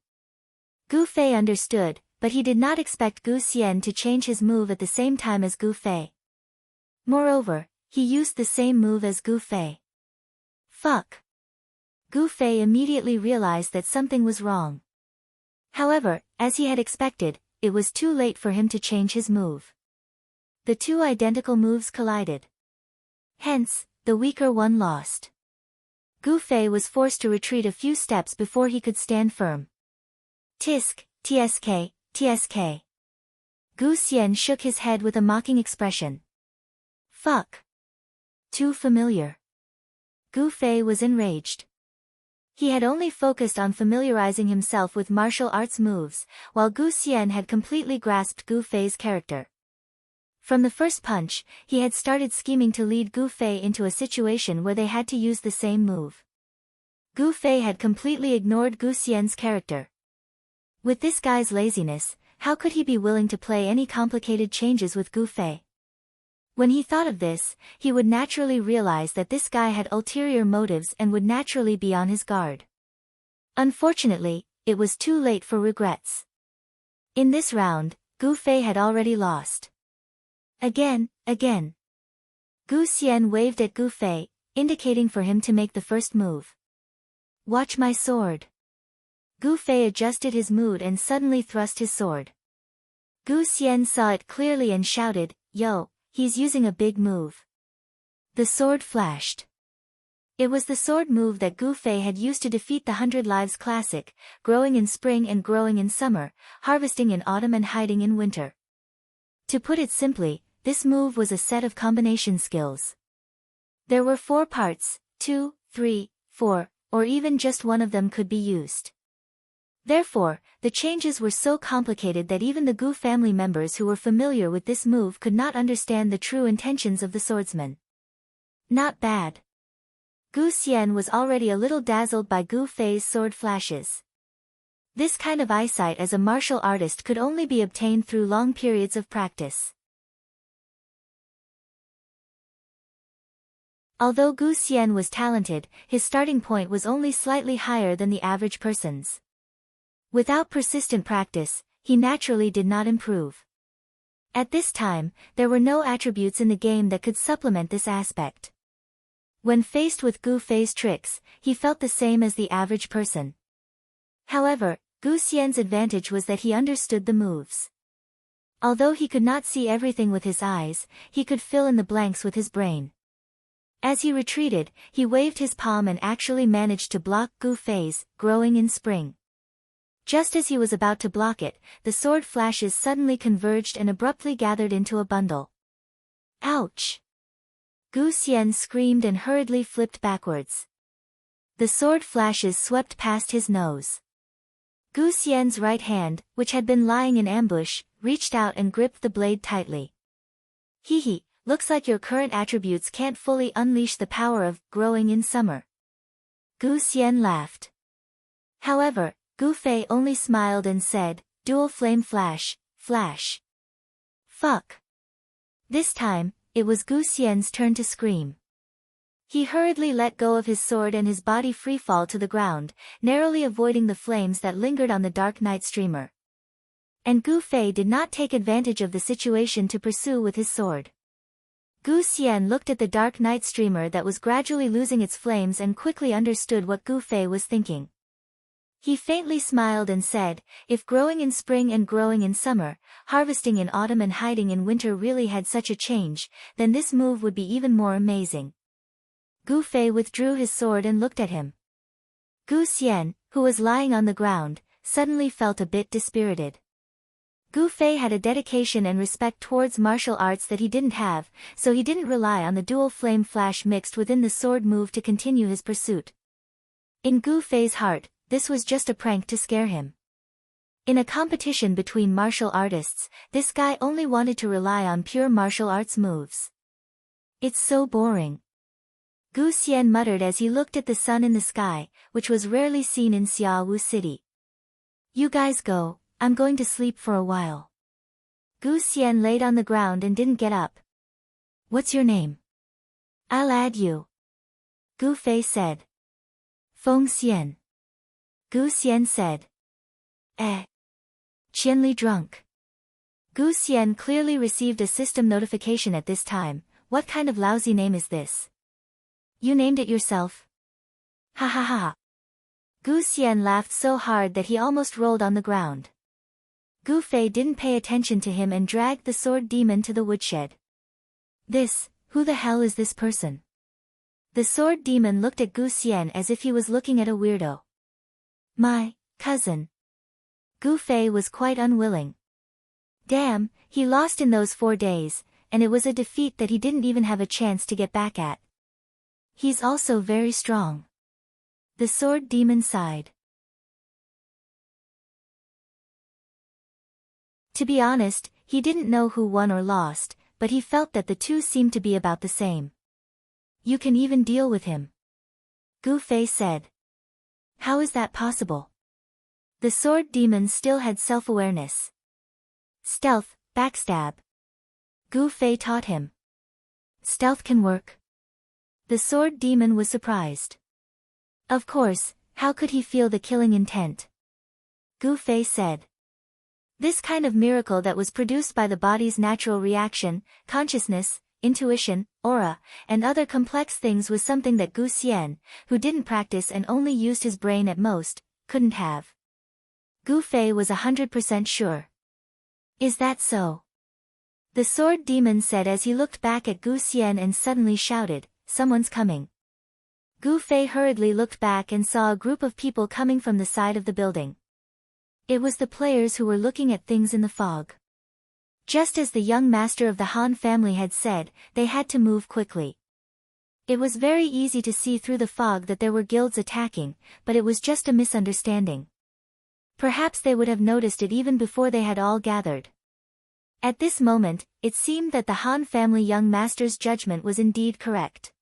Gu Fei understood, but he did not expect Gu Xian to change his move at the same time as Gu Fei. Moreover, he used the same move as Gu Fei. Fuck. Gu Fei immediately realized that something was wrong. However, as he had expected, it was too late for him to change his move. The two identical moves collided. Hence, the weaker one lost. Gu Fei was forced to retreat a few steps before he could stand firm. Tisk, tsk, tsk. Gu Xian shook his head with a mocking expression. Fuck. Too familiar. Gu Fei was enraged. He had only focused on familiarizing himself with martial arts moves, while Gu Xian had completely grasped Gu Fei's character. From the first punch, he had started scheming to lead Gu Fei into a situation where they had to use the same move. Gu Fei had completely ignored Gu Xian's character. With this guy's laziness, how could he be willing to play any complicated changes with Gu Fei? When he thought of this, he would naturally realize that this guy had ulterior motives and would naturally be on his guard. Unfortunately, it was too late for regrets. In this round, Gu Fei had already lost. Again. Gu Xian waved at Gu Fei, indicating for him to make the first move. Watch my sword. Gu Fei adjusted his mood and suddenly thrust his sword. Gu Xian saw it clearly and shouted, "Yo, he's using a big move." The sword flashed. It was the sword move that Gu Fei had used to defeat the 100 Lives Classic, growing in spring and growing in summer, harvesting in autumn and hiding in winter. To put it simply, this move was a set of combination skills. There were 4 parts, 2, 3, 4, or even just one of them could be used. Therefore, the changes were so complicated that even the Gu family members who were familiar with this move could not understand the true intentions of the swordsman. Not bad. Gu Xian was already a little dazzled by Gu Fei's sword flashes. This kind of eyesight as a martial artist could only be obtained through long periods of practice. Although Gu Xian was talented, his starting point was only slightly higher than the average person's. Without persistent practice, he naturally did not improve. At this time, there were no attributes in the game that could supplement this aspect. When faced with Gu Fei's tricks, he felt the same as the average person. However, Gu Xian's advantage was that he understood the moves. Although he could not see everything with his eyes, he could fill in the blanks with his brain. As he retreated, he waved his palm and actually managed to block Gu Fei's, growing in spring. Just as he was about to block it, the sword flashes suddenly converged and abruptly gathered into a bundle. Ouch! Gu Xian screamed and hurriedly flipped backwards. The sword flashes swept past his nose. Gu Xian's right hand, which had been lying in ambush, reached out and gripped the blade tightly. Hee, looks like your current attributes can't fully unleash the power of growing in summer. Gu Xian laughed. However, Gu Fei only smiled and said, "Dual flame flash, flash." Fuck. This time, it was Gu Xian's turn to scream. He hurriedly let go of his sword and his body freefall to the ground, narrowly avoiding the flames that lingered on the dark night streamer. And Gu Fei did not take advantage of the situation to pursue with his sword. Gu Xian looked at the dark night streamer that was gradually losing its flames and quickly understood what Gu Fei was thinking. He faintly smiled and said, if growing in spring and growing in summer, harvesting in autumn and hiding in winter really had such a change, then this move would be even more amazing. Gu Fei withdrew his sword and looked at him. Gu Xian, who was lying on the ground, suddenly felt a bit dispirited. Gu Fei had a dedication and respect towards martial arts that he didn't have, so he didn't rely on the dual flame flash mixed within the sword move to continue his pursuit. In Gu Fei's heart, this was just a prank to scare him. In a competition between martial artists, this guy only wanted to rely on pure martial arts moves. It's so boring. Gu Xian muttered as he looked at the sun in the sky, which was rarely seen in Xiaowu City. You guys go, I'm going to sleep for a while. Gu Xian laid on the ground and didn't get up. What's your name? I'll add you. Gu Fei said. Feng Xian. Gu Xian said. Qianli drunk. Gu Xian clearly received a system notification at this time. What kind of lousy name is this? You named it yourself? Ha ha ha. Gu Xian laughed so hard that he almost rolled on the ground. Gu Fei didn't pay attention to him and dragged the sword demon to the woodshed. Who the hell is this person? The sword demon looked at Gu Xian as if he was looking at a weirdo. My cousin. Gu Fei was quite unwilling. Damn, he lost in those 4 days, and it was a defeat that he didn't even have a chance to get back at. He's also very strong. The sword demon sighed. To be honest, he didn't know who won or lost, but he felt that the two seemed to be about the same. You can even deal with him. Gu Fei said. How is that possible? The sword demon still had self-awareness. Stealth, backstab. Gu Fei taught him. Stealth can work. The sword demon was surprised. Of course, How could he feel the killing intent? Gu Fei said. This kind of miracle that was produced by the body's natural reaction, consciousness, intuition, aura, and other complex things was something that Gu Xian, who didn't practice and only used his brain at most, couldn't have. Gu Fei was 100% sure. Is that so? The sword demon said as he looked back at Gu Xian and suddenly shouted, "Someone's coming." Gu Fei hurriedly looked back and saw a group of people coming from the side of the building. It was the players who were looking at things in the fog. Just as the young master of the Han family had said, they had to move quickly. It was very easy to see through the fog that there were guilds attacking, but it was just a misunderstanding. Perhaps they would have noticed it even before they had all gathered. At this moment, it seemed that the Han family young master's judgment was indeed correct.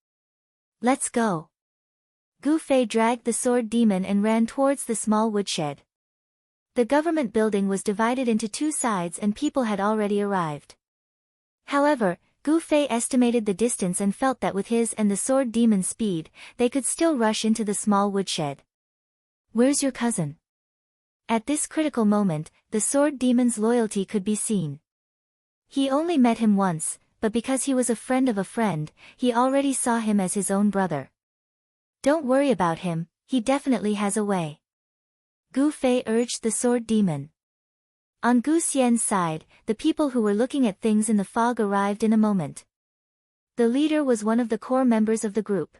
Let's go. Gu Fei dragged the sword demon and ran towards the small woodshed. The government building was divided into two sides and people had already arrived. However, Gu Fei estimated the distance and felt that with his and the sword demon's speed, they could still rush into the small woodshed. Where's your cousin? At this critical moment, the sword demon's loyalty could be seen. He only met him once, but because he was a friend of a friend, he already saw him as his own brother. Don't worry about him, he definitely has a way. Gu Fei urged the sword demon. On Gu Xian's side, the people who were looking at things in the fog arrived in a moment. The leader was one of the core members of the group.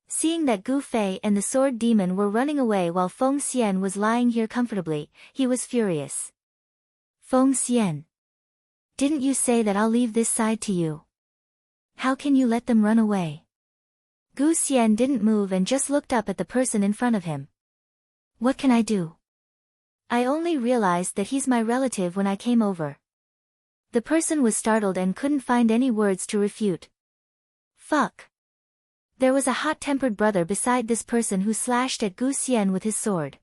Seeing that Gu Fei and the sword demon were running away while Feng Xian was lying here comfortably, he was furious. Feng Xian. Didn't you say that I'll leave this side to you? How can you let them run away? Gu Xian didn't move and just looked up at the person in front of him. What can I do? I only realized that he's my relative when I came over. The person was startled and couldn't find any words to refute. Fuck. There was a hot-tempered brother beside this person who slashed at Gu Xian with his sword.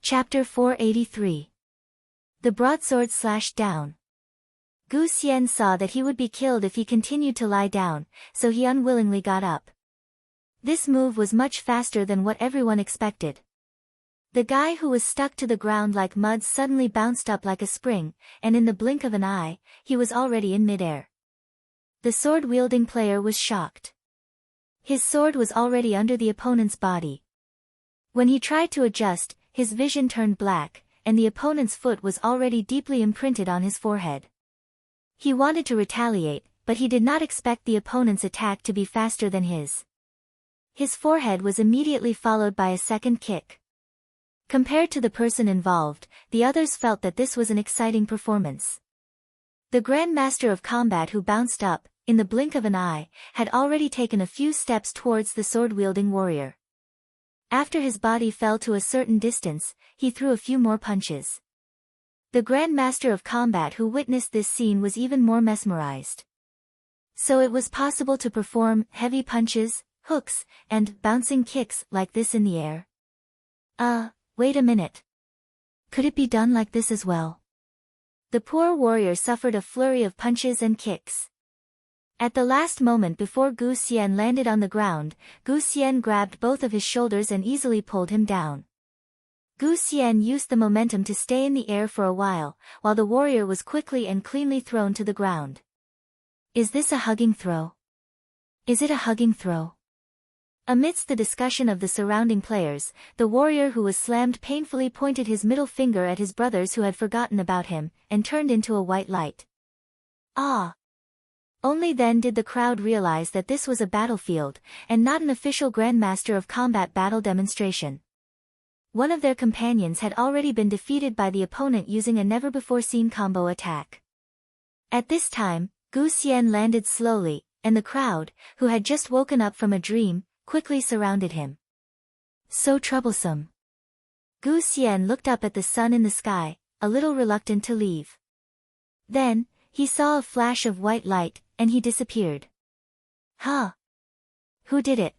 Chapter 483. The broadsword slashed down. Gu Xian saw that he would be killed if he continued to lie down, so he unwillingly got up. This move was much faster than what everyone expected. The guy who was stuck to the ground like mud suddenly bounced up like a spring, and in the blink of an eye, he was already in midair. The sword-wielding player was shocked. His sword was already under the opponent's body. When he tried to adjust, his vision turned black, and the opponent's foot was already deeply imprinted on his forehead. He wanted to retaliate, but he did not expect the opponent's attack to be faster than his. His forehead was immediately followed by a second kick. Compared to the person involved, the others felt that this was an exciting performance. The Grand Master of Combat who bounced up, in the blink of an eye, had already taken a few steps towards the sword-wielding warrior. After his body fell to a certain distance, he threw a few more punches. The Grand Master of Combat who witnessed this scene was even more mesmerized. So it was possible to perform heavy punches, hooks, and bouncing kicks like this in the air? Wait a minute. Could it be done like this as well? The poor warrior suffered a flurry of punches and kicks. At the last moment before Gu Xian landed on the ground, Gu Xian grabbed both of his shoulders and easily pulled him down. Gu Xian used the momentum to stay in the air for a while the warrior was quickly and cleanly thrown to the ground. Is this a hugging throw? Is it a hugging throw? Amidst the discussion of the surrounding players, the warrior who was slammed painfully pointed his middle finger at his brothers who had forgotten about him, and turned into a white light. Ah! Only then did the crowd realize that this was a battlefield, and not an official Grandmaster of Combat battle demonstration. One of their companions had already been defeated by the opponent using a never-before-seen combo attack. At this time, Gu Xian landed slowly, and the crowd, who had just woken up from a dream, quickly surrounded him. So troublesome. Gu Xian looked up at the sun in the sky, a little reluctant to leave. Then, he saw a flash of white light, and he disappeared. Huh? Who did it?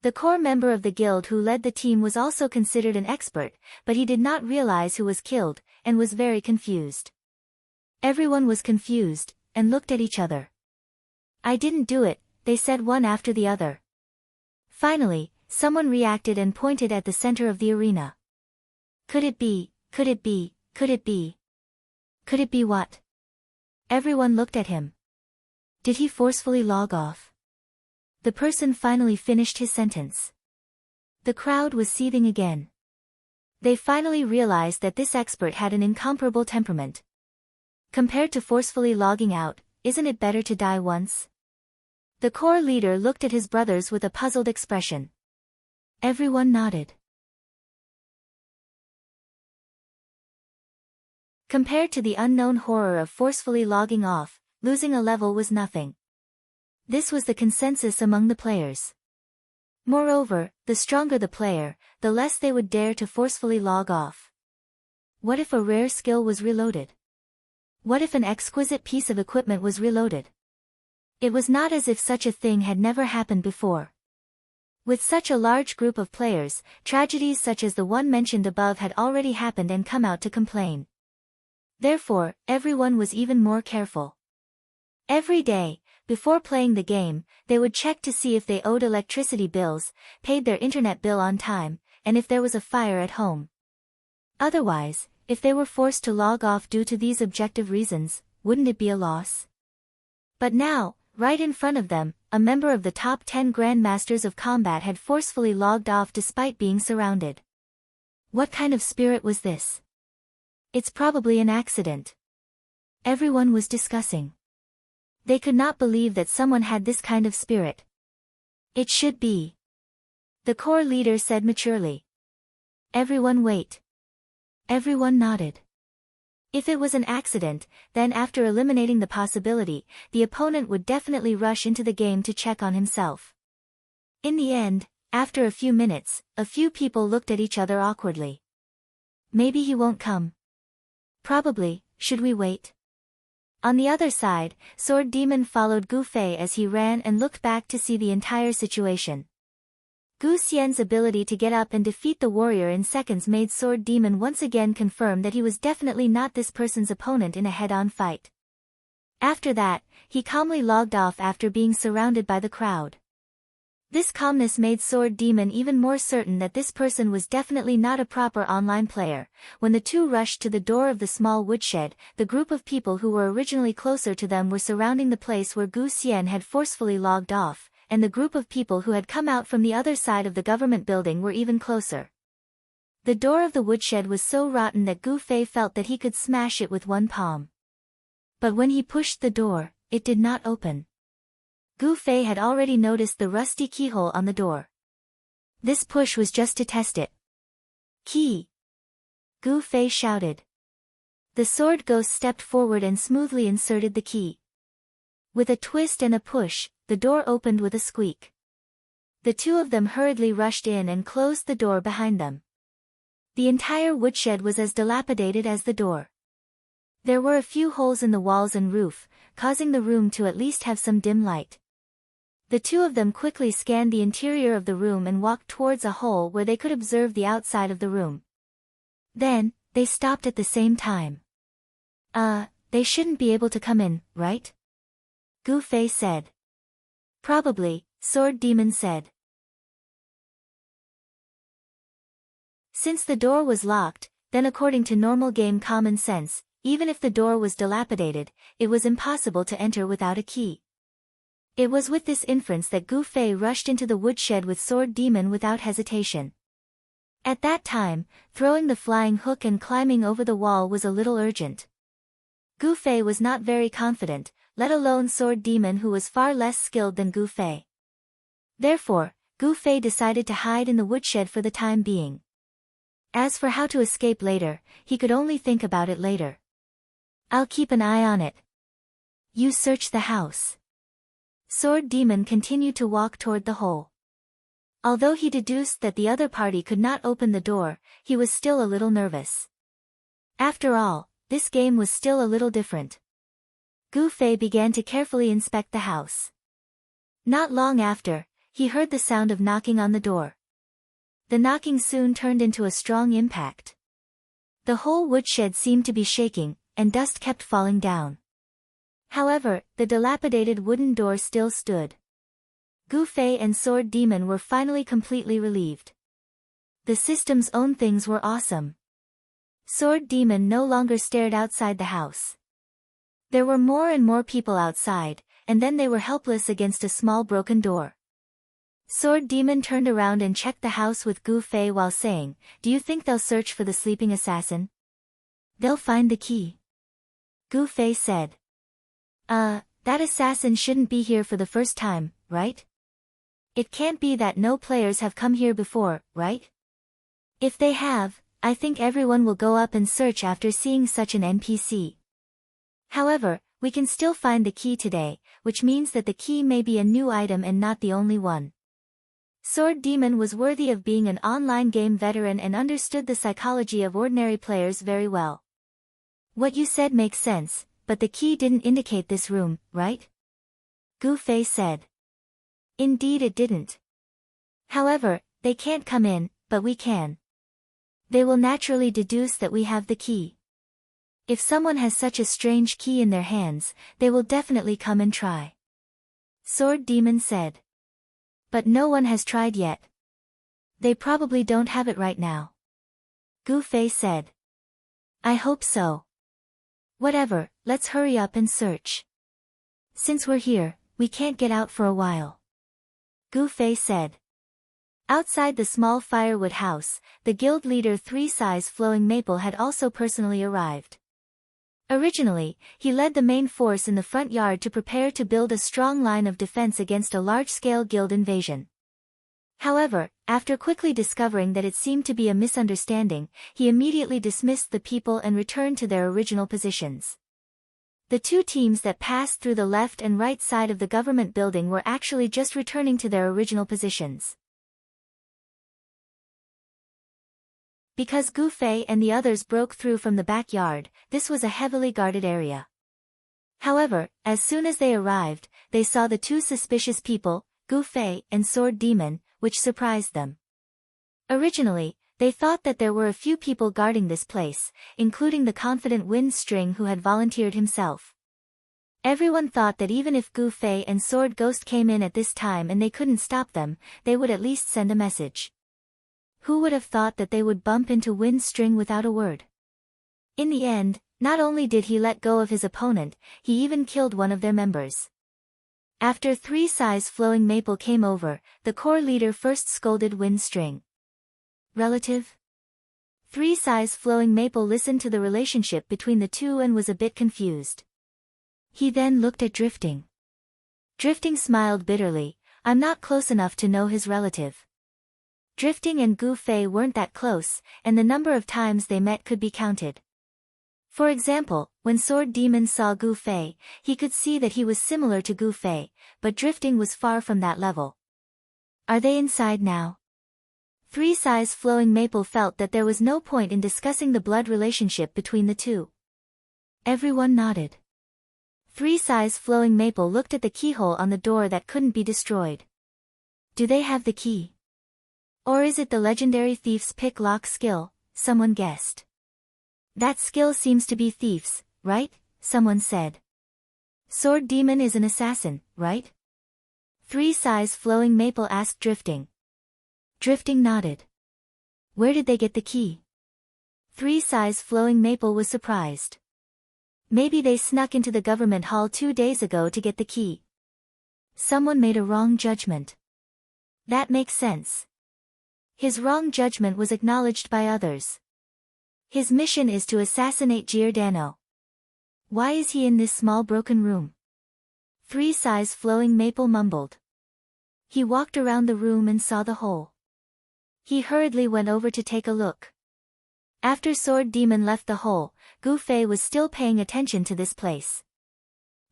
The core member of the guild who led the team was also considered an expert, but he did not realize who was killed, and was very confused. Everyone was confused, and looked at each other. I didn't do it, they said one after the other. Finally, someone reacted and pointed at the center of the arena. Could it be, could it be, could it be? Could it be what? Everyone looked at him. Did he forcefully log off? The person finally finished his sentence. The crowd was seething again. They finally realized that this expert had an incomparable temperament. Compared to forcefully logging out, isn't it better to die once? The core leader looked at his brothers with a puzzled expression. Everyone nodded. Compared to the unknown horror of forcefully logging off, losing a level was nothing. This was the consensus among the players. Moreover, the stronger the player, the less they would dare to forcefully log off. What if a rare skill was reloaded? What if an exquisite piece of equipment was reloaded? It was not as if such a thing had never happened before. With such a large group of players, tragedies such as the one mentioned above had already happened and come out to complain. Therefore, everyone was even more careful. Every day, before playing the game, they would check to see if they owed electricity bills, paid their internet bill on time, and if there was a fire at home. Otherwise, if they were forced to log off due to these objective reasons, wouldn't it be a loss? But now, right in front of them, a member of the top 10 Grandmasters of Combat had forcefully logged off despite being surrounded. What kind of spirit was this? It's probably an accident. Everyone was discussing. They could not believe that someone had this kind of spirit. It should be. The core leader said maturely. Everyone wait. Everyone nodded. If it was an accident, then after eliminating the possibility, the opponent would definitely rush into the game to check on himself. In the end, after a few minutes, a few people looked at each other awkwardly. Maybe he won't come. Probably, should we wait? On the other side, Sword Demon followed Gu Fei as he ran and looked back to see the entire situation. Gu Xian's ability to get up and defeat the warrior in seconds made Sword Demon once again confirm that he was definitely not this person's opponent in a head-on fight. After that, he calmly logged off after being surrounded by the crowd. This calmness made Sword Demon even more certain that this person was definitely not a proper online player. When the two rushed to the door of the small woodshed, the group of people who were originally closer to them were surrounding the place where Gu Xian had forcefully logged off, and the group of people who had come out from the other side of the government building were even closer. The door of the woodshed was so rotten that Gu Fei felt that he could smash it with one palm. But when he pushed the door, it did not open. Gu Fei had already noticed the rusty keyhole on the door. This push was just to test it. Key! Gu Fei shouted. The sword ghost stepped forward and smoothly inserted the key. With a twist and a push, the door opened with a squeak. The two of them hurriedly rushed in and closed the door behind them. The entire woodshed was as dilapidated as the door. There were a few holes in the walls and roof, causing the room to at least have some dim light. The two of them quickly scanned the interior of the room and walked towards a hole where they could observe the outside of the room. Then, they stopped at the same time. They shouldn't be able to come in, right? Gu Fei said. Probably, Sword Demon said. Since the door was locked, then according to normal game common sense, even if the door was dilapidated, it was impossible to enter without a key. It was with this inference that Gu Fei rushed into the woodshed with Sword Demon without hesitation. At that time, throwing the flying hook and climbing over the wall was a little urgent. Gu Fei was not very confident, let alone Sword Demon who was far less skilled than Gu Fei. Therefore, Gu Fei decided to hide in the woodshed for the time being. As for how to escape later, he could only think about it later. I'll keep an eye on it. You search the house. Sword Demon continued to walk toward the hole. Although he deduced that the other party could not open the door, he was still a little nervous. After all, this game was still a little different. Gu Fei began to carefully inspect the house. Not long after, he heard the sound of knocking on the door. The knocking soon turned into a strong impact. The whole woodshed seemed to be shaking, and dust kept falling down. However, the dilapidated wooden door still stood. Gu Fei and Sword Demon were finally completely relieved. The system's own things were awesome. Sword Demon no longer stared outside the house. There were more and more people outside, and then they were helpless against a small broken door. Sword Demon turned around and checked the house with Gu Fei while saying, "Do you think they'll search for the sleeping assassin? They'll find the key." Gu Fei said. That assassin shouldn't be here for the first time, right? It can't be that no players have come here before, right? If they have, I think everyone will go up and search after seeing such an NPC. However, we can still find the key today, which means that the key may be a new item and not the only one. Sword Demon was worthy of being an online game veteran and understood the psychology of ordinary players very well. What you said makes sense, but the key didn't indicate this room, right? Gu Fei said. Indeed it didn't. However, they can't come in, but we can. They will naturally deduce that we have the key. If someone has such a strange key in their hands, they will definitely come and try. Sword Demon said. But no one has tried yet. They probably don't have it right now. Gu Fei said. I hope so. Whatever, let's hurry up and search. Since we're here, we can't get out for a while. Gu Fei said. Outside the small firewood house, the guild leader 3 Size Flowing Maple had also personally arrived. Originally, he led the main force in the front yard to prepare to build a strong line of defense against a large-scale guild invasion. However, after quickly discovering that it seemed to be a misunderstanding, he immediately dismissed the people and returned to their original positions. The two teams that passed through the left and right side of the government building were actually just returning to their original positions. Because Gu Fei and the others broke through from the backyard, this was a heavily guarded area. However, as soon as they arrived, they saw the two suspicious people, Gu Fei and Sword Demon, which surprised them. Originally, they thought that there were a few people guarding this place, including the confident Wind String who had volunteered himself. Everyone thought that even if Gu Fei and Sword Ghost came in at this time and they couldn't stop them, they would at least send a message. Who would have thought that they would bump into Wind String without a word? In the end, not only did he let go of his opponent, he even killed one of their members. After 3 Size Flowing Maple came over, the core leader first scolded Wind String. Relative? 3 Size Flowing Maple listened to the relationship between the two and was a bit confused. He then looked at Drifting. Drifting smiled bitterly. I'm not close enough to know his relative. Drifting and Gu Fei weren't that close, and the number of times they met could be counted. For example, when Sword Demon saw Gu Fei, he could see that he was similar to Gu Fei, but Drifting was far from that level. Are they inside now? 3 Size Flowing Maple felt that there was no point in discussing the blood relationship between the two. Everyone nodded. 3 Size Flowing Maple looked at the keyhole on the door that couldn't be destroyed. Do they have the key? Or is it the legendary thief's pick lock skill? Someone guessed. That skill seems to be thief's, right? Someone said. Sword Demon is an assassin, right? 3 Size Flowing Maple asked Drifting. Drifting nodded. Where did they get the key? 3 Size Flowing Maple was surprised. Maybe they snuck into the government hall 2 days ago to get the key. Someone made a wrong judgment. That makes sense. His wrong judgment was acknowledged by others. His mission is to assassinate Giordano. Why is he in this small broken room? 3 Size Flowing Maple mumbled. He walked around the room and saw the hole. He hurriedly went over to take a look. After Sword Demon left the hole, Gu Fei was still paying attention to this place.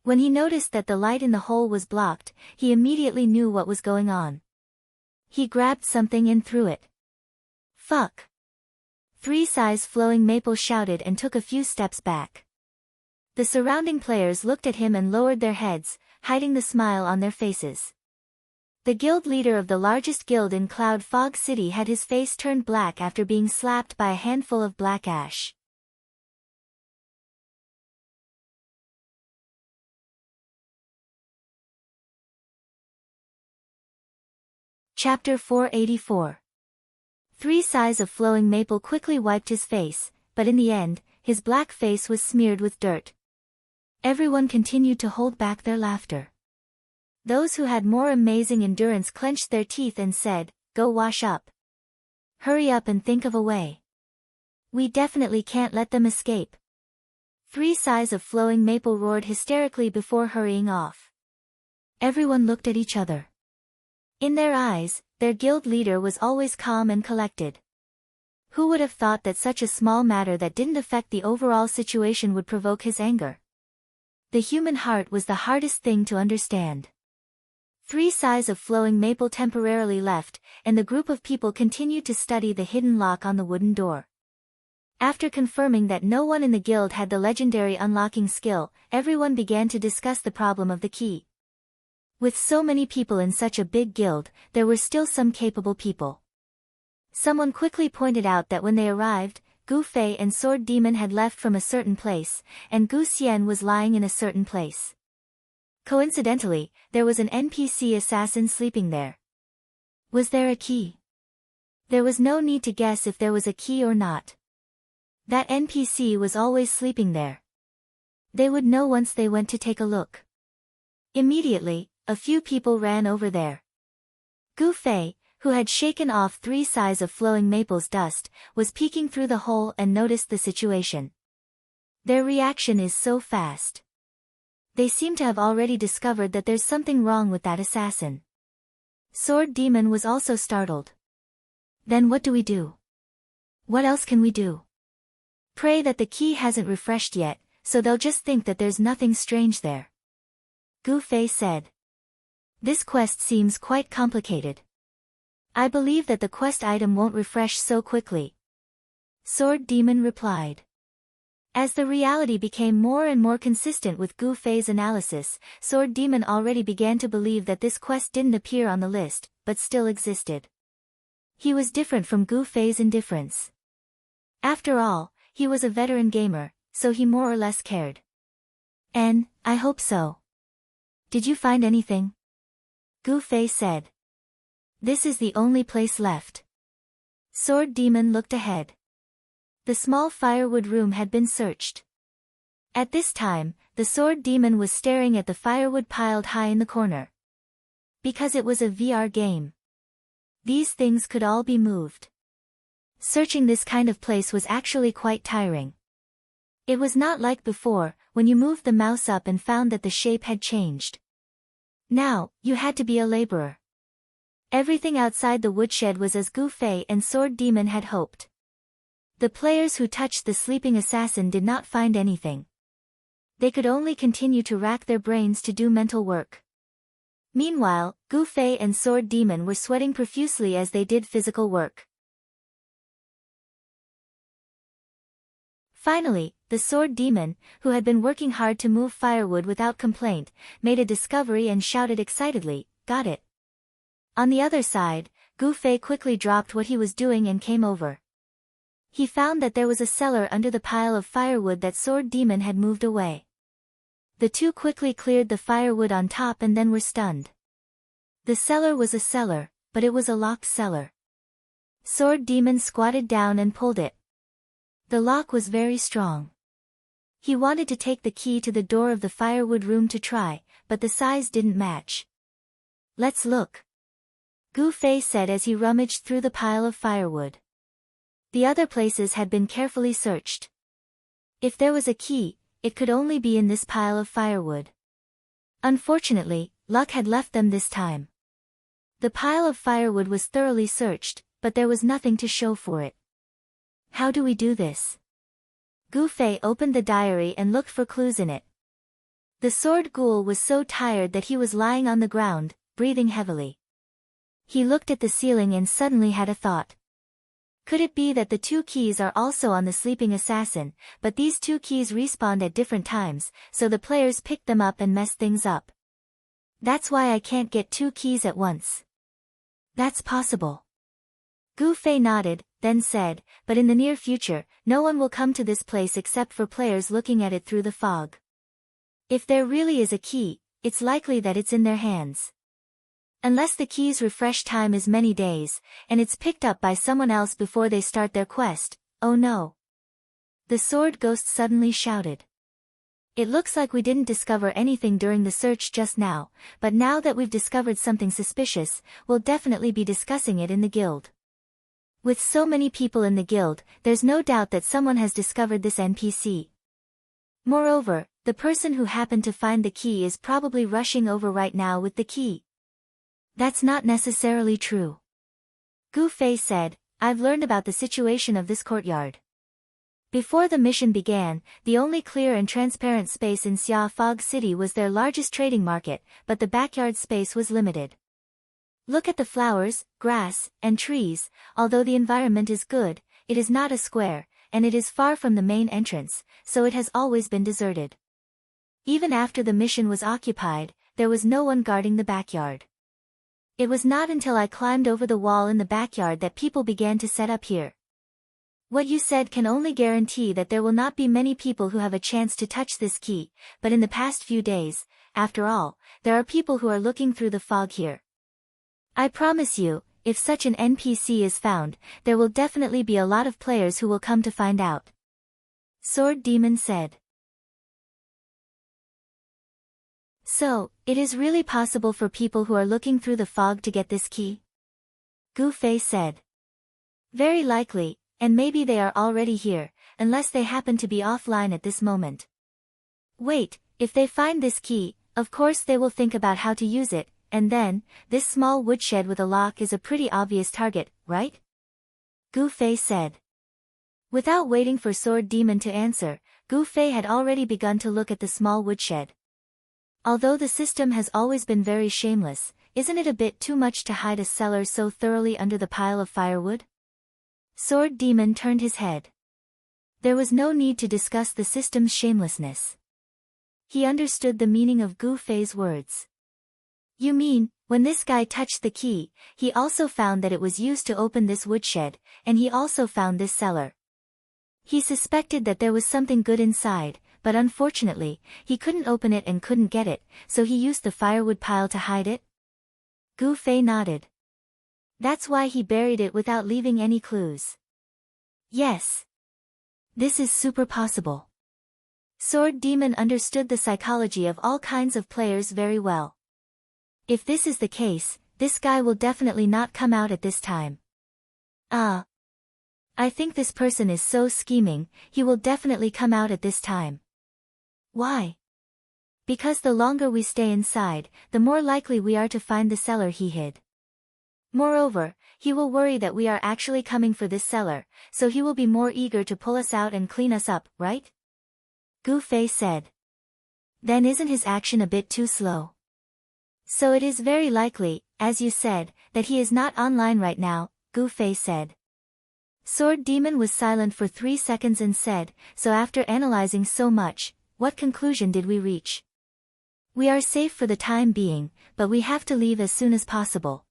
When he noticed that the light in the hole was blocked, he immediately knew what was going on. He grabbed something and threw it. Fuck! 3 Size Flowing Maple shouted and took a few steps back. The surrounding players looked at him and lowered their heads, hiding the smile on their faces. The guild leader of the largest guild in Cloud Fog City had his face turned black after being slapped by a handful of black ash. Chapter 484. 3 sighs of flowing maple quickly wiped his face, but in the end, his black face was smeared with dirt. Everyone continued to hold back their laughter. Those who had more amazing endurance clenched their teeth and said, "Go wash up. Hurry up and think of a way. We definitely can't let them escape." 3 sighs of flowing maple roared hysterically before hurrying off. Everyone looked at each other. In their eyes, their guild leader was always calm and collected. Who would have thought that such a small matter that didn't affect the overall situation would provoke his anger? The human heart was the hardest thing to understand. 3 sighs of flowing maple temporarily left, and the group of people continued to study the hidden lock on the wooden door. After confirming that no one in the guild had the legendary unlocking skill, everyone began to discuss the problem of the key. With so many people in such a big guild, there were still some capable people. Someone quickly pointed out that when they arrived, Gu Fei and Sword Demon had left from a certain place, and Gu Xian was lying in a certain place. Coincidentally, there was an NPC assassin sleeping there. Was there a key? There was no need to guess if there was a key or not. That NPC was always sleeping there. They would know once they went to take a look. Immediately, a few people ran over there. Gu Fei, who had shaken off 3 sighs of flowing maple's dust, was peeking through the hole and noticed the situation. Their reaction is so fast. They seem to have already discovered that there's something wrong with that assassin. Sword Demon was also startled. Then what do we do? What else can we do? Pray that the key hasn't refreshed yet, so they'll just think that there's nothing strange there. Gu Fei said. This quest seems quite complicated. I believe that the quest item won't refresh so quickly. Sword Demon replied. As the reality became more and more consistent with Gu Fei's analysis, Sword Demon already began to believe that this quest didn't appear on the list, but still existed. He was different from Gu Fei's indifference. After all, he was a veteran gamer, so he more or less cared. And, I hope so. Did you find anything? Gu Fei said. This is the only place left. Sword Demon looked ahead. The small firewood room had been searched. At this time, the Sword Demon was staring at the firewood piled high in the corner. Because it was a VR game. These things could all be moved. Searching this kind of place was actually quite tiring. It was not like before, when you moved the mouse up and found that the shape had changed. Now, you had to be a laborer. Everything outside the woodshed was as Gu Fei and Sword Demon had hoped. The players who touched the sleeping assassin did not find anything. They could only continue to rack their brains to do mental work. Meanwhile, Gu Fei and Sword Demon were sweating profusely as they did physical work. Finally, the Sword Demon, who had been working hard to move firewood without complaint, made a discovery and shouted excitedly, "Got it!" On the other side, Gu Fei quickly dropped what he was doing and came over. He found that there was a cellar under the pile of firewood that Sword Demon had moved away. The two quickly cleared the firewood on top and then were stunned. The cellar was a cellar, but it was a locked cellar. Sword Demon squatted down and pulled it. The lock was very strong. He wanted to take the key to the door of the firewood room to try, but the size didn't match. "Let's look," Gu Fei said as he rummaged through the pile of firewood. The other places had been carefully searched. If there was a key, it could only be in this pile of firewood. Unfortunately, luck had left them this time. The pile of firewood was thoroughly searched, but there was nothing to show for it. How do we do this? Gu Fei opened the diary and looked for clues in it. The sword ghoul was so tired that he was lying on the ground, breathing heavily. He looked at the ceiling and suddenly had a thought. Could it be that the 2 keys are also on the sleeping assassin, but these 2 keys respawned at different times, so the players picked them up and messed things up? That's why I can't get 2 keys at once. That's possible. Gu Fei nodded, then said, but in the near future, no one will come to this place except for players looking at it through the fog. If there really is a key, it's likely that it's in their hands. Unless the key's refresh time is many days, and it's picked up by someone else before they start their quest. Oh no. The sword ghost suddenly shouted. It looks like we didn't discover anything during the search just now, but now that we've discovered something suspicious, we'll definitely be discussing it in the guild. With so many people in the guild, there's no doubt that someone has discovered this NPC. Moreover, the person who happened to find the key is probably rushing over right now with the key. That's not necessarily true. Gu Fei said, I've learned about the situation of this courtyard. Before the mission began, the only clear and transparent space in Xia Fog City was their largest trading market, but the backyard space was limited. Look at the flowers, grass, and trees. Although the environment is good, it is not a square, and it is far from the main entrance, so it has always been deserted. Even after the mission was occupied, there was no one guarding the backyard. It was not until I climbed over the wall in the backyard that people began to set up here. What you said can only guarantee that there will not be many people who have a chance to touch this key, but in the past few days, after all, there are people who are looking through the fog here. I promise you, if such an NPC is found, there will definitely be a lot of players who will come to find out. Sword Demon said. So, it is really possible for people who are looking through the fog to get this key? Gu Fei said. Very likely, and maybe they are already here, unless they happen to be offline at this moment. Wait, if they find this key, of course they will think about how to use it, and then, this small woodshed with a lock is a pretty obvious target, right? Gu Fei said. Without waiting for Sword Demon to answer, Gu Fei had already begun to look at the small woodshed. Although the system has always been very shameless, isn't it a bit too much to hide a cellar so thoroughly under the pile of firewood? Sword Demon turned his head. There was no need to discuss the system's shamelessness. He understood the meaning of Gu Fei's words. You mean, when this guy touched the key, he also found that it was used to open this woodshed, and he also found this cellar. He suspected that there was something good inside, but unfortunately, he couldn't open it and couldn't get it, so he used the firewood pile to hide it? Gu Fei nodded. That's why he buried it without leaving any clues. Yes. This is super possible. Sword Demon understood the psychology of all kinds of players very well. If this is the case, this guy will definitely not come out at this time. I think this person is so scheming, he will definitely come out at this time. Why? Because the longer we stay inside, the more likely we are to find the cellar he hid. Moreover, he will worry that we are actually coming for this cellar, so he will be more eager to pull us out and clean us up, right? Gu Fei said. Then isn't his action a bit too slow? So it is very likely, as you said, that he is not online right now, Gu Fei said. Sword Demon was silent for 3 seconds and said, so after analyzing so much, what conclusion did we reach? We are safe for the time being, but we have to leave as soon as possible.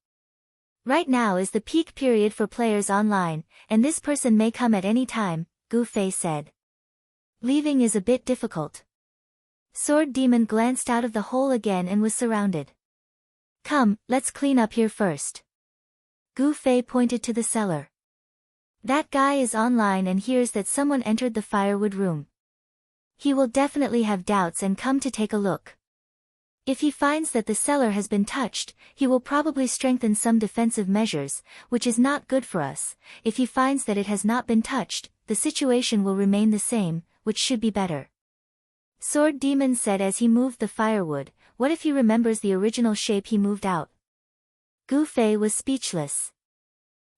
Right now is the peak period for players online, and this person may come at any time, Gu Fei said. Leaving is a bit difficult. Sword Demon glanced out of the hole again and was surrounded. Come, let's clean up here first. Gu Fei pointed to the cellar. That guy is online and hears that someone entered the firewood room. He will definitely have doubts and come to take a look. If he finds that the cellar has been touched, he will probably strengthen some defensive measures, which is not good for us. If he finds that it has not been touched, the situation will remain the same, which should be better. Sword Demon said as he moved the firewood, what if he remembers the original shape he moved out? Gu Fei was speechless.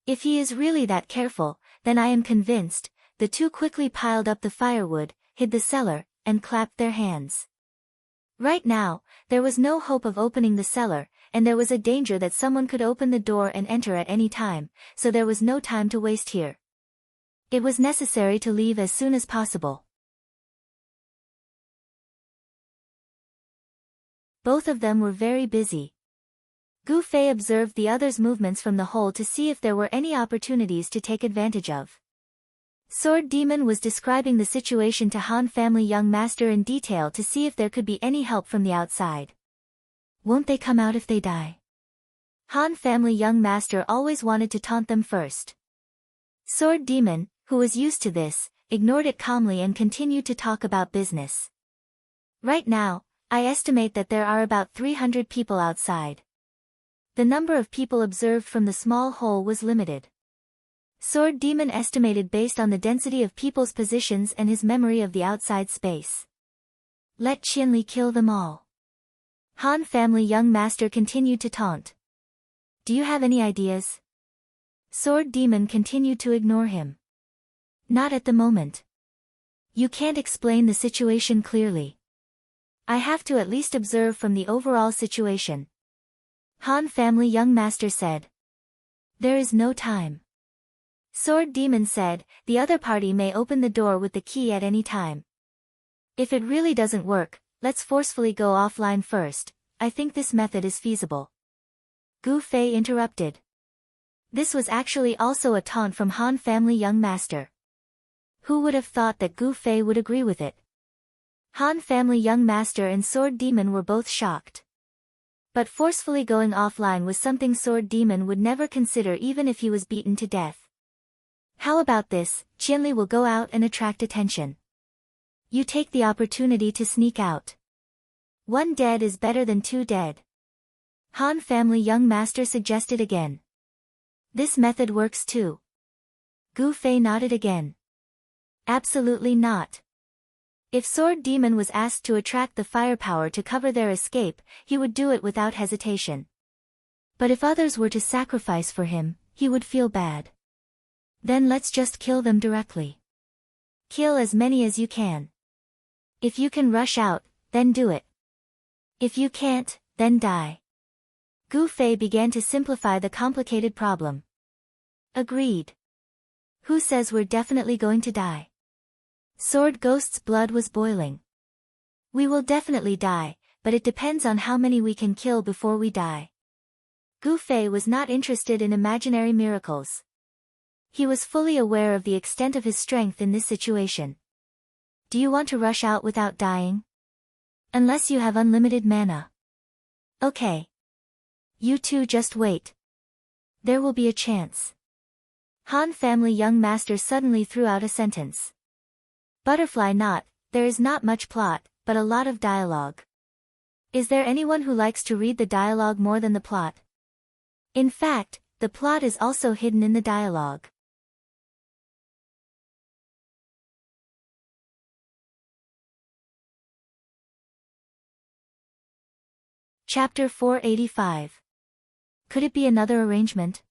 If he is really that careful, then I am convinced. The two quickly piled up the firewood, hid the cellar, and clapped their hands. Right now, there was no hope of opening the cellar, and there was a danger that someone could open the door and enter at any time, so there was no time to waste here. It was necessary to leave as soon as possible. Both of them were very busy. Gu Fei observed the others' movements from the hole to see if there were any opportunities to take advantage of. Sword Demon was describing the situation to Han family young master in detail to see if there could be any help from the outside. Won't they come out if they die? Han family young master always wanted to taunt them first. Sword Demon, who was used to this, ignored it calmly and continued to talk about business. Right now, I estimate that there are about 300 people outside. The number of people observed from the small hole was limited. Sword Demon estimated based on the density of people's positions and his memory of the outside space. Let Qianli kill them all. Han family young master continued to taunt. Do you have any ideas? Sword Demon continued to ignore him. Not at the moment. You can't explain the situation clearly. I have to at least observe from the overall situation. Han family young master said. There is no time. Sword Demon said, the other party may open the door with the key at any time. If it really doesn't work, let's forcefully go offline first. I think this method is feasible. Gu Fei interrupted. This was actually also a taunt from Han family young master. Who would have thought that Gu Fei would agree with it? Han family young master and Sword Demon were both shocked. But forcefully going offline was something Sword Demon would never consider even if he was beaten to death. How about this, Qianli will go out and attract attention. You take the opportunity to sneak out. 1 dead is better than 2 dead. Han family young master suggested again. This method works too. Gu Fei nodded again. Absolutely not. If Sword Demon was asked to attract the firepower to cover their escape, he would do it without hesitation. But if others were to sacrifice for him, he would feel bad. Then let's just kill them directly. Kill as many as you can. If you can rush out, then do it. If you can't, then die. Gu Fei began to simplify the complicated problem. Agreed. Who says we're definitely going to die? Sword Ghost's blood was boiling. We will definitely die, but it depends on how many we can kill before we die. Gu Fei was not interested in imaginary miracles. He was fully aware of the extent of his strength in this situation. Do you want to rush out without dying? Unless you have unlimited mana. Okay. You two just wait. There will be a chance. Han family young master suddenly threw out a sentence. Butterfly knot, there is not much plot, but a lot of dialogue. Is there anyone who likes to read the dialogue more than the plot? In fact, the plot is also hidden in the dialogue. Chapter 485. Could it be another arrangement?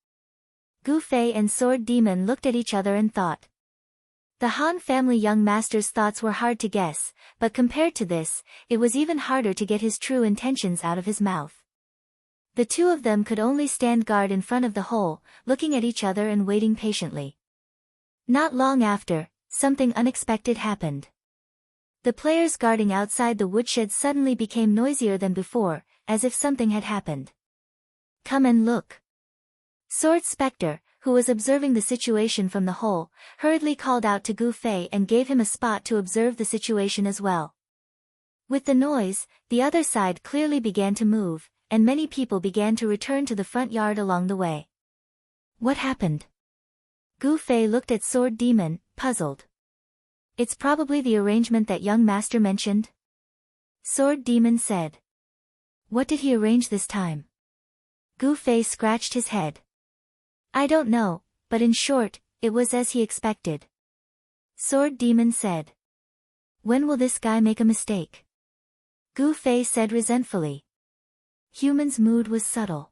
Gu Fei and Sword Demon looked at each other and thought. The Han family young master's thoughts were hard to guess, but compared to this, it was even harder to get his true intentions out of his mouth. The two of them could only stand guard in front of the hole, looking at each other and waiting patiently. Not long after, something unexpected happened. The players guarding outside the woodshed suddenly became noisier than before, as if something had happened. Come and look. Sword Spectre, who was observing the situation from the hole, hurriedly called out to Gu Fei and gave him a spot to observe the situation as well. With the noise, the other side clearly began to move, and many people began to return to the front yard along the way. What happened? Gu Fei looked at Sword Demon, puzzled. It's probably the arrangement that young master mentioned. Sword Demon said. What did he arrange this time? Gu Fei scratched his head. I don't know, but in short, it was as he expected. Sword Demon said. When will this guy make a mistake? Gu Fei said resentfully. Human's mood was subtle.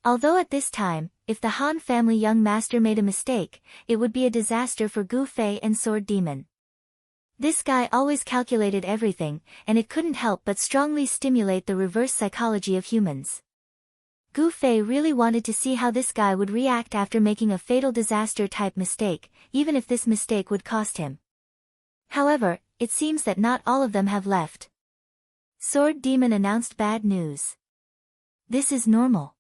Although at this time, if the Han family young master made a mistake, it would be a disaster for Gu Fei and Sword Demon. This guy always calculated everything, and it couldn't help but strongly stimulate the reverse psychology of humans. Gu Fei really wanted to see how this guy would react after making a fatal disaster-type mistake, even if this mistake would cost him. However, it seems that not all of them have left. Sword Demon announced bad news. This is normal.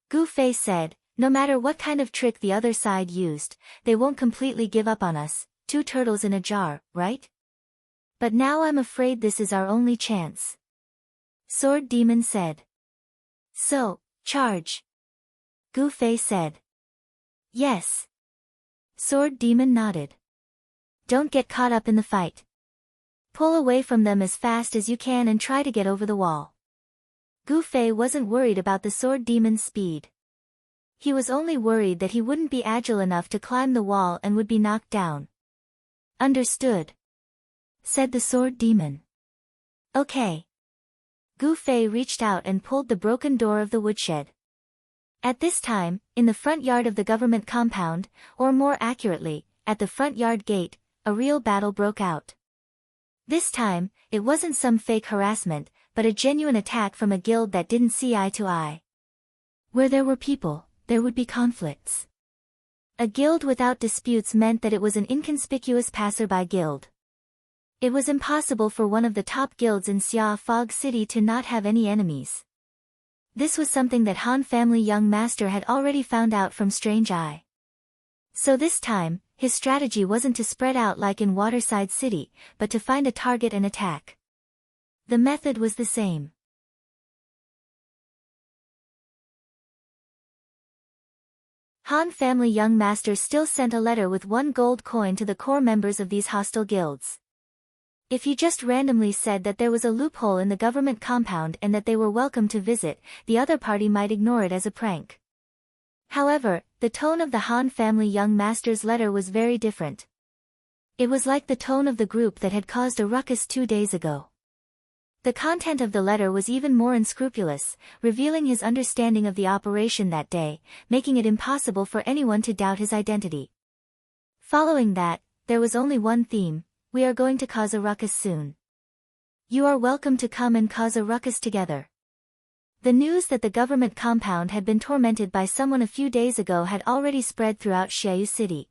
Gu Fei said, no matter what kind of trick the other side used, they won't completely give up on us, 2 turtles in a jar, right? But now I'm afraid this is our only chance. Sword Demon said. So, Charge. Gu Fei said. Yes. Sword Demon nodded. Don't get caught up in the fight. Pull away from them as fast as you can and try to get over the wall. Gu Fei wasn't worried about the Sword Demon's speed. He was only worried that he wouldn't be agile enough to climb the wall and would be knocked down. Understood, said the Sword Demon. Okay. Gu Fei reached out and pulled the broken door of the woodshed. At this time, in the front yard of the government compound, or more accurately, at the front yard gate, a real battle broke out. This time, it wasn't some fake harassment, but a genuine attack from a guild that didn't see eye to eye. Where there were people, there would be conflicts. A guild without disputes meant that it was an inconspicuous passerby guild. It was impossible for one of the top guilds in Xia Fog City to not have any enemies. This was something that Han family young master had already found out from Strange Eye. So this time, his strategy wasn't to spread out like in Waterside City, but to find a target and attack. The method was the same. Han family young master still sent a letter with 1 gold coin to the core members of these hostile guilds. If he just randomly said that there was a loophole in the government compound and that they were welcome to visit, the other party might ignore it as a prank. However, the tone of the Han family young master's letter was very different. It was like the tone of the group that had caused a ruckus 2 days ago. The content of the letter was even more unscrupulous, revealing his understanding of the operation that day, making it impossible for anyone to doubt his identity. Following that, there was only one theme: we are going to cause a ruckus soon. You are welcome to come and cause a ruckus together. The news that the government compound had been tormented by someone a few days ago had already spread throughout Xiaoyu City.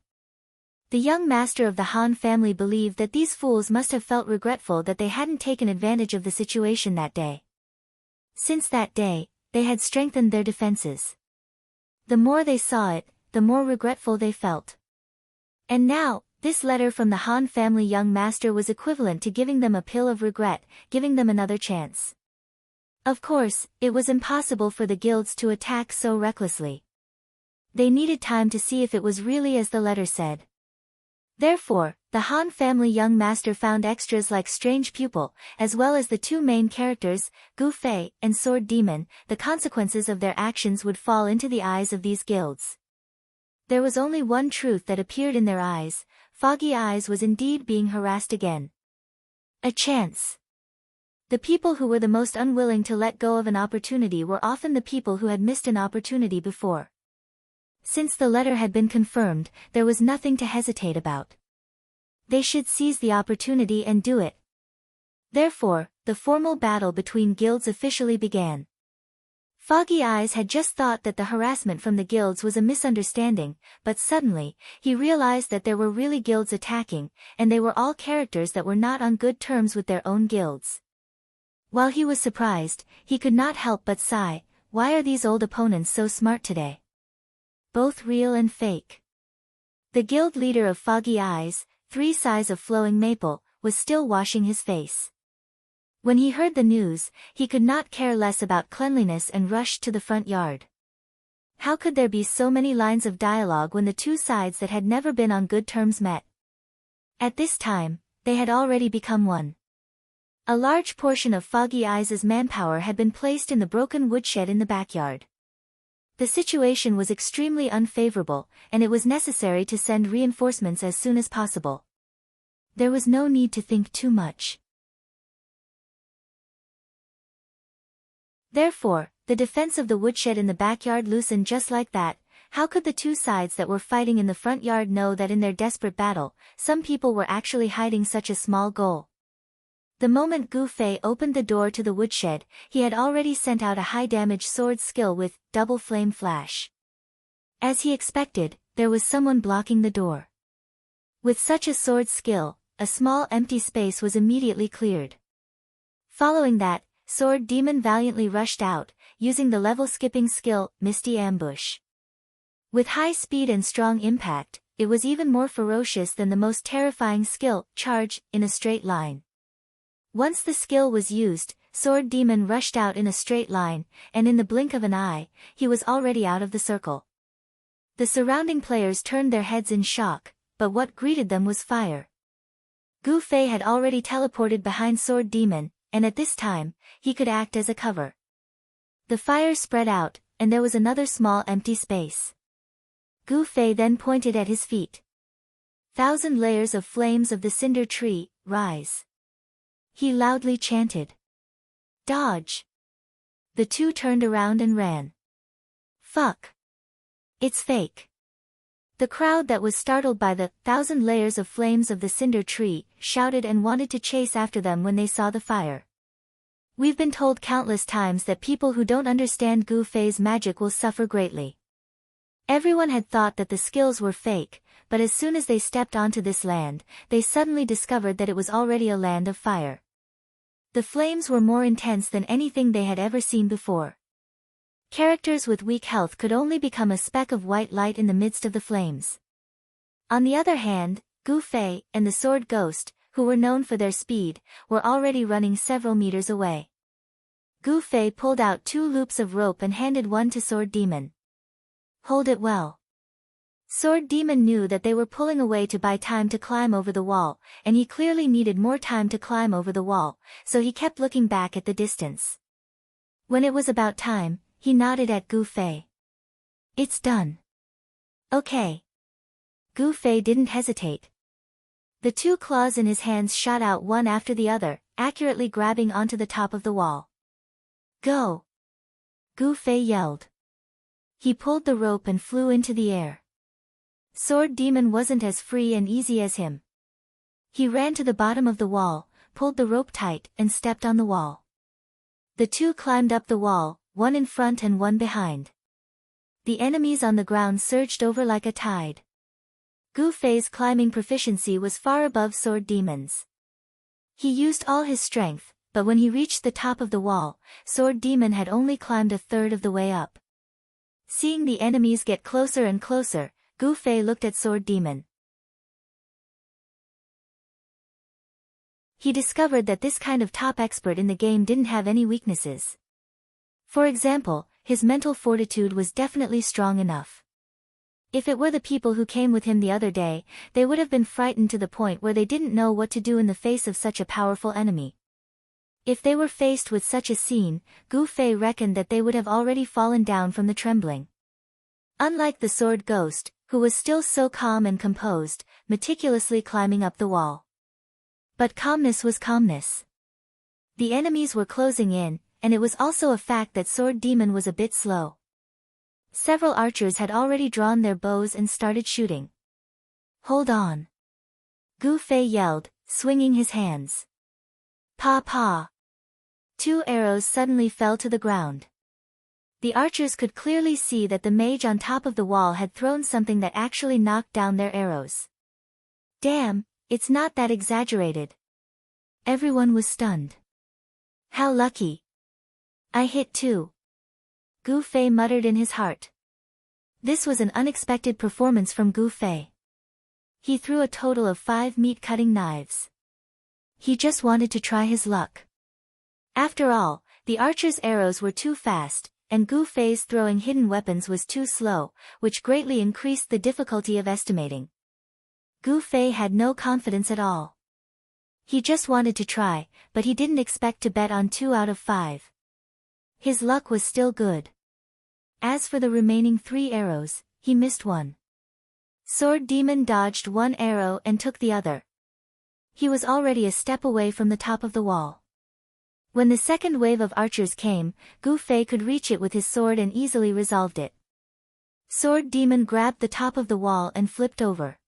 The young master of the Han family believed that these fools must have felt regretful that they hadn't taken advantage of the situation that day. Since that day, they had strengthened their defenses. The more they saw it, the more regretful they felt. And now, this letter from the Han family young master was equivalent to giving them a pill of regret, giving them another chance. Of course, it was impossible for the guilds to attack so recklessly. They needed time to see if it was really as the letter said. Therefore, the Han family young master found extras like Strange Pupil, as well as the 2 main characters, Gu Fei and Sword Demon. The consequences of their actions would fall into the eyes of these guilds. There was only one truth that appeared in their eyes: Foggy Eyes was indeed being harassed again. A chance. The people who were the most unwilling to let go of an opportunity were often the people who had missed an opportunity before. Since the letter had been confirmed, there was nothing to hesitate about. They should seize the opportunity and do it. Therefore, the formal battle between guilds officially began. Foggy Eyes had just thought that the harassment from the guilds was a misunderstanding, but suddenly, he realized that there were really guilds attacking, and they were all characters that were not on good terms with their own guilds. While he was surprised, he could not help but sigh. Why are these old opponents so smart today? Both real and fake. The guild leader of Foggy Eyes, 3 Sighs of Flowing Maple, was still washing his face. When he heard the news, he could not care less about cleanliness and rushed to the front yard. How could there be so many lines of dialogue when the 2 sides that had never been on good terms met? At this time, they had already become one. A large portion of Foggy Eyes' manpower had been placed in the broken woodshed in the backyard. The situation was extremely unfavorable, and it was necessary to send reinforcements as soon as possible. There was no need to think too much. Therefore, the defense of the woodshed in the backyard loosened just like that. How could the 2 sides that were fighting in the front yard know that in their desperate battle, some people were actually hiding such a small goal? The moment Gu Fei opened the door to the woodshed, he had already sent out a high-damage sword skill with Double Flame Flash. As he expected, there was someone blocking the door. With such a sword skill, a small empty space was immediately cleared. Following that, Sword Demon valiantly rushed out, using the level-skipping skill, Misty Ambush. With high speed and strong impact, it was even more ferocious than the most terrifying skill, Charge, in a straight line. Once the skill was used, Sword Demon rushed out in a straight line, and in the blink of an eye, he was already out of the circle. The surrounding players turned their heads in shock, but what greeted them was fire. Gu Fei had already teleported behind Sword Demon, and at this time, he could act as a cover. The fire spread out, and there was another small empty space. Gu Fei then pointed at his feet. 1,000 layers of flames of the cinder tree, rise. He loudly chanted. Dodge. The two turned around and ran. Fuck. It's fake. The crowd that was startled by the 1,000 layers of flames of the cinder tree shouted and wanted to chase after them when they saw the fire. We've been told countless times that people who don't understand Gu Fei's magic will suffer greatly. Everyone had thought that the skills were fake, but as soon as they stepped onto this land, they suddenly discovered that it was already a land of fire. The flames were more intense than anything they had ever seen before. Characters with weak health could only become a speck of white light in the midst of the flames. On the other hand, Gu Fei and the Sword Ghost, who were known for their speed, were already running several meters away. Gu Fei pulled out 2 loops of rope and handed one to Sword Demon. Hold it well. Sword Demon knew that they were pulling away to buy time to climb over the wall, and he clearly needed more time to climb over the wall, so he kept looking back at the distance. When it was about time, he nodded at Gu Fei. It's done. Okay. Gu Fei didn't hesitate. The 2 claws in his hands shot out one after the other, accurately grabbing onto the top of the wall. Go! Gu Fei yelled. He pulled the rope and flew into the air. Sword Demon wasn't as free and easy as him. He ran to the bottom of the wall, pulled the rope tight, and stepped on the wall. The 2 climbed up the wall, one in front and one behind. The enemies on the ground surged over like a tide. Gu Fei's climbing proficiency was far above Sword Demon's. He used all his strength, but when he reached the top of the wall, Sword Demon had only climbed a third of the way up. Seeing the enemies get closer and closer, Gu Fei looked at Sword Demon. He discovered that this kind of top expert in the game didn't have any weaknesses. For example, his mental fortitude was definitely strong enough. If it were the people who came with him the other day, they would have been frightened to the point where they didn't know what to do in the face of such a powerful enemy. If they were faced with such a scene, Gu Fei reckoned that they would have already fallen down from the trembling. Unlike the Sword Ghost, who was still so calm and composed, meticulously climbing up the wall. But calmness was calmness. The enemies were closing in, and it was also a fact that Sword Demon was a bit slow. Several archers had already drawn their bows and started shooting. Hold on! Gu Fei yelled, swinging his hands. Pa pa! 2 arrows suddenly fell to the ground. The archers could clearly see that the mage on top of the wall had thrown something that actually knocked down their arrows. Damn, it's not that exaggerated. Everyone was stunned. How lucky! I hit too. Gu Fei muttered in his heart. This was an unexpected performance from Gu Fei. He threw a total of 5 meat-cutting knives. He just wanted to try his luck. After all, the archer's arrows were too fast, and Gu Fei's throwing hidden weapons was too slow, which greatly increased the difficulty of estimating. Gu Fei had no confidence at all. He just wanted to try, but he didn't expect to bet on 2 out of 5. His luck was still good. As for the remaining 3 arrows, he missed one. Sword Demon dodged one arrow and took the other. He was already a step away from the top of the wall. When the second wave of archers came, Gu Fei could reach it with his sword and easily resolved it. Sword Demon grabbed the top of the wall and flipped over.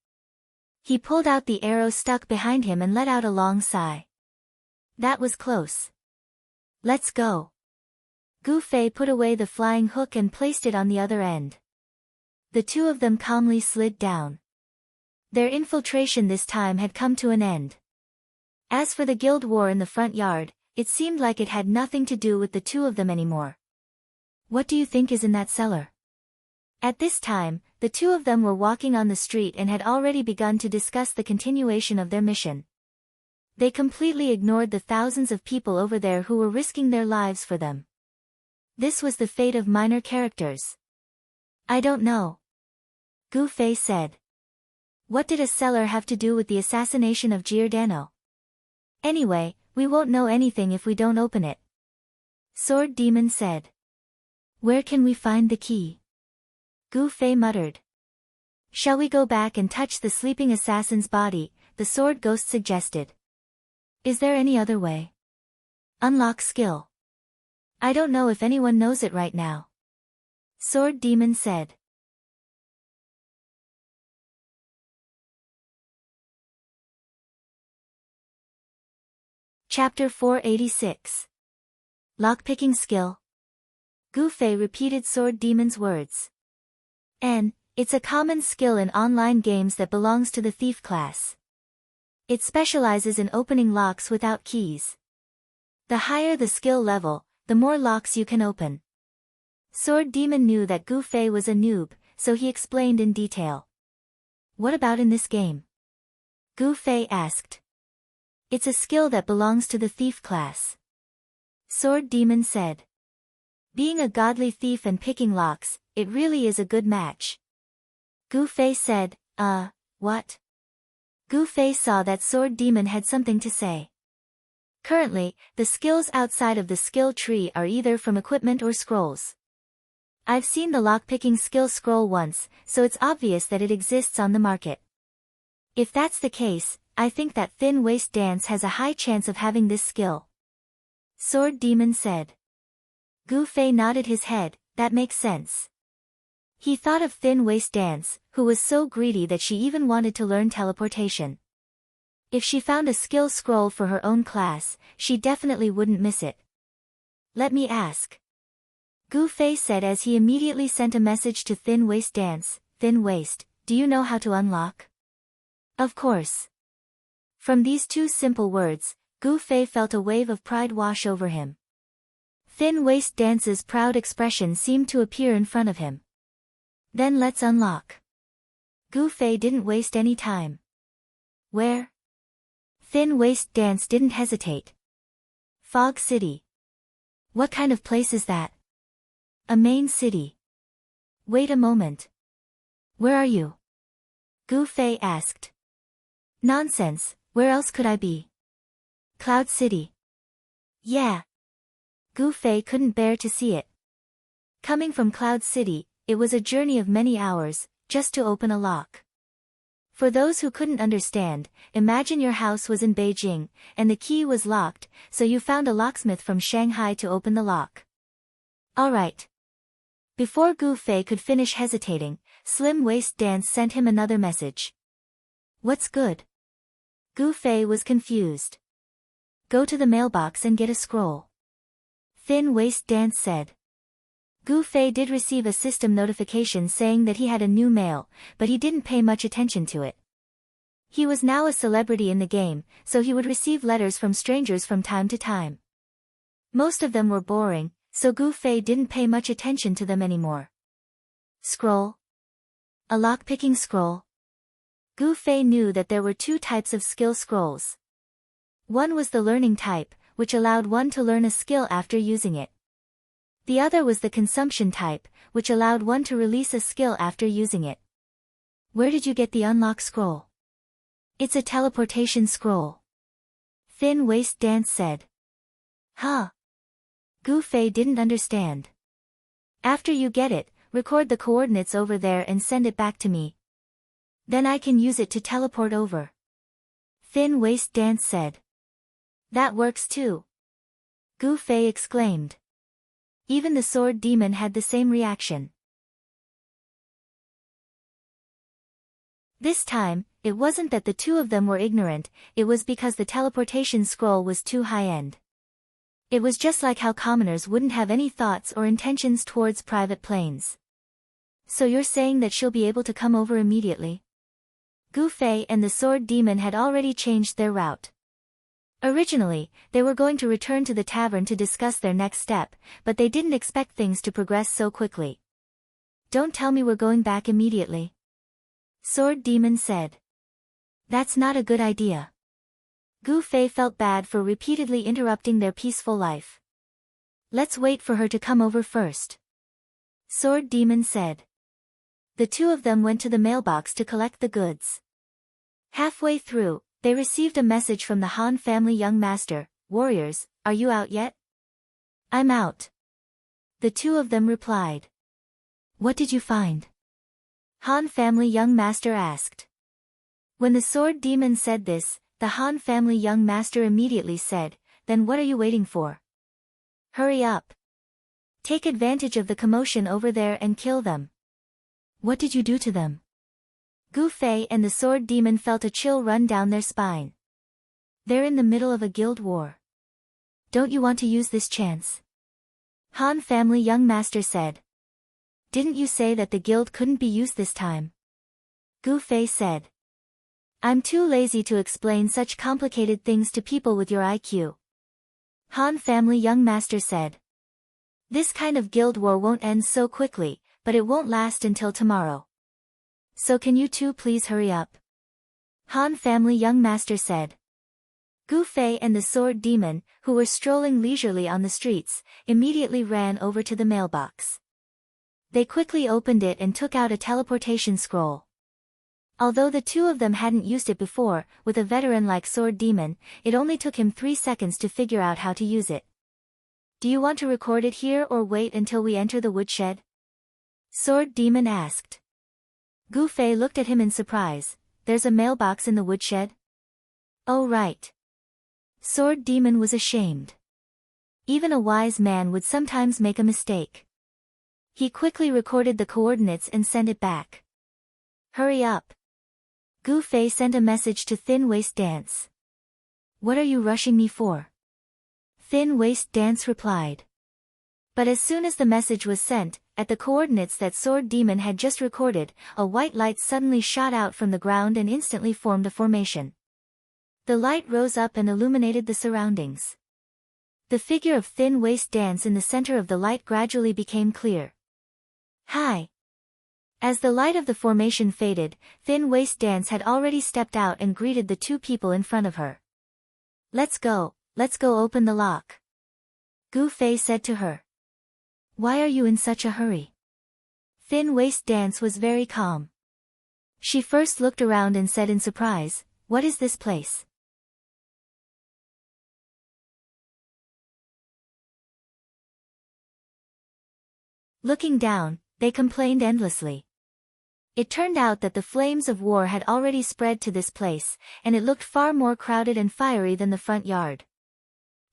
He pulled out the arrow stuck behind him and let out a long sigh. That was close. Let's go. Gu Fei put away the flying hook and placed it on the other end. The 2 of them calmly slid down. Their infiltration this time had come to an end. As for the guild war in the front yard, it seemed like it had nothing to do with the 2 of them anymore. What do you think is in that cellar? At this time, the 2 of them were walking on the street and had already begun to discuss the continuation of their mission. They completely ignored the thousands of people over there who were risking their lives for them. This was the fate of minor characters. I don't know. Gu Fei said. What did a seller have to do with the assassination of Giordano? Anyway, we won't know anything if we don't open it. Sword Demon said. Where can we find the key? Gu Fei muttered. Shall we go back and touch the sleeping assassin's body? The sword ghost suggested. Is there any other way? Unlock skill. I don't know if anyone knows it right now. Sword Demon said. Chapter 486. Lockpicking skill. Gu Fei repeated Sword Demon's words. It's a common skill in online games that belongs to the thief class. It specializes in opening locks without keys. The higher the skill level, the more locks you can open. Sword Demon knew that Gu Fei was a noob, so he explained in detail. What about in this game? Gu Fei asked. It's a skill that belongs to the thief class. Sword Demon said. Being a godly thief and picking locks, it really is a good match. Gu Fei said, what? Gu Fei saw that Sword Demon had something to say. Currently, the skills outside of the skill tree are either from equipment or scrolls. I've seen the lockpicking skill scroll once, so it's obvious that it exists on the market. If that's the case, I think that Thin Waist Dance has a high chance of having this skill. Sword Demon said. Gu Fei nodded his head, that makes sense. He thought of Thin Waist Dance, who was so greedy that she even wanted to learn teleportation. If she found a skill scroll for her own class, she definitely wouldn't miss it. Let me ask. Gu Fei said as he immediately sent a message to Thin Waist Dance. Thin Waist, do you know how to unlock? Of course. From these two simple words, Gu Fei felt a wave of pride wash over him. Thin Waist Dance's proud expression seemed to appear in front of him. Then let's unlock. Gu Fei didn't waste any time. Where? Thin Waist Dance didn't hesitate. Fog City. What kind of place is that? A main city. Wait a moment. Where are you? Gu Fei asked. Nonsense, where else could I be? Cloud City. Yeah. Gu Fei couldn't bear to see it. Coming from Cloud City, it was a journey of many hours, just to open a lock. For those who couldn't understand, imagine your house was in Beijing, and the key was locked, so you found a locksmith from Shanghai to open the lock. Alright. Before Gu Fei could finish hesitating, Slim Waist Dance sent him another message. What's good? Gu Fei was confused. Go to the mailbox and get a scroll. Thin Waist Dance said. Gu Fei did receive a system notification saying that he had a new mail, but he didn't pay much attention to it. He was now a celebrity in the game, so he would receive letters from strangers from time to time. Most of them were boring, so Gu Fei didn't pay much attention to them anymore. Scroll? A lockpicking scroll? Gu Fei knew that there were two types of skill scrolls. One was the learning type, which allowed one to learn a skill after using it. The other was the consumption type, which allowed one to release a skill after using it. Where did you get the unlock scroll? It's a teleportation scroll. Thin Waist Dance said. Huh? Gu Fei didn't understand. After you get it, record the coordinates over there and send it back to me. Then I can use it to teleport over. Thin Waist Dance said. That works too. Gu Fei exclaimed. Even the Sword Demon had the same reaction. This time, it wasn't that the two of them were ignorant, it was because the teleportation scroll was too high-end. It was just like how commoners wouldn't have any thoughts or intentions towards private planes. So you're saying that she'll be able to come over immediately? Gu Fei and the Sword Demon had already changed their route. Originally, they were going to return to the tavern to discuss their next step, but they didn't expect things to progress so quickly. Don't tell me we're going back immediately. Sword Demon said. That's not a good idea. Gu Fei felt bad for repeatedly interrupting their peaceful life. Let's wait for her to come over first, Sword Demon said. The two of them went to the mailbox to collect the goods. Halfway through, they received a message from the Han family young master. Warriors, are you out yet? I'm out. The two of them replied. What did you find? Han family young master asked. When the sword demon said this, the Han family young master immediately said, then what are you waiting for? Hurry up. Take advantage of the commotion over there and kill them. What did you do to them? Gu Fei and the sword demon felt a chill run down their spine. They're in the middle of a guild war. Don't you want to use this chance? Han family young master said. Didn't you say that the guild couldn't be used this time? Gu Fei said. I'm too lazy to explain such complicated things to people with your IQ. Han family young master said. This kind of guild war won't end so quickly, but it won't last until tomorrow. So can you two please hurry up? Han family young master said. Gu Fei and the sword demon, who were strolling leisurely on the streets, immediately ran over to the mailbox. They quickly opened it and took out a teleportation scroll. Although the two of them hadn't used it before, with a veteran like Sword Demon, it only took him 3 seconds to figure out how to use it. Do you want to record it here or wait until we enter the woodshed? Sword Demon asked. Gu Fei looked at him in surprise. There's a mailbox in the woodshed? Oh right. Sword Demon was ashamed. Even a wise man would sometimes make a mistake. He quickly recorded the coordinates and sent it back. Hurry up. Gu Fei sent a message to Thin Waist Dance. What are you rushing me for? Thin Waist Dance replied. But as soon as the message was sent, at the coordinates that Sword Demon had just recorded, a white light suddenly shot out from the ground and instantly formed a formation. The light rose up and illuminated the surroundings. The figure of Thin Waist Dance in the center of the light gradually became clear. Hi! As the light of the formation faded, Thin Waist Dance had already stepped out and greeted the two people in front of her. Let's go open the lock. Gu Fei said to her. Why are you in such a hurry? Thin Waist Dance was very calm. She first looked around and said in surprise, what is this place? Looking down, they complained endlessly. It turned out that the flames of war had already spread to this place, and it looked far more crowded and fiery than the front yard.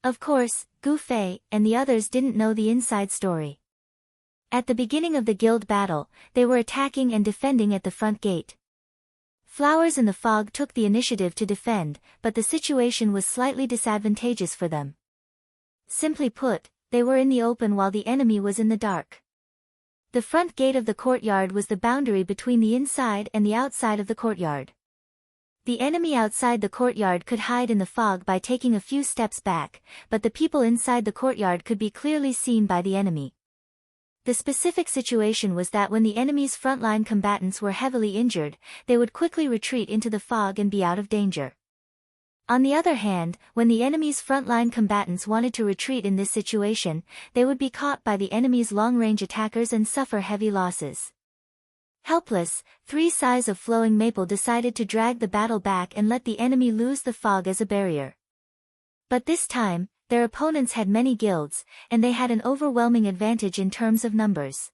Of course, Gu Fei and the others didn't know the inside story. At the beginning of the guild battle, they were attacking and defending at the front gate. Flowers in the fog took the initiative to defend, but the situation was slightly disadvantageous for them. Simply put, they were in the open while the enemy was in the dark. The front gate of the courtyard was the boundary between the inside and the outside of the courtyard. The enemy outside the courtyard could hide in the fog by taking a few steps back, but the people inside the courtyard could be clearly seen by the enemy. The specific situation was that when the enemy's frontline combatants were heavily injured, they would quickly retreat into the fog and be out of danger. On the other hand, when the enemy's frontline combatants wanted to retreat in this situation, they would be caught by the enemy's long-range attackers and suffer heavy losses. Helpless, 3 Sighs of Flowing Maple decided to drag the battle back and let the enemy lose the fog as a barrier. But this time, their opponents had many guilds, and they had an overwhelming advantage in terms of numbers.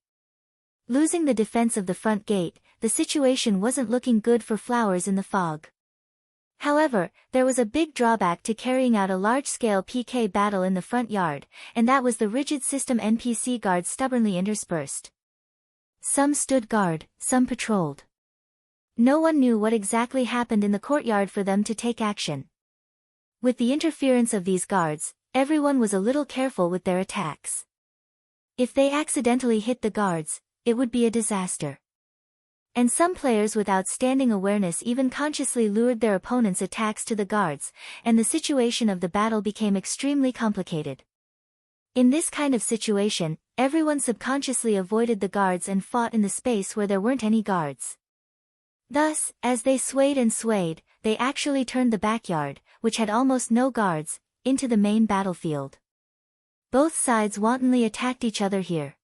Losing the defense of the front gate, the situation wasn't looking good for Flowers in the fog. However, there was a big drawback to carrying out a large-scale PK battle in the front yard, and that was the rigid system NPC guards stubbornly interspersed. Some stood guard, some patrolled. No one knew what exactly happened in the courtyard for them to take action. With the interference of these guards, everyone was a little careful with their attacks. If they accidentally hit the guards, it would be a disaster. And some players with outstanding awareness even consciously lured their opponents' attacks to the guards, and the situation of the battle became extremely complicated. In this kind of situation, everyone subconsciously avoided the guards and fought in the space where there weren't any guards. Thus, as they swayed and swayed, they actually turned the backyard, which had almost no guards, into the main battlefield. Both sides wantonly attacked each other here.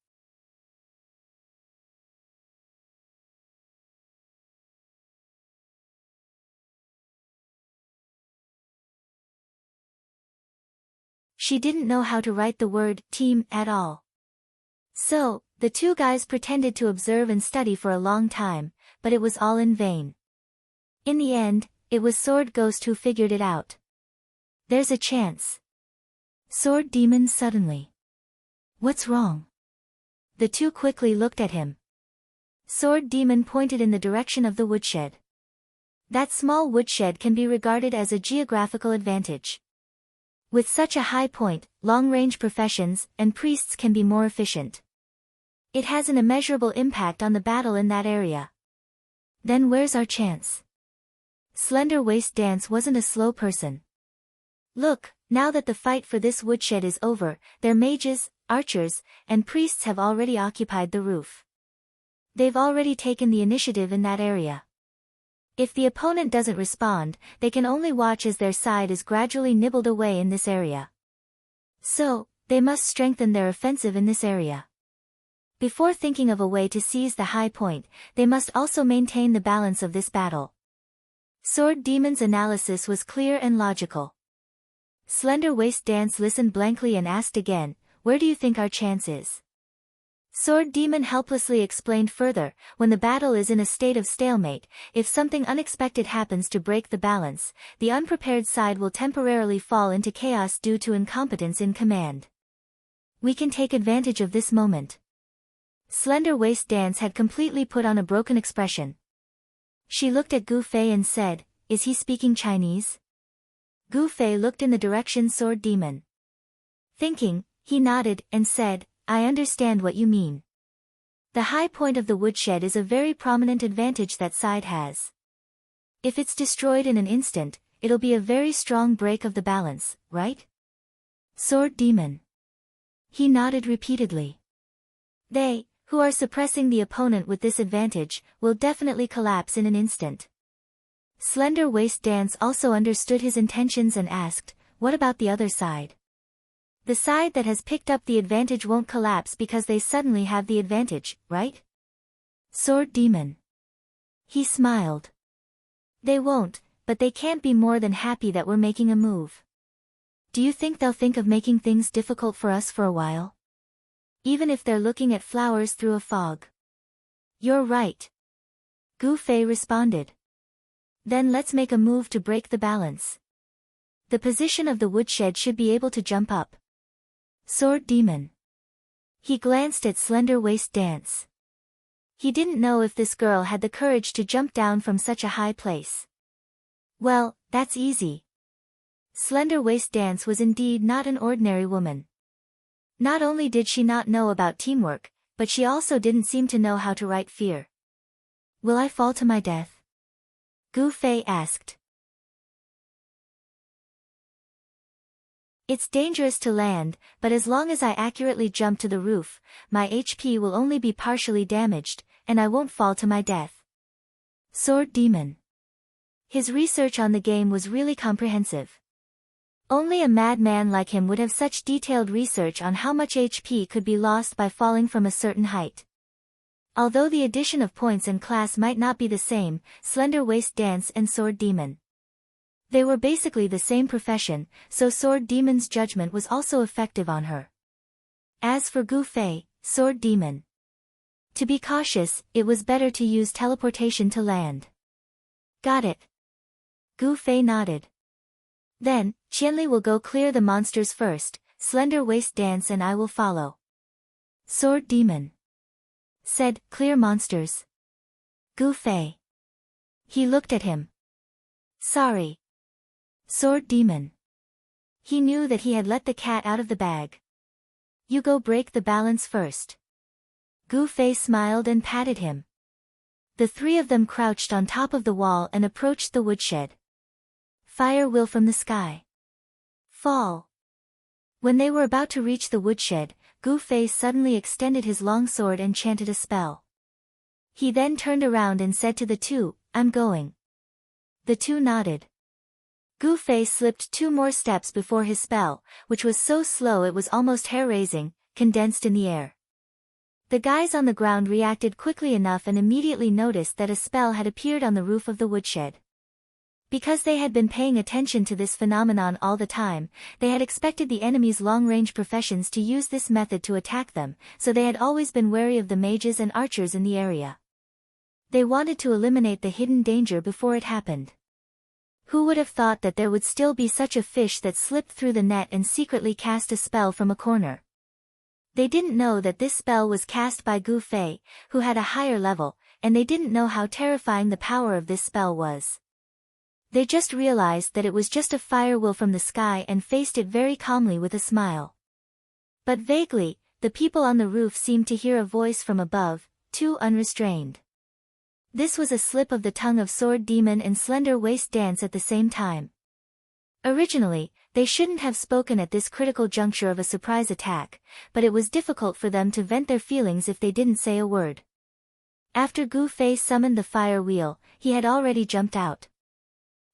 She didn't know how to write the word team at all. So, the two guys pretended to observe and study for a long time, but it was all in vain. In the end, it was Sword Ghost who figured it out. There's a chance. Sword Demon suddenly. What's wrong? The two quickly looked at him. Sword Demon pointed in the direction of the woodshed. That small woodshed can be regarded as a geographical advantage. With such a high point, long-range professions and priests can be more efficient. It has an immeasurable impact on the battle in that area. Then where's our chance? Slender Waist Dance wasn't a slow person. Look, now that the fight for this woodshed is over, their mages, archers, and priests have already occupied the roof. They've already taken the initiative in that area. If the opponent doesn't respond, they can only watch as their side is gradually nibbled away in this area. So, they must strengthen their offensive in this area. Before thinking of a way to seize the high point, they must also maintain the balance of this battle. Sword Demon's analysis was clear and logical. Slender Waist Dance listened blankly and asked again, "Where do you think our chance is?" Sword Demon helplessly explained further, when the battle is in a state of stalemate, if something unexpected happens to break the balance, the unprepared side will temporarily fall into chaos due to incompetence in command. We can take advantage of this moment. Slender Waist Dance had completely put on a broken expression. She looked at Gu Fei and said, "Is he speaking Chinese?" Gu Fei looked in the direction Sword Demon. Thinking, he nodded and said, "I understand what you mean. The high point of the woodshed is a very prominent advantage that side has. If it's destroyed in an instant, it'll be a very strong break of the balance, right?" Sword Demon. He nodded repeatedly. They, who are suppressing the opponent with this advantage, will definitely collapse in an instant. Slender Waist Dance also understood his intentions and asked, "What about the other side?" The side that has picked up the advantage won't collapse because they suddenly have the advantage, right? Sword Demon. He smiled. They won't, but they can't be more than happy that we're making a move. Do you think they'll think of making things difficult for us for a while? Even if they're looking at flowers through a fog. You're right. Gu Fei responded. Then let's make a move to break the balance. The position of the woodshed should be able to jump up. Sword Demon. He glanced at Slender Waist Dance. He didn't know if this girl had the courage to jump down from such a high place. Well, that's easy. Slender Waist Dance was indeed not an ordinary woman. Not only did she not know about teamwork, but she also didn't seem to know how to write fear. Will I fall to my death? Gu Fei asked. It's dangerous to land, but as long as I accurately jump to the roof, my HP will only be partially damaged, and I won't fall to my death. Sword Demon. His research on the game was really comprehensive. Only a madman like him would have such detailed research on how much HP could be lost by falling from a certain height. Although the addition of points and class might not be the same, Slender Waist Dance and Sword Demon. They were basically the same profession, so Sword Demon's judgment was also effective on her. As for Gu Fei, Sword Demon. To be cautious, it was better to use teleportation to land. Got it. Gu Fei nodded. Then, Qianli will go clear the monsters first, Slender Waist Dance and I will follow. Sword Demon. Said, "Clear monsters." Gu Fei. He looked at him. Sorry. Sword Demon. He knew that he had let the cat out of the bag. You go break the balance first. Gu Fei smiled and patted him. The three of them crouched on top of the wall and approached the woodshed. Fire will from the sky. Fall. When they were about to reach the woodshed, Gu Fei suddenly extended his long sword and chanted a spell. He then turned around and said to the two, "I'm going." The two nodded. Gu-Fei slipped 2 more steps before his spell, which was so slow it was almost hair-raising, condensed in the air. The guys on the ground reacted quickly enough and immediately noticed that a spell had appeared on the roof of the woodshed. Because they had been paying attention to this phenomenon all the time, they had expected the enemy's long-range professions to use this method to attack them, so they had always been wary of the mages and archers in the area. They wanted to eliminate the hidden danger before it happened. Who would have thought that there would still be such a fish that slipped through the net and secretly cast a spell from a corner? They didn't know that this spell was cast by Gu-Fei, who had a higher level, and they didn't know how terrifying the power of this spell was. They just realized that it was just a fire will from the sky and faced it very calmly with a smile. But vaguely, the people on the roof seemed to hear a voice from above, too unrestrained. This was a slip of the tongue of Sword Demon and Slender Waist Dance at the same time. Originally, they shouldn't have spoken at this critical juncture of a surprise attack, but it was difficult for them to vent their feelings if they didn't say a word. After Gu-Fei summoned the fire wheel, he had already jumped out.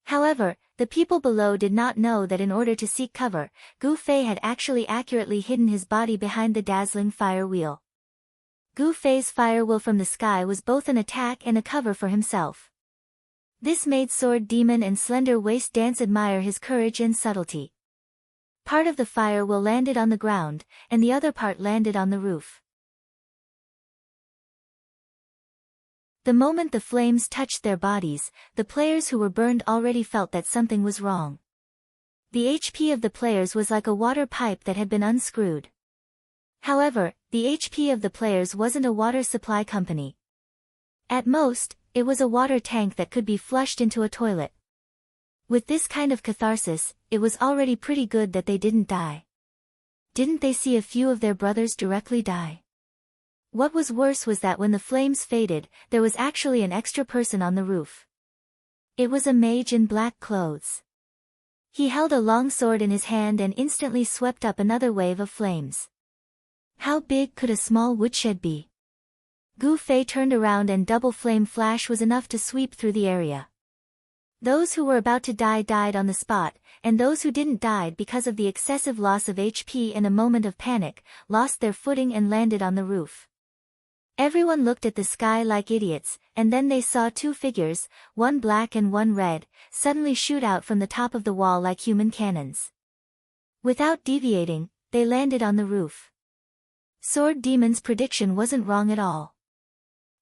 However, the people below did not know that in order to seek cover, Gu-Fei had actually accurately hidden his body behind the dazzling fire wheel. Gu-Fei's fire will from the sky was both an attack and a cover for himself. This made Sword Demon and Slender Waist Dance admire his courage and subtlety. Part of the fire will landed on the ground, and the other part landed on the roof. The moment the flames touched their bodies, the players who were burned already felt that something was wrong. The HP of the players was like a water pipe that had been unscrewed. However, the HP of the players wasn't a water supply company. At most, it was a water tank that could be flushed into a toilet. With this kind of catharsis, it was already pretty good that they didn't die. Didn't they see a few of their brothers directly die? What was worse was that when the flames faded, there was actually an extra person on the roof. It was a mage in black clothes. He held a long sword in his hand and instantly swept up another wave of flames. How big could a small woodshed be? Gu-Fei turned around and double flame flash was enough to sweep through the area. Those who were about to die died on the spot, and those who didn't died because of the excessive loss of HP in a moment of panic, lost their footing and landed on the roof. Everyone looked at the sky like idiots, and then they saw 2 figures, one black and one red, suddenly shoot out from the top of the wall like human cannons. Without deviating, they landed on the roof. Sword Demon's prediction wasn't wrong at all.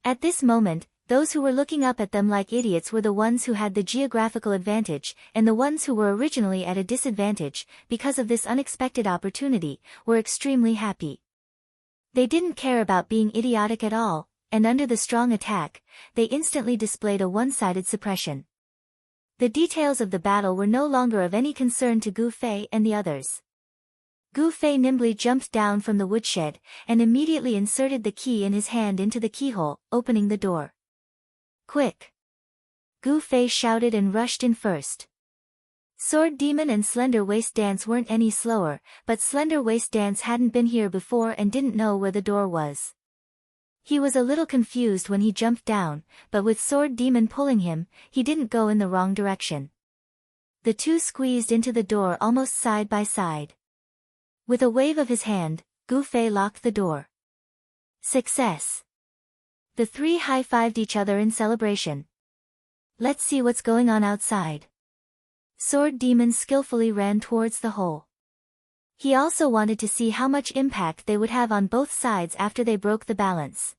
At this moment, those who were looking up at them like idiots were the ones who had the geographical advantage, and the ones who were originally at a disadvantage, because of this unexpected opportunity, were extremely happy. They didn't care about being idiotic at all, and under the strong attack, they instantly displayed a one-sided suppression. The details of the battle were no longer of any concern to Gu-Fei and the others. Gu-Fei nimbly jumped down from the woodshed, and immediately inserted the key in his hand into the keyhole, opening the door. Quick! Gu-Fei shouted and rushed in first. Sword Demon and Slender Waist Dance weren't any slower, but Slender Waist Dance hadn't been here before and didn't know where the door was. He was a little confused when he jumped down, but with Sword Demon pulling him, he didn't go in the wrong direction. The two squeezed into the door almost side by side. With a wave of his hand, Gu-Fei locked the door. Success! The 3 high-fived each other in celebration. Let's see what's going on outside. Sword Demon skillfully ran towards the hole. He also wanted to see how much impact they would have on both sides after they broke the balance.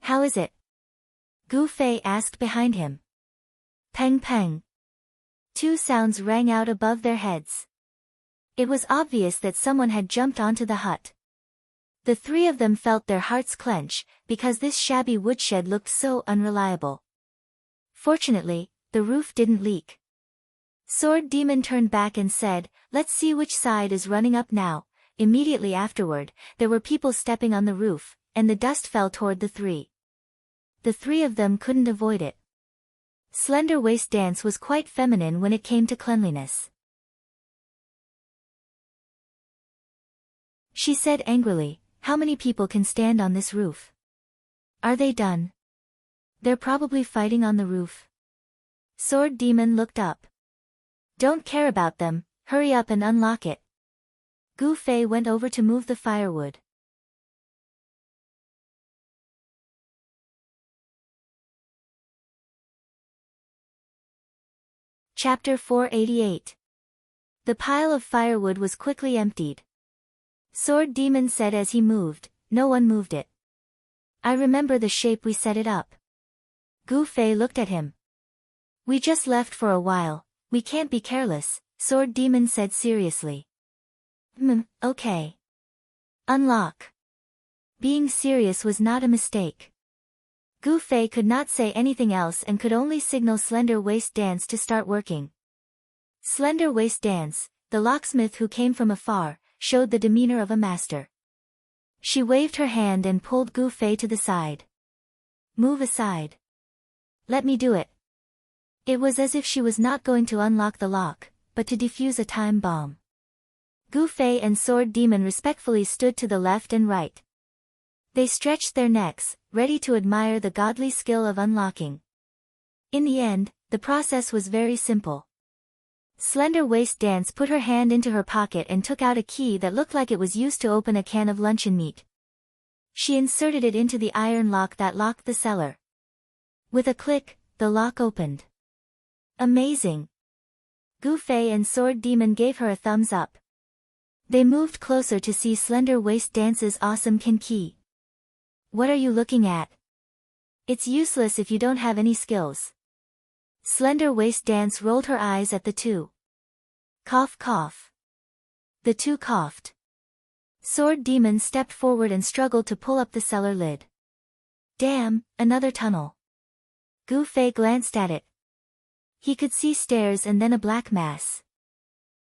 How is it? Gu-Fei asked behind him. Peng peng. 2 sounds rang out above their heads. It was obvious that someone had jumped onto the hut. The 3 of them felt their hearts clench, because this shabby woodshed looked so unreliable. Fortunately, the roof didn't leak. Sword Demon turned back and said, "Let's see which side is running up now." Immediately afterward, there were people stepping on the roof, and the dust fell toward the 3. The 3 of them couldn't avoid it. Slender Waist Dance was quite feminine when it came to cleanliness. She said angrily, "How many people can stand on this roof? Are they done? They're probably fighting on the roof." Sword Demon looked up. Don't care about them, hurry up and unlock it. Gu Fei went over to move the firewood. Chapter 488. The pile of firewood was quickly emptied. Sword Demon said as he moved, no one moved it. I remember the shape we set it up. Gu Fei looked at him. We just left for a while, we can't be careless, Sword Demon said seriously. Okay. Unlock. Being serious was not a mistake. Gu Fei could not say anything else and could only signal Slender Waist Dance to start working. Slender Waist Dance, the locksmith who came from afar, showed the demeanor of a master. She waved her hand and pulled Gu Fei to the side. Move aside. Let me do it. It was as if she was not going to unlock the lock, but to defuse a time bomb. Gu Fei and Sword Demon respectfully stood to the left and right. They stretched their necks, ready to admire the godly skill of unlocking. In the end, the process was very simple. Slender Waist Dance put her hand into her pocket and took out a key that looked like it was used to open a can of luncheon meat. She inserted it into the iron lock that locked the cellar. With a click, the lock opened. Amazing! Gu Fei and Sword Demon gave her a thumbs up. They moved closer to see Slender Waist Dance's awesome key. What are you looking at? It's useless if you don't have any skills. Slender Waist Dance rolled her eyes at the two. Cough cough. The two coughed. Sword Demon stepped forward and struggled to pull up the cellar lid. Damn, another tunnel. Gu Fei glanced at it. He could see stairs and then a black mass.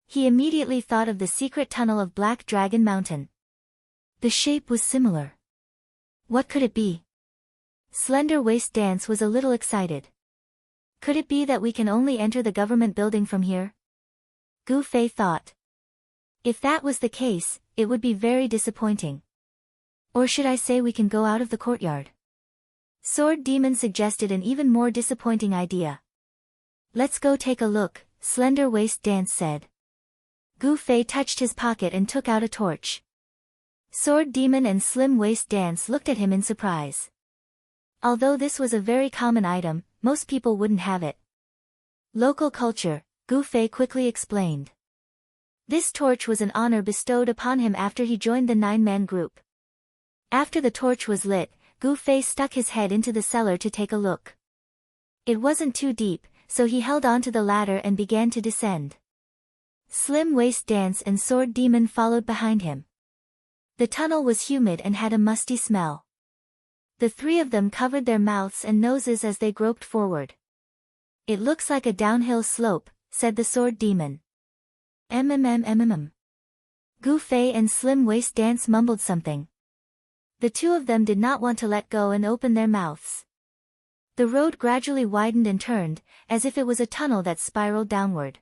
He immediately thought of the secret tunnel of Black Dragon Mountain. The shape was similar. What could it be? Slender Waist Dance was a little excited. Could it be that we can only enter the government building from here? Gu Fei thought. If that was the case, it would be very disappointing. Or should I say we can go out of the courtyard? Sword Demon suggested an even more disappointing idea. Let's go take a look, Slender Waist Dance said. Gu Fei touched his pocket and took out a torch. Sword Demon and Slim Waist Dance looked at him in surprise. Although this was a very common item, most people wouldn't have it. Local culture, Gu Fei quickly explained. This torch was an honor bestowed upon him after he joined the 9-man group. After the torch was lit, Gu Fei stuck his head into the cellar to take a look. It wasn't too deep, so he held on to the ladder and began to descend. Slim Waist Dance and Sword Demon followed behind him. The tunnel was humid and had a musty smell. The three of them covered their mouths and noses as they groped forward. It looks like a downhill slope, said the Sword Demon. Gu Fei and Slim Waist Dance mumbled something. The two of them did not want to let go and open their mouths. The road gradually widened and turned, as if it was a tunnel that spiraled downward.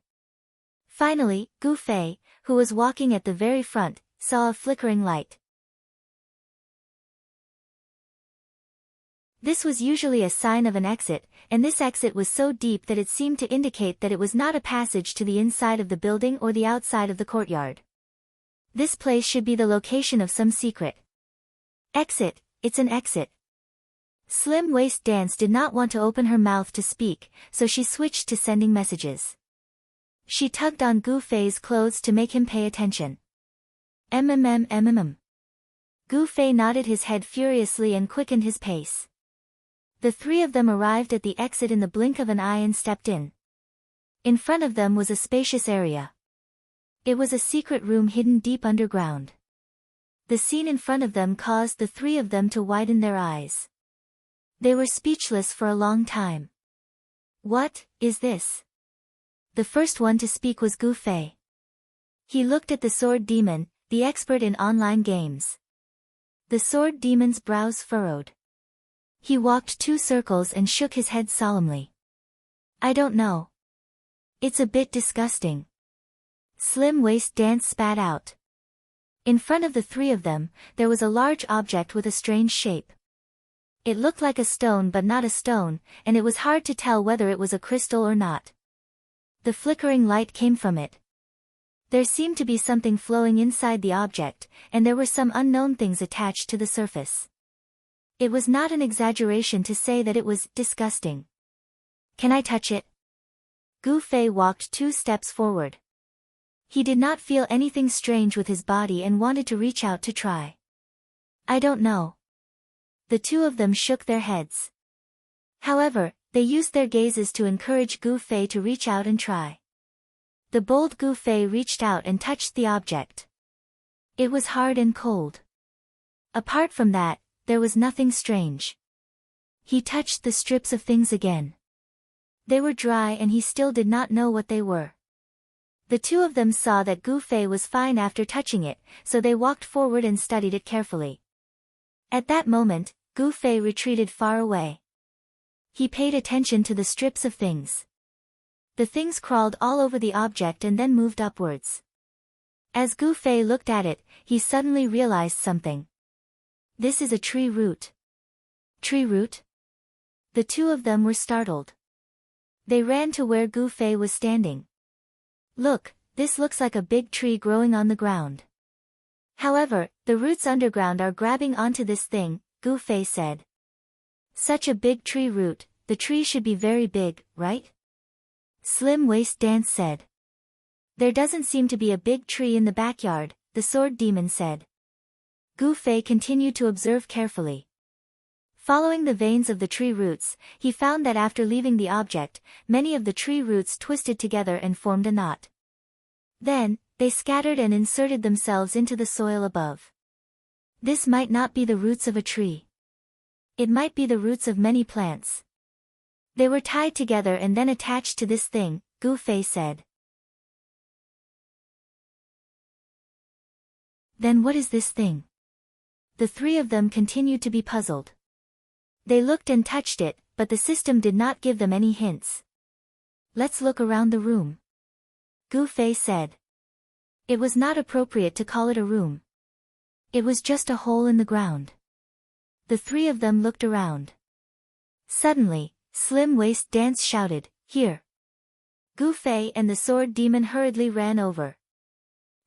Finally, Gu Fei, who was walking at the very front, saw a flickering light. This was usually a sign of an exit, and this exit was so deep that it seemed to indicate that it was not a passage to the inside of the building or the outside of the courtyard. This place should be the location of some secret. Exit, it's an exit. Slim Waist Dance did not want to open her mouth to speak, so she switched to sending messages. She tugged on Gu Fei's clothes to make him pay attention. Gu Fei nodded his head furiously and quickened his pace. The three of them arrived at the exit in the blink of an eye and stepped in. In front of them was a spacious area. It was a secret room hidden deep underground. The scene in front of them caused the three of them to widen their eyes. They were speechless for a long time. What is this? The first one to speak was Gu Fei. He looked at the Sword Demon, the expert in online games. The Sword Demon's brows furrowed. He walked 2 circles and shook his head solemnly. I don't know. It's a bit disgusting. Slim Waist Dance spat out. In front of the three of them, there was a large object with a strange shape. It looked like a stone but not a stone, and it was hard to tell whether it was a crystal or not. The flickering light came from it. There seemed to be something flowing inside the object, and there were some unknown things attached to the surface. It was not an exaggeration to say that it was disgusting. Can I touch it? Gu Fei walked 2 steps forward. He did not feel anything strange with his body and wanted to reach out to try. I don't know. The 2 of them shook their heads. However, they used their gazes to encourage Gu Fei to reach out and try. The bold Gu Fei reached out and touched the object. It was hard and cold. Apart from that, there was nothing strange. He touched the strips of things again. They were dry and he still did not know what they were. The 2 of them saw that Gu Fei was fine after touching it, so they walked forward and studied it carefully. At that moment, Gu Fei retreated far away. He paid attention to the strips of things. The things crawled all over the object and then moved upwards. As Gu Fei looked at it, he suddenly realized something. This is a tree root. Tree root? The 2 of them were startled. They ran to where Gu Fei was standing. Look, this looks like a big tree growing on the ground. However, the roots underground are grabbing onto this thing, Gu Fei said. Such a big tree root, the tree should be very big, right? Slim Waist Dance said. There doesn't seem to be a big tree in the backyard, the sword demon said. Gu Fei continued to observe carefully. Following the veins of the tree roots, he found that after leaving the object, many of the tree roots twisted together and formed a knot. Then, they scattered and inserted themselves into the soil above. This might not be the roots of a tree. It might be the roots of many plants. They were tied together and then attached to this thing, Gu Fei said. Then what is this thing? The 3 of them continued to be puzzled. They looked and touched it, but the system did not give them any hints. Let's look around the room. Gu Fei said. It was not appropriate to call it a room. It was just a hole in the ground. The 3 of them looked around. Suddenly, Slim Waist Dance shouted, "Here!" Gu Fei and the sword demon hurriedly ran over.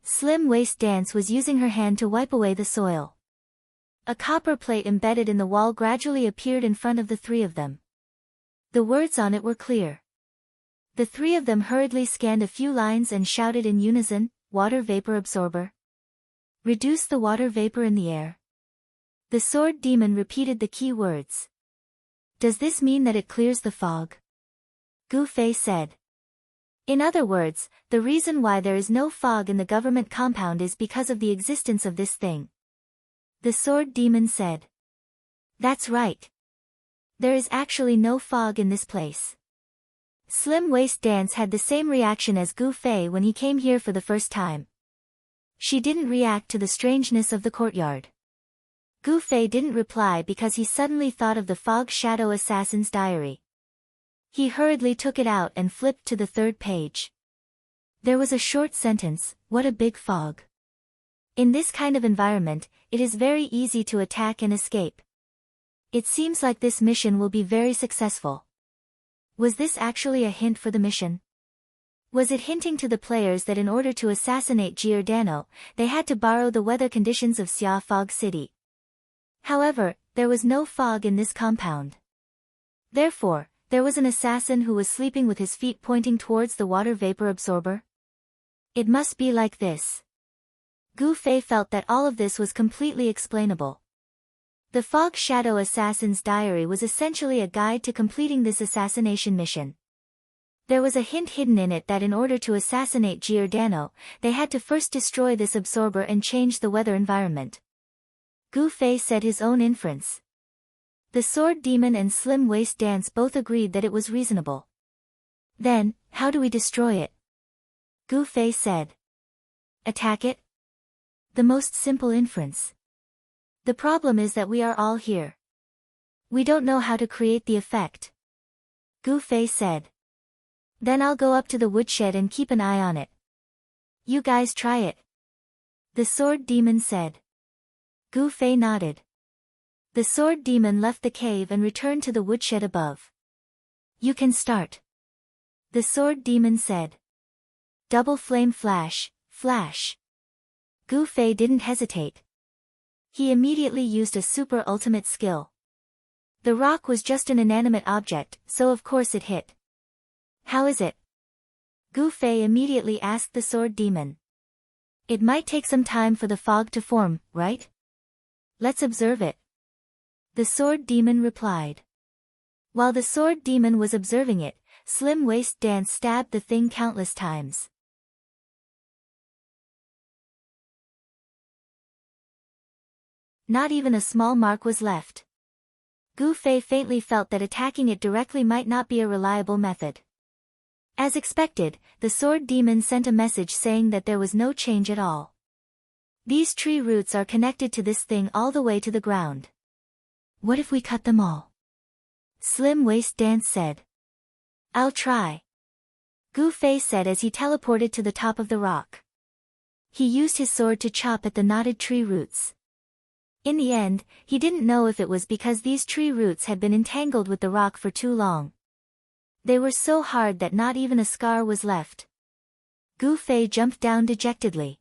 Slim Waist Dance was using her hand to wipe away the soil. A copper plate embedded in the wall gradually appeared in front of the 3 of them. The words on it were clear. The 3 of them hurriedly scanned a few lines and shouted in unison, "Water vapor absorber. Reduce the water vapor in the air." The sword demon repeated the key words. Does this mean that it clears the fog? Gu Fei said. In other words, the reason why there is no fog in the government compound is because of the existence of this thing. The sword demon said. That's right. There is actually no fog in this place. Slim Waist Dance had the same reaction as Gu Fei when he came here for the first time. She didn't react to the strangeness of the courtyard. Gu Fei didn't reply because he suddenly thought of the Fog Shadow Assassin's diary. He hurriedly took it out and flipped to the 3rd page. There was a short sentence, "What a big fog." In this kind of environment, it is very easy to attack and escape. It seems like this mission will be very successful. Was this actually a hint for the mission? Was it hinting to the players that in order to assassinate Giordano, they had to borrow the weather conditions of Xia Fog City? However, there was no fog in this compound. Therefore, there was an assassin who was sleeping with his feet pointing towards the water vapor absorber. It must be like this. Gu Fei felt that all of this was completely explainable. The Fog Shadow Assassin's diary was essentially a guide to completing this assassination mission. There was a hint hidden in it that in order to assassinate Giordano, they had to first destroy this absorber and change the weather environment. Gu Fei said his own inference. The sword demon and Slim Waist Dance both agreed that it was reasonable. Then, how do we destroy it? Gu Fei said. Attack it? The most simple inference. The problem is that we are all here. We don't know how to create the effect. Gu Fei said. Then I'll go up to the woodshed and keep an eye on it. You guys try it. The sword demon said. Gu Fei nodded. The sword demon left the cave and returned to the woodshed above. You can start. The sword demon said. Double flame flash, flash. Gu Fei didn't hesitate. He immediately used a super ultimate skill. The rock was just an inanimate object, so of course it hit. How is it? Gu Fei immediately asked the sword demon. It might take some time for the fog to form, right? Let's observe it. The sword demon replied. While the sword demon was observing it, Slim Waist Dance stabbed the thing countless times. Not even a small mark was left. Gu Fei faintly felt that attacking it directly might not be a reliable method. As expected, the sword demon sent a message saying that there was no change at all. These tree roots are connected to this thing all the way to the ground. What if we cut them all? Slim Waist Dance said. I'll try. Gu Fei said as he teleported to the top of the rock. He used his sword to chop at the knotted tree roots. In the end, he didn't know if it was because these tree roots had been entangled with the rock for too long. They were so hard that not even a scar was left. Gu Fei jumped down dejectedly.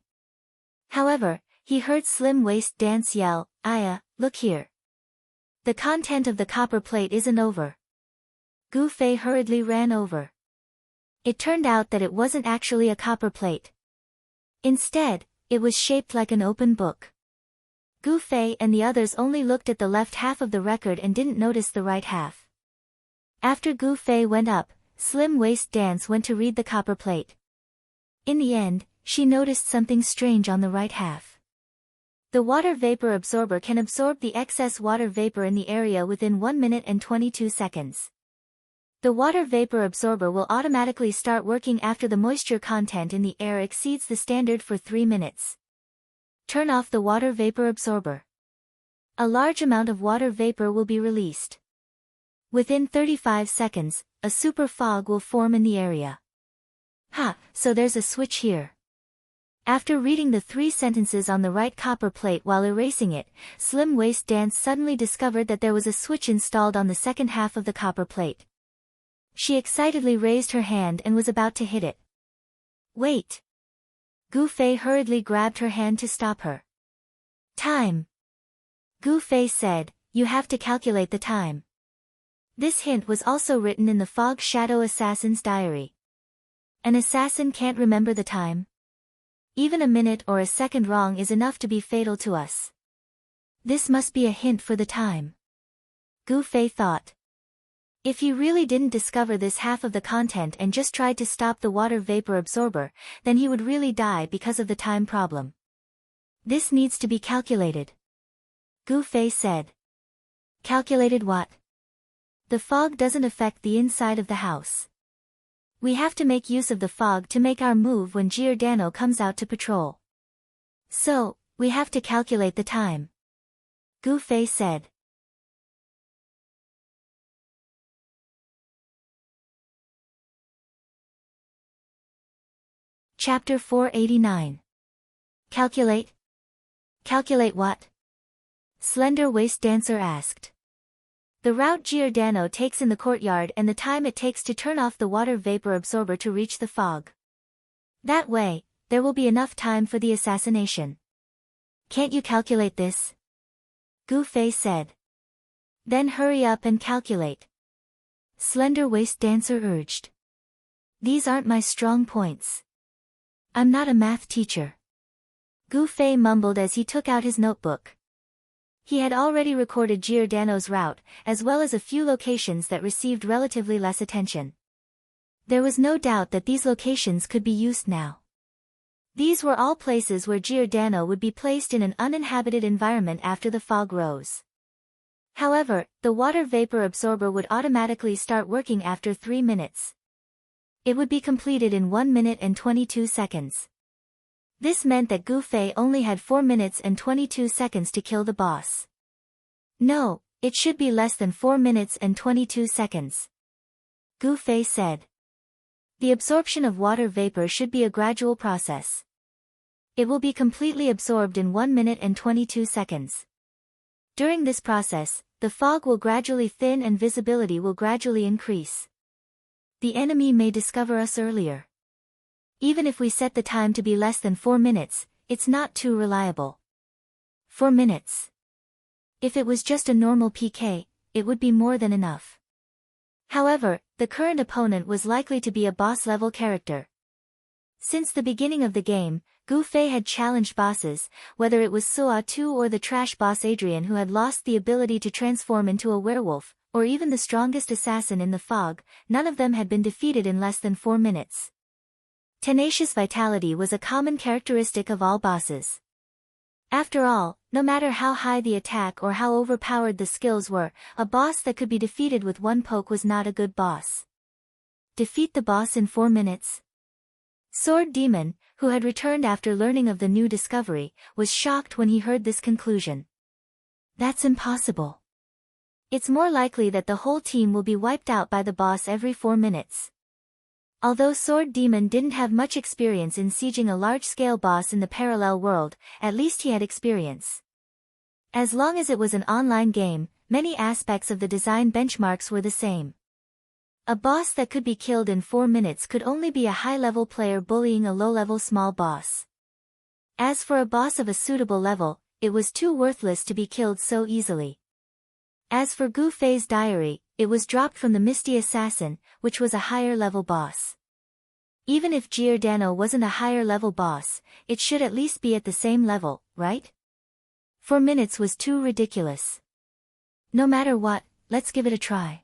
However, he heard Slim Waist Dance yell, Aya, look here. The content of the copper plate isn't over. Gu Fei hurriedly ran over. It turned out that it wasn't actually a copper plate. Instead, it was shaped like an open book. Gu Fei and the others only looked at the left half of the record and didn't notice the right half. After Gu Fei went up, Slim Waist Dance went to read the copper plate. In the end, she noticed something strange on the right half. The water vapor absorber can absorb the excess water vapor in the area within 1 minute and 22 seconds. The water vapor absorber will automatically start working after the moisture content in the air exceeds the standard for 3 minutes. Turn off the water vapor absorber. A large amount of water vapor will be released. Within 35 seconds, a super fog will form in the area. So there's a switch here. After reading the 3 sentences on the right copper plate while erasing it, Slim Waist Dance suddenly discovered that there was a switch installed on the second half of the copper plate. She excitedly raised her hand and was about to hit it. Wait! Gu Fei hurriedly grabbed her hand to stop her. Time! Gu Fei said, you have to calculate the time. This hint was also written in the Fog Shadow Assassin's diary. An assassin can't remember the time. Even a minute or a second wrong is enough to be fatal to us. This must be a hint for the time. Gu Fei thought. If he really didn't discover this half of the content and just tried to stop the water vapor absorber, then he would really die because of the time problem. This needs to be calculated. Gu Fei said. Calculated what? The fog doesn't affect the inside of the house. We have to make use of the fog to make our move when Giordano comes out to patrol. So, we have to calculate the time. Gu Fei said. Chapter 489. Calculate? Calculate what? Slender Waist Dancer asked. The route Giordano takes in the courtyard and the time it takes to turn off the water vapor absorber to reach the fog. That way, there will be enough time for the assassination. Can't you calculate this? Gu Fei said. Then hurry up and calculate. Slender Waist Dancer urged. These aren't my strong points. I'm not a math teacher. Gu Fei mumbled as he took out his notebook. He had already recorded Giordano's route, as well as a few locations that received relatively less attention. There was no doubt that these locations could be used now. These were all places where Giordano would be placed in an uninhabited environment after the fog rose. However, the water vapor absorber would automatically start working after 3 minutes. It would be completed in 1 minute and 22 seconds. This meant that Gu Fei only had 4 minutes and 22 seconds to kill the boss. No, it should be less than 4 minutes and 22 seconds. Gu Fei said. The absorption of water vapor should be a gradual process. It will be completely absorbed in 1 minute and 22 seconds. During this process, the fog will gradually thin and visibility will gradually increase. The enemy may discover us earlier. Even if we set the time to be less than 4 minutes, it's not too reliable. 4 minutes. If it was just a normal PK, it would be more than enough. However, the current opponent was likely to be a boss-level character. Since the beginning of the game, Gu Fei had challenged bosses, whether it was Suo 2 or the trash boss Adrian who had lost the ability to transform into a werewolf, or even the strongest assassin in the fog, none of them had been defeated in less than 4 minutes. Tenacious vitality was a common characteristic of all bosses. After all, no matter how high the attack or how overpowered the skills were, a boss that could be defeated with one poke was not a good boss. Defeat the boss in 4 minutes? Sword Demon, who had returned after learning of the new discovery, was shocked when he heard this conclusion. That's impossible. It's more likely that the whole team will be wiped out by the boss every 4 minutes. Although Sword Demon didn't have much experience in sieging a large-scale boss in the parallel world, at least he had experience. As long as it was an online game, many aspects of the design benchmarks were the same. A boss that could be killed in 4 minutes could only be a high-level player bullying a low-level small boss. As for a boss of a suitable level, it was too worthless to be killed so easily. As for Gu Fei's diary, it was dropped from the Misty Assassin, which was a higher-level boss. Even if Giordano wasn't a higher-level boss, it should at least be at the same level, right? 4 minutes was too ridiculous. No matter what, let's give it a try.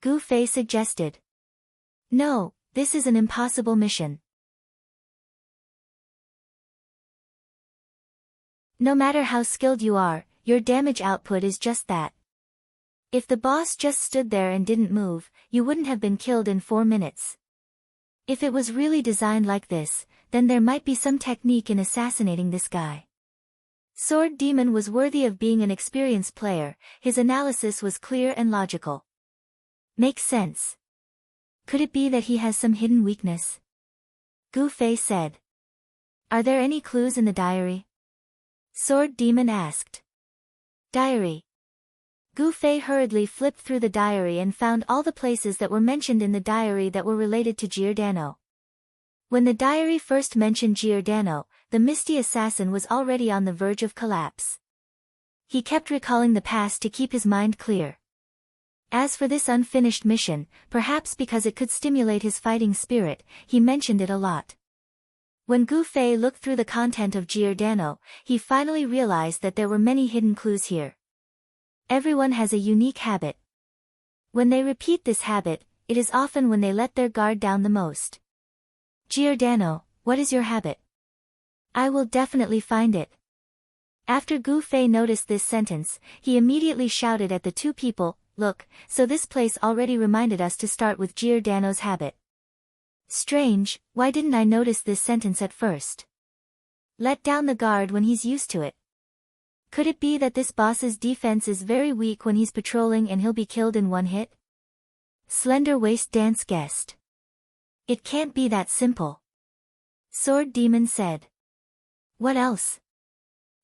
Gu Fei suggested. No, this is an impossible mission. No matter how skilled you are, your damage output is just that. If the boss just stood there and didn't move, you wouldn't have been killed in 4 minutes. If it was really designed like this, then there might be some technique in assassinating this guy. Sword Demon was worthy of being an experienced player, his analysis was clear and logical. Makes sense. Could it be that he has some hidden weakness? Gu Fei said. Are there any clues in the diary? Sword Demon asked. Diary. Gu Fei hurriedly flipped through the diary and found all the places that were mentioned in the diary that were related to Giordano. When the diary first mentioned Giordano, the Misty Assassin was already on the verge of collapse. He kept recalling the past to keep his mind clear. As for this unfinished mission, perhaps because it could stimulate his fighting spirit, he mentioned it a lot. When Gu Fei looked through the content of Giordano, he finally realized that there were many hidden clues here. Everyone has a unique habit. When they repeat this habit, it is often when they let their guard down the most. Giordano, what is your habit? I will definitely find it. After Gu Fei noticed this sentence, he immediately shouted at the two people, Look, so this place already reminded us to start with Giordano's habit. Strange, why didn't I notice this sentence at first? Let down the guard when he's used to it. Could it be that this boss's defense is very weak when he's patrolling and he'll be killed in one hit? Slender Waist Dance guessed. It can't be that simple. Sword Demon said. What else?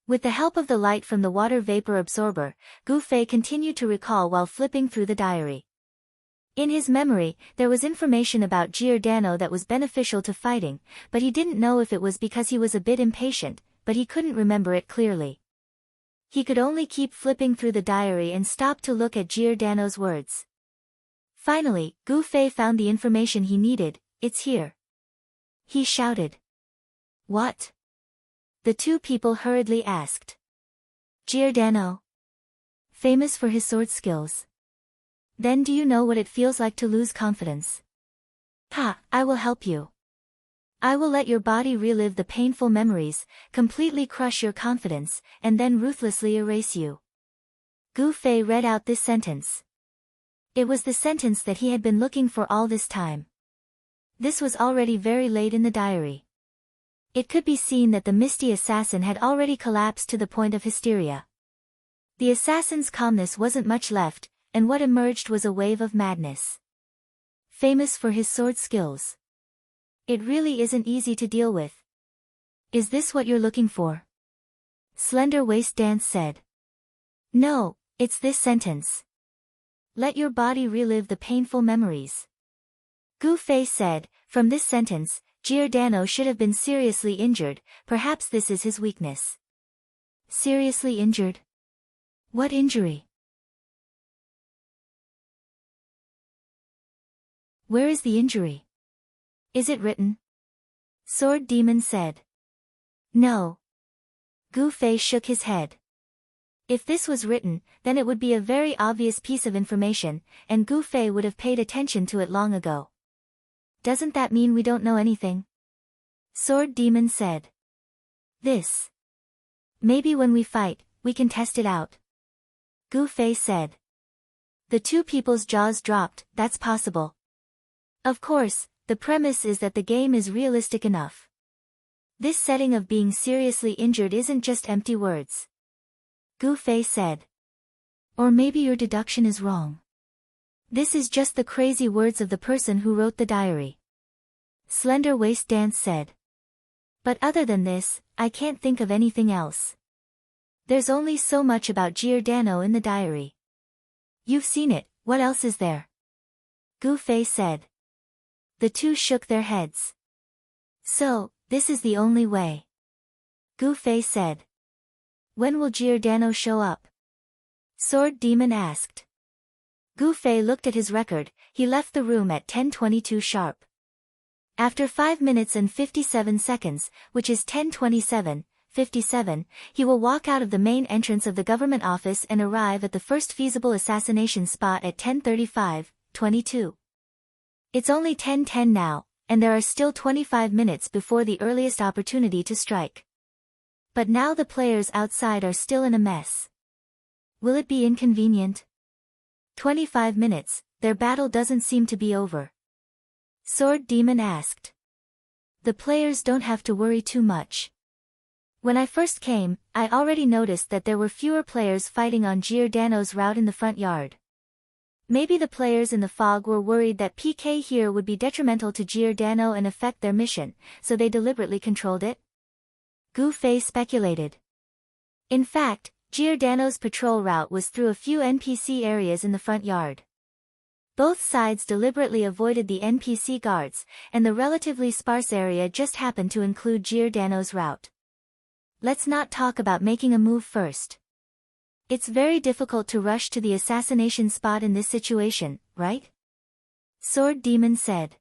With the help of the light from the water vapor absorber, Gu Fei continued to recall while flipping through the diary. In his memory, there was information about Giordano that was beneficial to fighting, but he didn't know if it was because he was a bit impatient, but he couldn't remember it clearly. He could only keep flipping through the diary and stop to look at Giordano's words. Finally, Gu Fei found the information he needed. It's here. He shouted. What? The two people hurriedly asked. Giordano. Famous for his sword skills. Then do you know what it feels like to lose confidence? Ha, I will help you. I will let your body relive the painful memories, completely crush your confidence, and then ruthlessly erase you. Gu Fei read out this sentence. It was the sentence that he had been looking for all this time. This was already very late in the diary. It could be seen that the Misty Assassin had already collapsed to the point of hysteria. The assassin's calmness wasn't much left, and what emerged was a wave of madness. Famous for his sword skills. It really isn't easy to deal with. Is this what you're looking for? Slender Waist Dance said. No, it's this sentence. Let your body relive the painful memories. Gu Fei said, from this sentence, Giordano should have been seriously injured, perhaps this is his weakness. Seriously injured? What injury? Where is the injury? Is it written? Sword Demon said. No. Gu Fei shook his head. If this was written, then it would be a very obvious piece of information, and Gu Fei would have paid attention to it long ago. Doesn't that mean we don't know anything? Sword Demon said. This. Maybe when we fight, we can test it out. Gu Fei said. The two people's jaws dropped, that's possible. Of course, the premise is that the game is realistic enough. This setting of being seriously injured isn't just empty words. Gu Fei said. Or maybe your deduction is wrong. This is just the crazy words of the person who wrote the diary. Slender Waist Dance said. But other than this, I can't think of anything else. There's only so much about Giordano in the diary. You've seen it, what else is there? Gu Fei said. The two shook their heads. So, this is the only way. Gu Fei said. When will Giordano show up? Sword Demon asked. Gu Fei looked at his record, he left the room at 10:22 sharp. After 5 minutes and 57 seconds, which is 10:27:57, he will walk out of the main entrance of the government office and arrive at the first feasible assassination spot at 10:35:22. It's only 10:10 now, and there are still 25 minutes before the earliest opportunity to strike. But now the players outside are still in a mess. Will it be inconvenient? 25 minutes, their battle doesn't seem to be over. Sword Demon asked. The players don't have to worry too much. When I first came, I already noticed that there were fewer players fighting on Giordano's route in the front yard. Maybe the players in the fog were worried that PK here would be detrimental to Giordano and affect their mission, so they deliberately controlled it? Gu Fei speculated. In fact, Giordano's patrol route was through a few NPC areas in the front yard. Both sides deliberately avoided the NPC guards, and the relatively sparse area just happened to include Giordano's route. Let's not talk about making a move first. It's very difficult to rush to the assassination spot in this situation, right? Sword Demon said.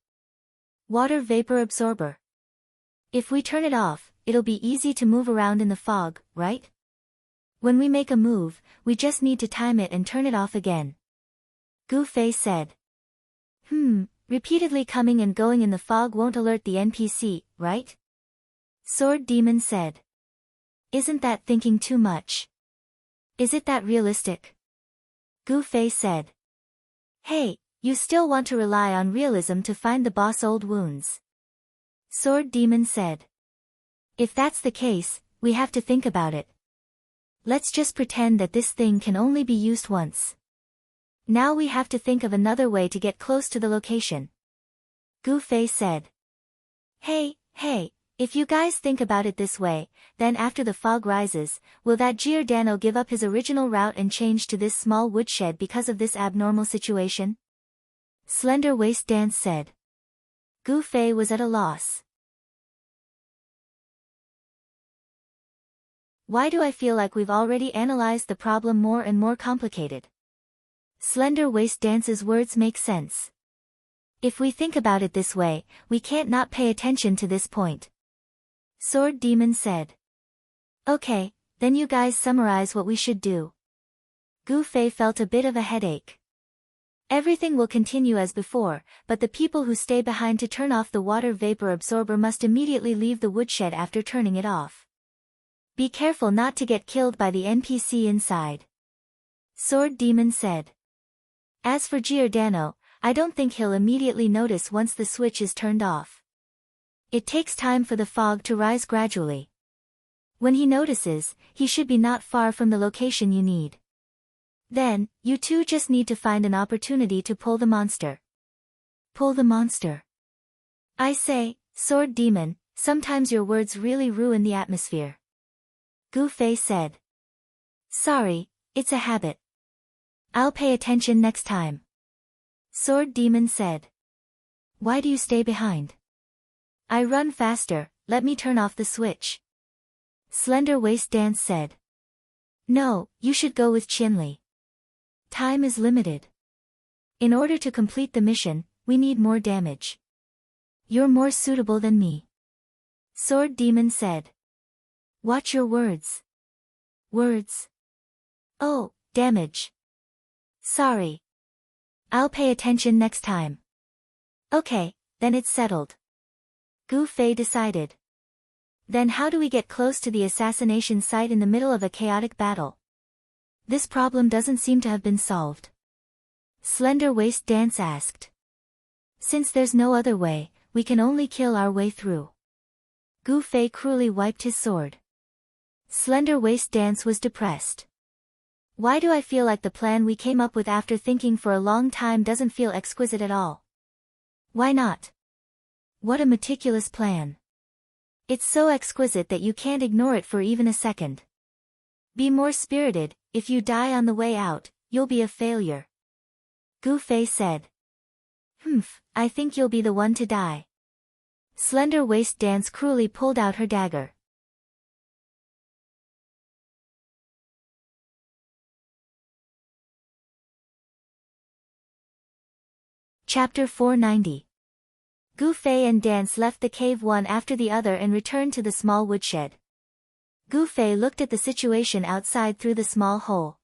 Water vapor absorber. If we turn it off, it'll be easy to move around in the fog, right? When we make a move, we just need to time it and turn it off again. Gu Fei said. Repeatedly coming and going in the fog won't alert the NPC, right? Sword Demon said. Isn't that thinking too much? Is it that realistic? Gu Fei said. Hey, you still want to rely on realism to find the boss' old wounds. Sword Demon said. If that's the case, we have to think about it. Let's just pretend that this thing can only be used once. Now we have to think of another way to get close to the location. Gu Fei said. Hey, if you guys think about it this way, then after the fog rises, will that Giordano give up his original route and change to this small woodshed because of this abnormal situation? Slender Waist Dance said. Gu Fei was at a loss. Why do I feel like we've already analyzed the problem more and more complicated? Slender Waist Dance's words make sense. If we think about it this way, we can't not pay attention to this point. Sword Demon said. Okay, then you guys summarize what we should do. Gu Fei felt a bit of a headache. Everything will continue as before, but the people who stay behind to turn off the water vapor absorber must immediately leave the woodshed after turning it off. Be careful not to get killed by the NPC inside. Sword Demon said. As for Giordano, I don't think he'll immediately notice once the switch is turned off. It takes time for the fog to rise gradually. When he notices, he should be not far from the location you need. Then, you two just need to find an opportunity to pull the monster. Pull the monster. I say, Sword Demon, sometimes your words really ruin the atmosphere. Gu Fei said. Sorry, it's a habit. I'll pay attention next time. Sword Demon said. Why do you stay behind? I run faster, let me turn off the switch. Slender Waist Dance said. No, you should go with Chinli. Time is limited. In order to complete the mission, we need more damage. You're more suitable than me. Sword Demon said. Watch your words. Words. Oh, damage. Sorry. I'll pay attention next time. Okay, then it's settled. Gu Fei decided. Then how do we get close to the assassination site in the middle of a chaotic battle? This problem doesn't seem to have been solved. Slender Waist Dance asked. Since there's no other way, we can only kill our way through. Gu Fei cruelly wiped his sword. Slender Waist Dance was depressed. Why do I feel like the plan we came up with after thinking for a long time doesn't feel exquisite at all? Why not? What a meticulous plan. It's so exquisite that you can't ignore it for even a second. Be more spirited, if you die on the way out, you'll be a failure. Gu Fei said. I think you'll be the one to die. Slender Waist Dance cruelly pulled out her dagger. Chapter 490. Gu Fei and Dance left the cave one after the other and returned to the small woodshed. Gu Fei looked at the situation outside through the small hole.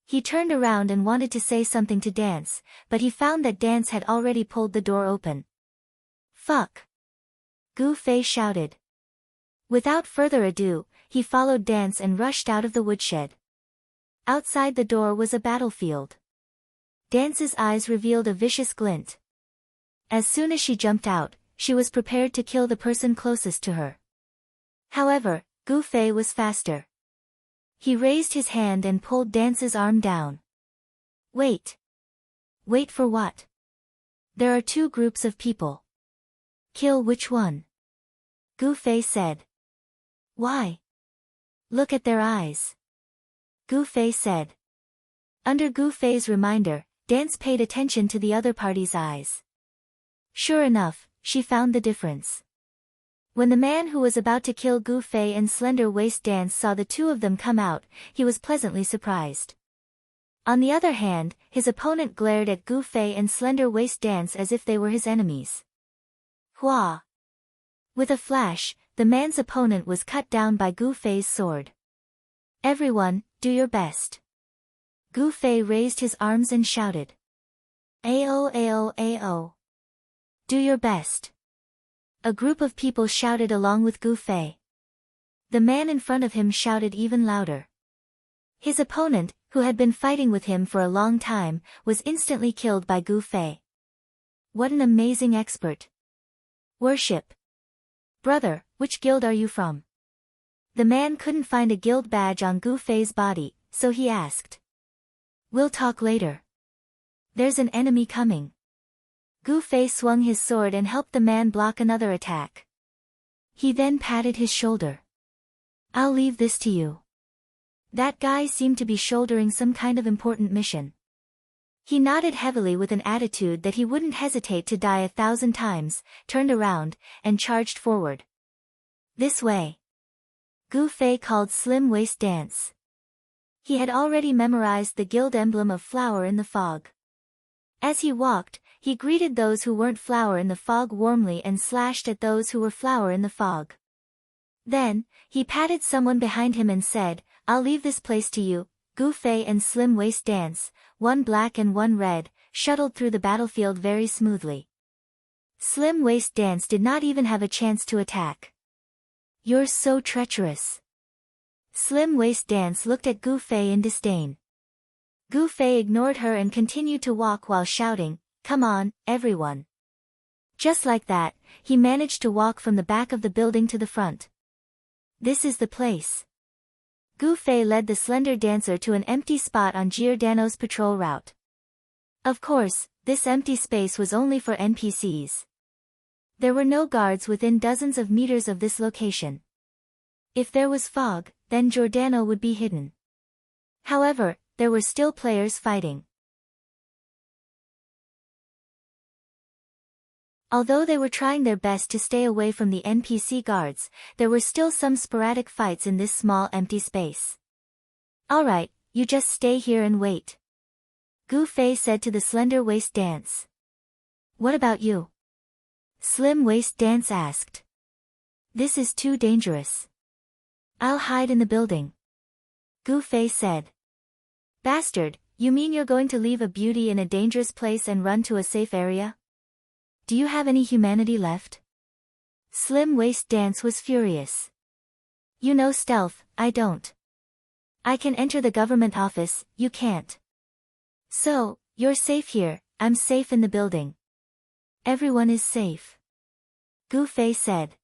He turned around and wanted to say something to Dance, but he found that Dance had already pulled the door open. Fuck! Gu Fei shouted. Without further ado, he followed Dance and rushed out of the woodshed. Outside the door was a battlefield. Dance's eyes revealed a vicious glint. As soon as she jumped out, she was prepared to kill the person closest to her. However, Gu Fei was faster. He raised his hand and pulled Dance's arm down. Wait. Wait for what? There are two groups of people. Kill which one? Gu Fei said. Why? Look at their eyes. Gu Fei said. Under Gu Fei's reminder, Dance paid attention to the other party's eyes. Sure enough, she found the difference. When the man who was about to kill Gu Fei and Slender Waist Dance saw the two of them come out, he was pleasantly surprised. On the other hand, his opponent glared at Gu Fei and Slender Waist Dance as if they were his enemies. Hua! With a flash, the man's opponent was cut down by Gu Fei's sword. Everyone, do your best. Gu Fei raised his arms and shouted. Ao ao ao. Do your best. A group of people shouted along with Gu Fei. The man in front of him shouted even louder. His opponent, who had been fighting with him for a long time, was instantly killed by Gu Fei. What an amazing expert. Worship. Brother, which guild are you from? The man couldn't find a guild badge on Gu Fei's body, so he asked. We'll talk later. There's an enemy coming. Gu Fei swung his sword and helped the man block another attack. He then patted his shoulder. I'll leave this to you. That guy seemed to be shouldering some kind of important mission. He nodded heavily with an attitude that he wouldn't hesitate to die 1,000 times, turned around, and charged forward. This way. Gu Fei called Slim Waist Dance. He had already memorized the guild emblem of flower in the fog. As he walked, he greeted those who weren't flower in the fog warmly and slashed at those who were flower in the fog. Then, he patted someone behind him and said, I'll leave this place to you. Gu Fei and Slim Waist Dance, one black and one red, shuttled through the battlefield very smoothly. Slim Waist Dance did not even have a chance to attack. You're so treacherous. Slim Waist Dance looked at Gu Fei in disdain. Gu Fei ignored her and continued to walk while shouting, Come on, everyone. Just like that, he managed to walk from the back of the building to the front. This is the place. Gu Fei led the slender dancer to an empty spot on Giordano's patrol route. Of course, this empty space was only for NPCs. There were no guards within dozens of meters of this location. If there was fog, then Giordano would be hidden. However, there were still players fighting. Although they were trying their best to stay away from the NPC guards, there were still some sporadic fights in this small empty space. "Alright, you just stay here and wait," Gu Fei said to the slender waist dance. "What about you?" Slim waist dance asked. "This is too dangerous. I'll hide in the building," Gu Fei said. "Bastard, you mean you're going to leave a beauty in a dangerous place and run to a safe area? Do you have any humanity left?" Slim waist dance was furious. "You know stealth, I don't. I can enter the government office, you can't. So, you're safe here, I'm safe in the building. Everyone is safe," Gu Fei said.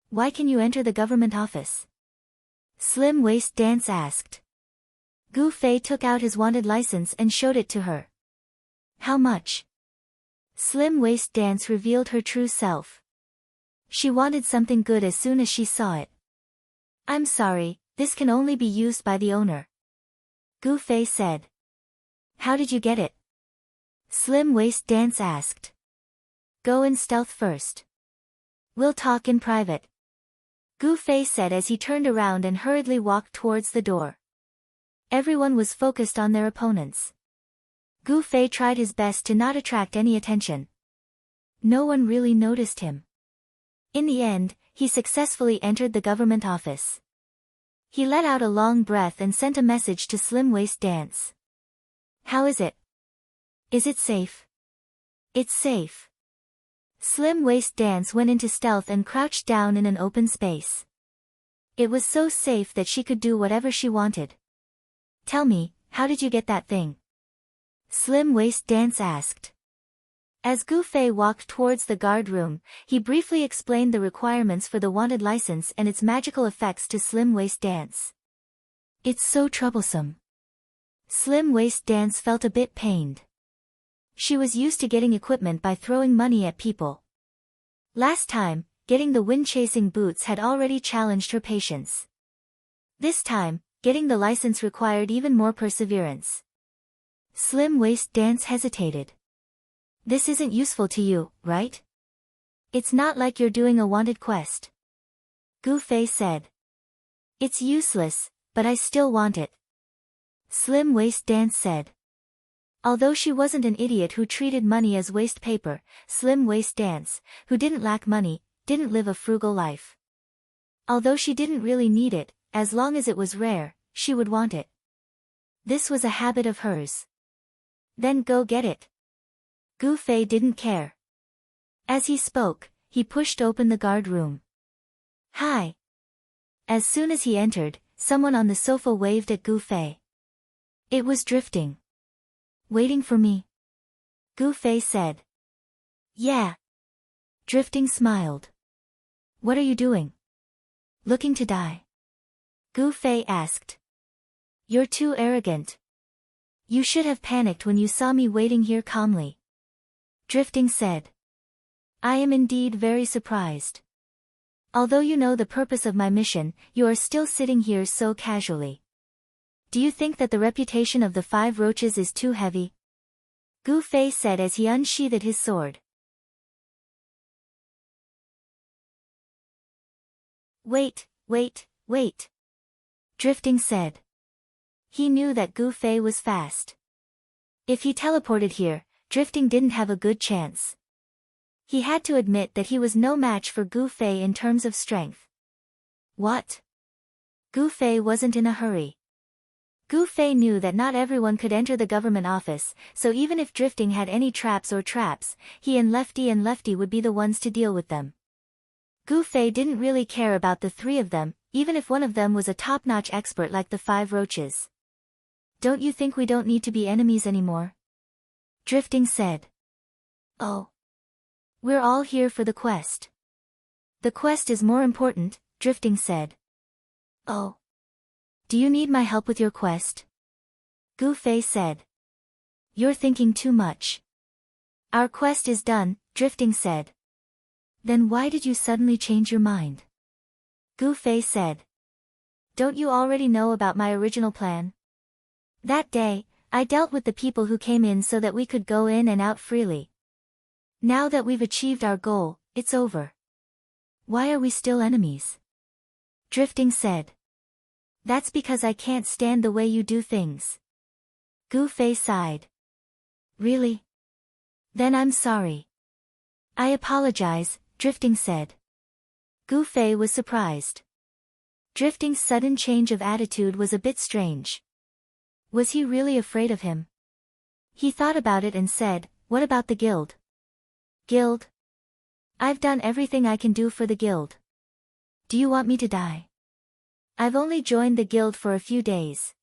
"Why can you enter the government office?" Slim waist dance asked. Gu Fei took out his wanted license and showed it to her. "How much?" Slim waist dance revealed her true self. She wanted something good as soon as she saw it. "I'm sorry, this can only be used by the owner," Gu Fei said. "How did you get it?" Slim waist dance asked. "Go in stealth first. We'll talk in private," Gu Fei said as he turned around and hurriedly walked towards the door. Everyone was focused on their opponents. Gu Fei tried his best to not attract any attention. No one really noticed him. In the end, he successfully entered the government office. He let out a long breath and sent a message to Slim Waist Dance. "How is it? Is it safe?" "It's safe." Slim Waist Dance went into stealth and crouched down in an open space. It was so safe that she could do whatever she wanted. "Tell me, how did you get that thing?" Slim Waist Dance asked. As Gu Fei walked towards the guard room, he briefly explained the requirements for the wanted license and its magical effects to Slim Waist Dance. "It's so troublesome." Slim Waist Dance felt a bit pained. She was used to getting equipment by throwing money at people. Last time, getting the wind-chasing boots had already challenged her patience. This time, getting the license required even more perseverance. Slim Waist Dance hesitated. "This isn't useful to you, right? It's not like you're doing a wanted quest," Gu Fei said. "It's useless, but I still want it," Slim Waist Dance said. Although she wasn't an idiot who treated money as waste paper, Slim Waist Dance, who didn't lack money, didn't live a frugal life. Although she didn't really need it, as long as it was rare, she would want it. This was a habit of hers. "Then go get it." Gu Fei didn't care. As he spoke, he pushed open the guard room. "Hi." As soon as he entered, someone on the sofa waved at Gu Fei. It was Drifting. "Waiting for me?" Gu Fei said. "Yeah." Drifting smiled. "What are you doing? Looking to die?" Gu Fei asked. "You're too arrogant. You should have panicked when you saw me waiting here calmly," Drifting said. "I am indeed very surprised. Although you know the purpose of my mission, you are still sitting here so casually. Do you think that the reputation of the 5 roaches is too heavy?" Gu Fei said as he unsheathed his sword. "Wait, wait," Drifting said. He knew that Gu Fei was fast. If he teleported here, Drifting didn't have a good chance. He had to admit that he was no match for Gu Fei in terms of strength. "What?" Gu Fei wasn't in a hurry. Gu Fei knew that not everyone could enter the government office, so even if Drifting had any traps, he and Lefty would be the ones to deal with them. Gu Fei didn't really care about the 3 of them, even if one of them was a top-notch expert like the 5 roaches. "Don't you think we don't need to be enemies anymore?" Drifting said. "Oh. We're all here for the quest." "The quest is more important," Drifting said. "Oh. Do you need my help with your quest?" Gu Fei said. "You're thinking too much." "Our quest is done," Drifting said. "Then why did you suddenly change your mind?" Gu Fei said. "Don't you already know about my original plan? That day, I dealt with the people who came in so that we could go in and out freely. Now that we've achieved our goal, it's over. Why are we still enemies? Drifting said. That's because I can't stand the way you do things. Gu Fei sighed. Really? Then I'm sorry. I apologize, Drifting said. Gu Fei was surprised. Drifting's sudden change of attitude was a bit strange. Was he really afraid of him? He thought about it and said, what about the guild? Guild? I've done everything I can do for the guild. Do you want me to die? I've only joined the guild for a few days.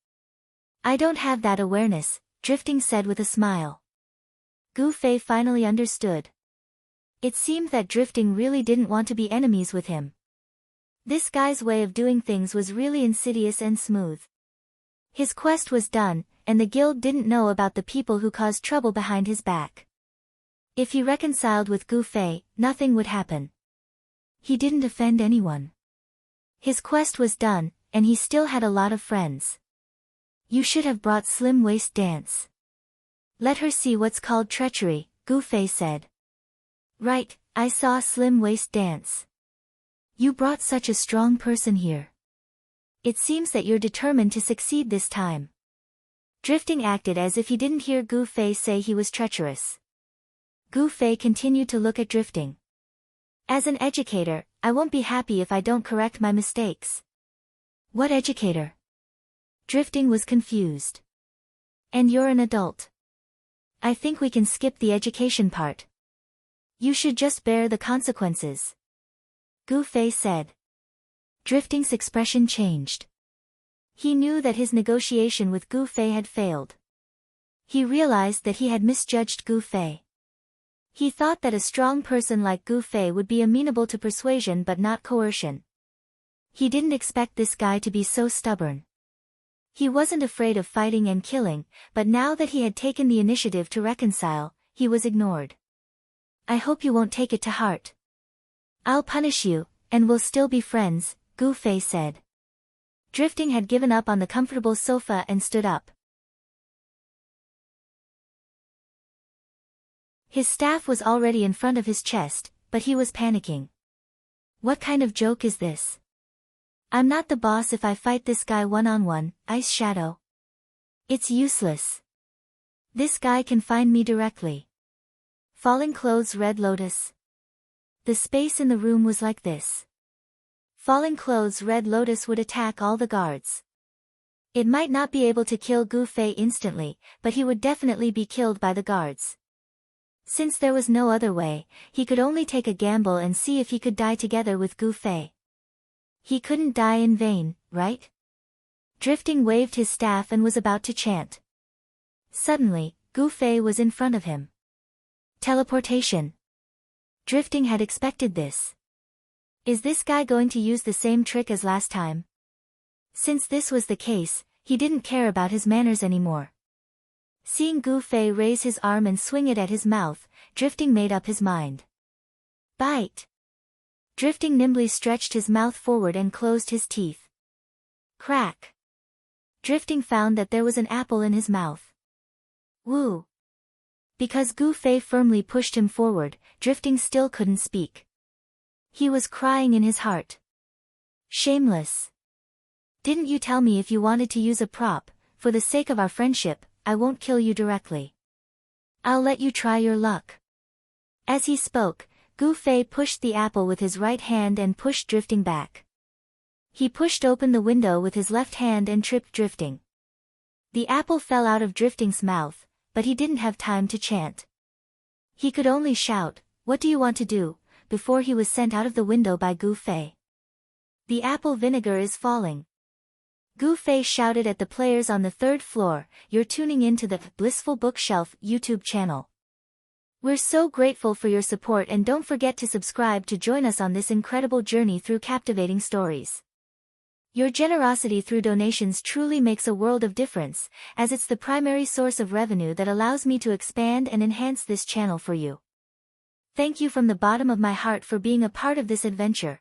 I don't have that awareness, Drifting said with a smile. Gu Fei finally understood. It seemed that Drifting really didn't want to be enemies with him. This guy's way of doing things was really insidious and smooth. His quest was done, and the guild didn't know about the people who caused trouble behind his back. If he reconciled with Gu Fei, nothing would happen. He didn't offend anyone. His quest was done, and he still had a lot of friends. You should have brought Slim Waist Dance. Let her see what's called treachery, Gu Fei said. Right, I saw Slim Waist Dance. You brought such a strong person here. It seems that you're determined to succeed this time. Drifting acted as if he didn't hear Gu Fei say he was treacherous. Gu Fei continued to look at Drifting. As an educator, I won't be happy if I don't correct my mistakes. What educator? Drifting was confused. And you're an adult. I think we can skip the education part. You should just bear the consequences. Gu Fei said. Drifting's expression changed. He knew that his negotiation with Gu Fei had failed. He realized that he had misjudged Gu Fei. He thought that a strong person like Gu Fei would be amenable to persuasion but not coercion. He didn't expect this guy to be so stubborn. He wasn't afraid of fighting and killing, but now that he had taken the initiative to reconcile, he was ignored. I hope you won't take it to heart. I'll punish you, and we'll still be friends, Gu Fei said. Drifting had given up on the comfortable sofa and stood up. His staff was already in front of his chest, but he was panicking. What kind of joke is this? I'm not the boss if I fight this guy one-on-one, Ice Shadow. It's useless. This guy can find me directly. Falling Clothes Red Lotus. The space in the room was like this. Falling Clothes Red Lotus would attack all the guards. It might not be able to kill Gu Fei instantly, but he would definitely be killed by the guards. Since there was no other way, he could only take a gamble and see if he could die together with Gu Fei. He couldn't die in vain, right? Drifting waved his staff and was about to chant. Suddenly, Gu Fei was in front of him. Teleportation. Drifting had expected this. Is this guy going to use the same trick as last time? Since this was the case, he didn't care about his manners anymore. Seeing Gu Fei raise his arm and swing it at his mouth, Drifting made up his mind. Bite. Drifting nimbly stretched his mouth forward and closed his teeth. Crack. Drifting found that there was an apple in his mouth. Woo. Because Gu Fei firmly pushed him forward, Drifting still couldn't speak. He was crying in his heart. Shameless. Didn't you tell me if you wanted to use a prop? For the sake of our friendship, I won't kill you directly. I'll let you try your luck. As he spoke, Gu Fei pushed the apple with his right hand and pushed Drifting back. He pushed open the window with his left hand and tripped Drifting. The apple fell out of Drifting's mouth, but he didn't have time to chant. He could only shout, "What do you want to do?" before he was sent out of the window by Gu Fei. The apple vinegar is falling. Gu Fei shouted at the players on the third floor, "You're tuning in to the Blissful Bookshelf YouTube channel. We're so grateful for your support and don't forget to subscribe to join us on this incredible journey through captivating stories. Your generosity through donations truly makes a world of difference, as it's the primary source of revenue that allows me to expand and enhance this channel for you. Thank you from the bottom of my heart for being a part of this adventure."